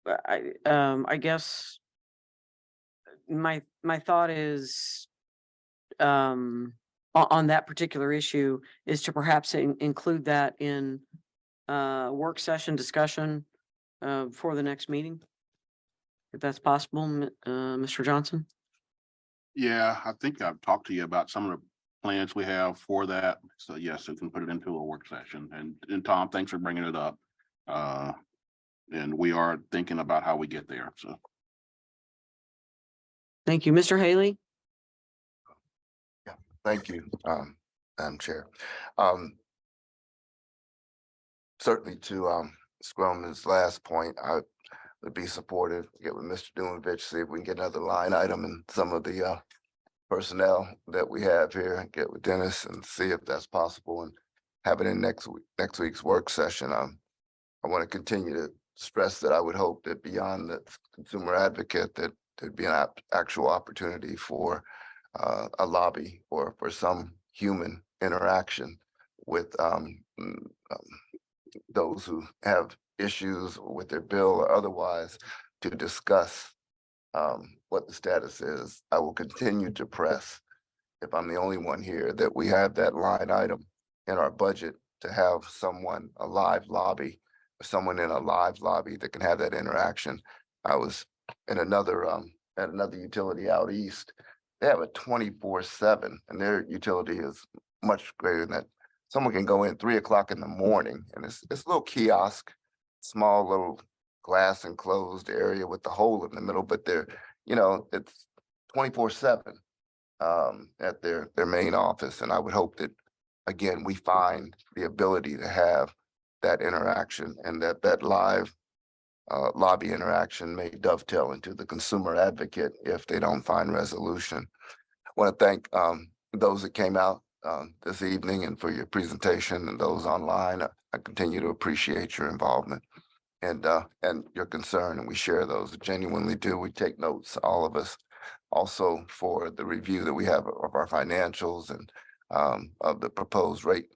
I guess my thought is on that particular issue is to perhaps include that in work session discussion for the next meeting, if that's possible, Mr. Johnson. Yeah, I think I've talked to you about some of the plans we have for that. So yes, we can put it into a work session. And Tom, thanks for bringing it up. And we are thinking about how we get there. So. Thank you, Mr. Haley. Yeah, thank you, Madam Chair. Certainly to Scrum's last point, I would be supportive, get with Mr. Dumovich, see if we can get another line item in some of the personnel that we have here, get with Dennis and see if that's possible and have it in next week's work session. I want to continue to stress that I would hope that beyond the consumer advocate, that there'd be an actual opportunity for a lobby or for some human interaction with those who have issues with their bill or otherwise to discuss what the status is. I will continue to press, if I'm the only one here, that we have that line item in our budget to have someone, a live lobby someone in a live lobby that can have that interaction. I was in another, at another utility out east. They have a 24/7 and their utility is much greater than that. Someone can go in 3 o'clock in the morning and it's a little kiosk, small little glass enclosed area with the hole in the middle, but they're, it's 24/7 at their main office. And I would hope that, again, we find the ability to have that interaction and that live lobby interaction may dovetail into the consumer advocate if they don't find resolution. I want to thank those that came out this evening and for your presentation, and those online. I continue to appreciate your involvement and your concern, and we share those. Genuinely do. We take notes, all of us. Also for the review that we have of our financials and of the proposed rate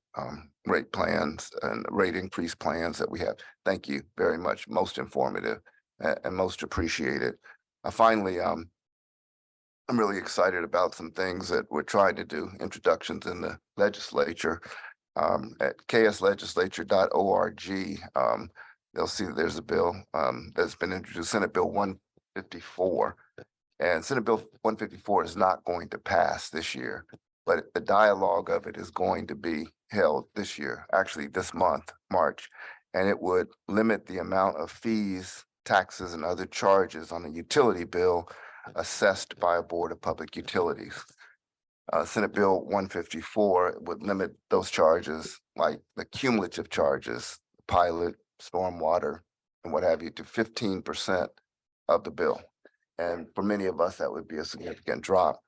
plans and rate increase plans that we have. Thank you very much. Most informative and most appreciated. Finally, I'm really excited about some things that we're trying to do, introductions in the legislature. At kslegislature.org, they'll see that there's a bill that's been introduced, Senate Bill 154. And Senate Bill 154 is not going to pass this year, but the dialogue of it is going to be held this year, actually this month, March, and it would limit the amount of fees, taxes, and other charges on a utility bill assessed by a board of public utilities. Senate Bill 154 would limit those charges, like the cumulative charges, pilot, stormwater, and what have you, to 15% of the bill. And for many of us, that would be a significant drop.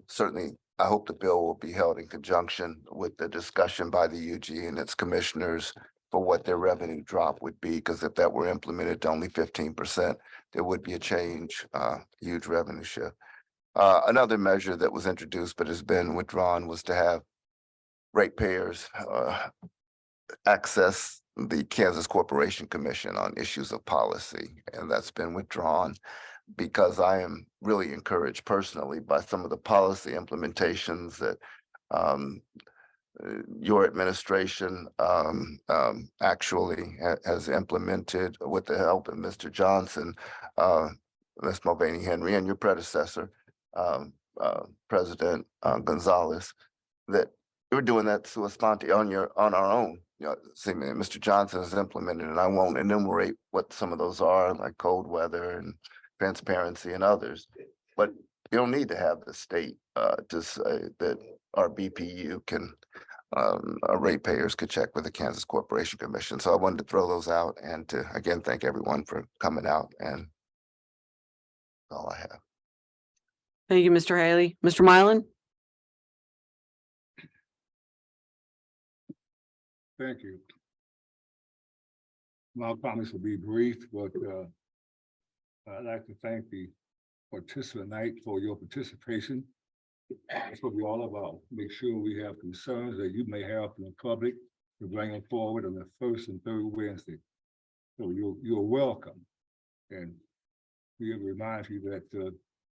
Certainly, I hope the bill will be held in conjunction with the discussion by the UG and its commissioners for what their revenue drop would be, because if that were implemented to only 15%, there would be a change, huge revenue shift. Another measure that was introduced but has been withdrawn was to have ratepayers access the Kansas Corporation Commission on issues of policy, and that's been withdrawn because I am really encouraged personally by some of the policy implementations that your administration actually has implemented with the help of Mr. Johnson, Ms. Mulvaney Henry, and your predecessor, President Gonzalez, that we're doing that sua sponte on our own. See, Mr. Johnson has implemented, and I won't enumerate what some of those are, like cold weather and transparency and others, but you don't need to have the state to say that our BPU can, our ratepayers could check with the Kansas Corporation Commission. So I wanted to throw those out and to again thank everyone for coming out, and that's all I have. Thank you, Mr. Haley. Mr. Mylan? Thank you. My comments will be brief, but I'd like to thank the participant night for your participation. That's what we're all about. Make sure we have concerns that you may have from the public to bring them forward on the first and third Wednesday. So you're welcome. And we remind you that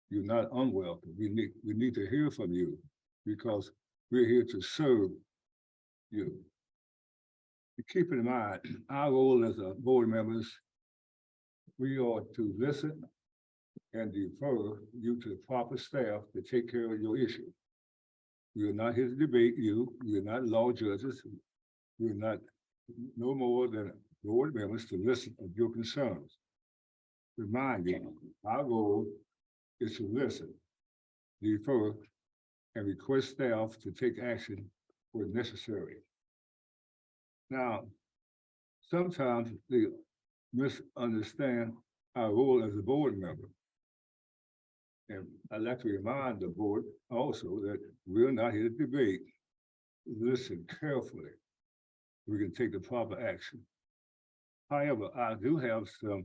you're not unwelcome. We need to hear from you because we're here to serve you. Keep in mind, our role as board members, we are to listen and defer you to the proper staff to take care of your issue. We are not here to debate you. We are not law judges. We are not no more than board members to listen to your concerns. Remind you, our goal is to listen, defer, and request staff to take action where necessary. Now, sometimes they misunderstand our role as a board member. And I'd like to remind the board also that we're not here to debate. Listen carefully. We can take the proper action. However, I do have some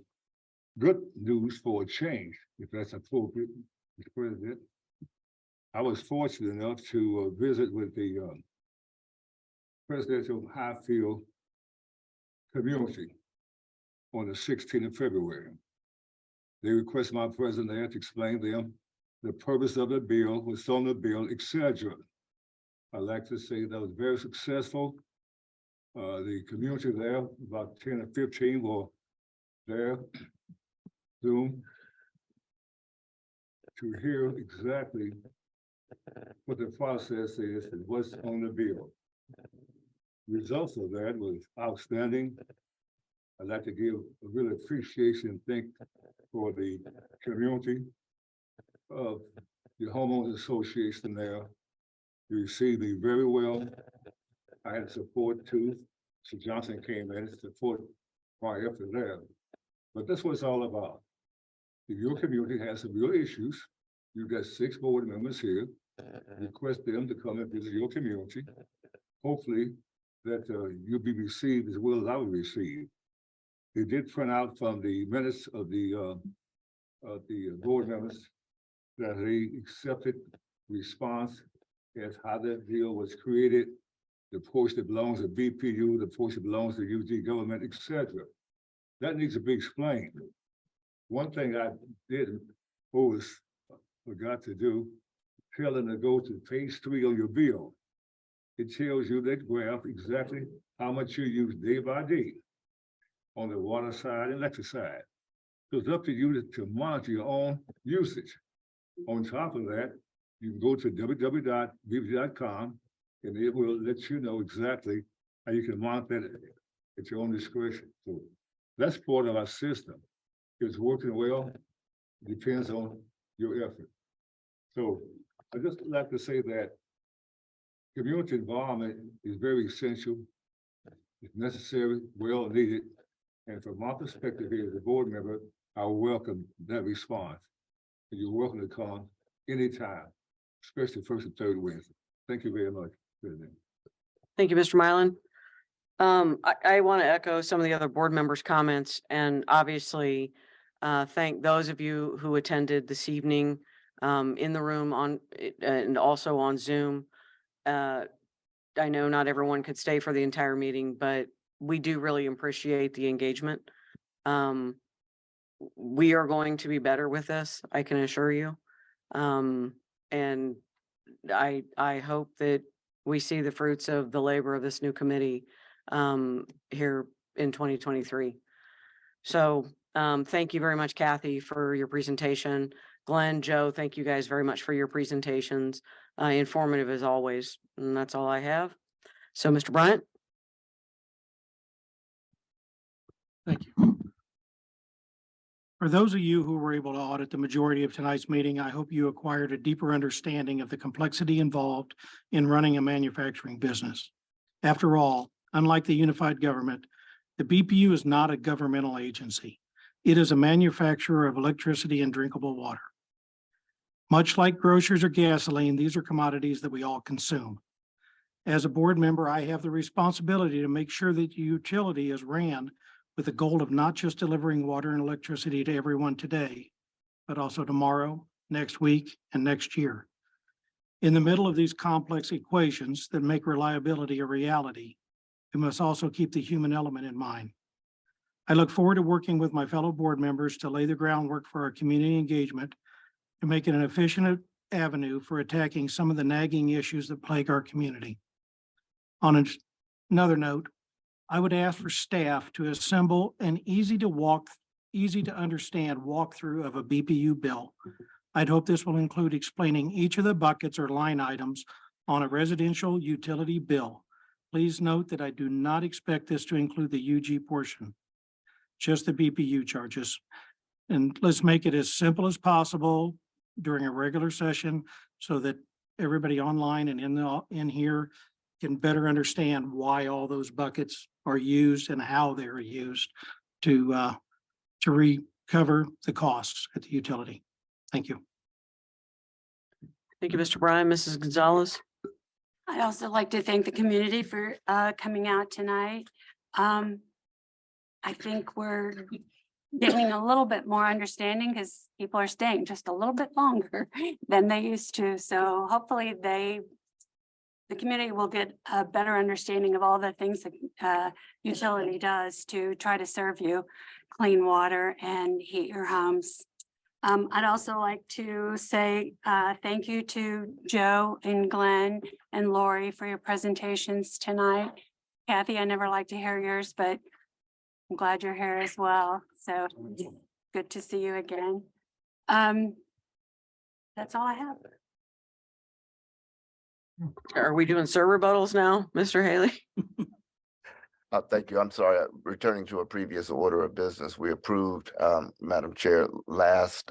good news for a change, if that's appropriate, Mr. President. I was fortunate enough to visit with the Presidential Highfield community on the 16th of February. They request my presence there to explain to them the purpose of the bill, what's on the bill, etc. I'd like to say that was very successful. The community there, about 10 or 15 were there, Zoom, to hear exactly what the process is and what's on the bill. Results of that was outstanding. I'd like to give a real appreciation and thank for the community of the homeowners association there. You received me very well. I had support too. So Johnson came in and support my effort there. But that's what it's all about. If your community has some real issues, you've got 6 board members here. Request them to come and visit your community. Hopefully that you'll be received as well as I will receive. They did print out from the minutes of the board members that they accepted response as how that deal was created, the portion that belongs to BPU, the portion that belongs to UG government, etc. That needs to be explained. One thing I did always forgot to do, tell them to go to page 3 on your bill. It tells you that graph exactly how much you use day by day on the water side and electric side. So it's up to you to monitor your own usage. On top of that, you can go to www.bbg.com and it will let you know exactly how you can monitor that at your own discretion. So that's part of our system. If it's working well, it depends on your effort. So I just like to say that community involvement is very essential. It's necessary, well needed. And from my perspective here as a board member, I welcome that response. And you're welcome to come anytime, especially first and third Wednesday. Thank you very much. Thank you, Mr. Mylan. I want to echo some of the other board members' comments and obviously thank those of you who attended this evening in the room on and also on Zoom. I know not everyone could stay for the entire meeting, but we do really appreciate the engagement. We are going to be better with this, I can assure you. And I hope that we see the fruits of the labor of this new committee here in 2023. So thank you very much, Kathy, for your presentation. Glenn, Joe, thank you guys very much for your presentations. Informative as always. And that's all I have. So Mr. Bryant. Thank you. For those of you who were able to audit the majority of tonight's meeting, I hope you acquired a deeper understanding of the complexity involved in running a manufacturing business. After all, unlike the unified government, the BPU is not a governmental agency. It is a manufacturer of electricity and drinkable water. Much like groceries or gasoline, these are commodities that we all consume. As a board member, I have the responsibility to make sure that the utility is ran with the goal of not just delivering water and electricity to everyone today, but also tomorrow, next week, and next year. In the middle of these complex equations that make reliability a reality, we must also keep the human element in mind. I look forward to working with my fellow board members to lay the groundwork for our community engagement to make it an efficient avenue for attacking some of the nagging issues that plague our community. On another note, I would ask for staff to assemble an easy to understand walkthrough of a BPU bill. I'd hope this will include explaining each of the buckets or line items on a residential utility bill. Please note that I do not expect this to include the UG portion, just the BPU charges. And let's make it as simple as possible during a regular session so that everybody online and in here can better understand why all those buckets are used and how they're used to recover the costs at the utility. Thank you. Thank you, Mr. Bryan. Mrs. Gonzalez. I'd also like to thank the community for coming out tonight. I think we're getting a little bit more understanding because people are staying just a little bit longer than they used to. So hopefully the community will get a better understanding of all the things that utility does to try to serve you clean water and heat your homes. I'd also like to say thank you to Joe and Glenn and Lori for your presentations tonight. Kathy, I never like to hear yours, but I'm glad you're here as well. So good to see you again. That's all I have. Are we doing server rebuttals now, Mr. Haley? Thank you. I'm sorry. Returning to a previous order of business, we approved, Madam Chair, last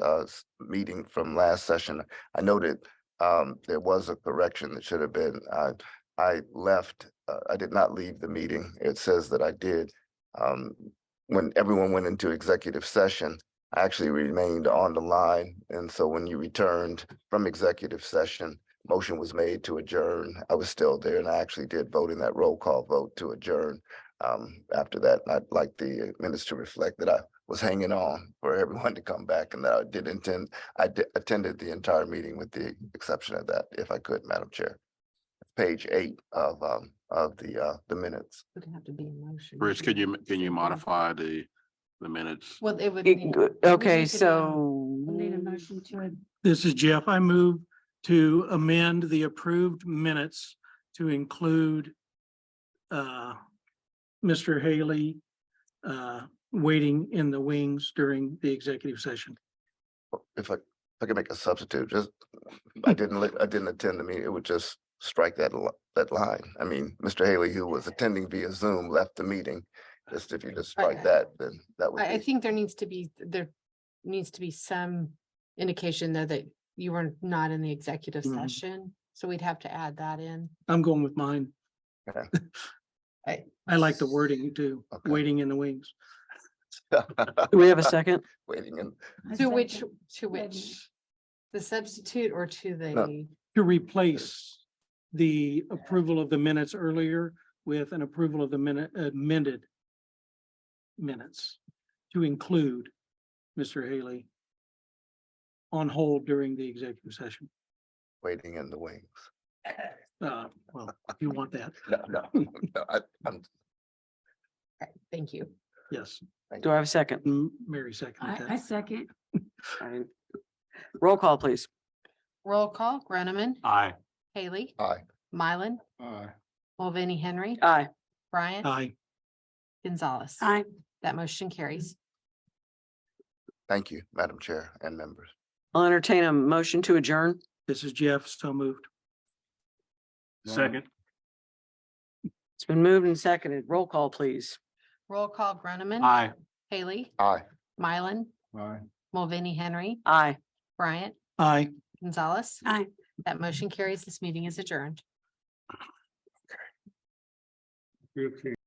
meeting from last session. I noted there was a correction that should have been. I left. I did not leave the meeting. It says that I did. When everyone went into executive session, I actually remained on the line, and so when you returned from executive session, motion was made to adjourn. I was still there, and I actually did vote in that roll call vote to adjourn. After that, I'd like the minutes to reflect that I was hanging on for everyone to come back, and that I attended the entire meeting with the exception of that, if I could, Madam Chair. Page 8 of the minutes. Would have to be a motion. Rich, can you modify the minutes? Well, it would. Okay, so Need a motion to it. This is Jeff. I move to amend the approved minutes to include Mr. Haley waiting in the wings during the executive session. If I could make a substitute, just, I didn't attend the meeting, it would just strike that line. I mean, Mr. Haley, who was attending via Zoom, left the meeting. Just if you just strike that, then that would I be. think there needs to be some indication though that you were not in the executive Mhm. session, so we'd have to add that in. I'm going with mine. Okay. I like the wording too, Okay. waiting in the wings. do we have a second? Waiting and To which, the substitute or to the, To replace the approval of the minutes earlier with an approval of the amended minutes to include Mr. Haley on hold during the executive session. waiting in the wings. Well, if you want that, No, I'm, thank you. yes. Do I have a second? Mary seconded I that. second. Fine. Roll call, please. Roll call, Groneman, Aye. Haley, aye. Mylan, Aye. Mulvaney Henry, Aye. Bryant, Aye. Gonzalez. Aye. That motion carries. Thank you, Madam Chair and members. I'll entertain a motion to adjourn. This is Jeff, so moved. Second. It's been moved and seconded. Roll call, please. Roll call, Groneman. Aye. Haley, Aye. Mylan, Aye. Mulvaney Henry, Aye. Bryant, Aye. Gonzalez. Aye. That motion carries. This meeting is adjourned. 15.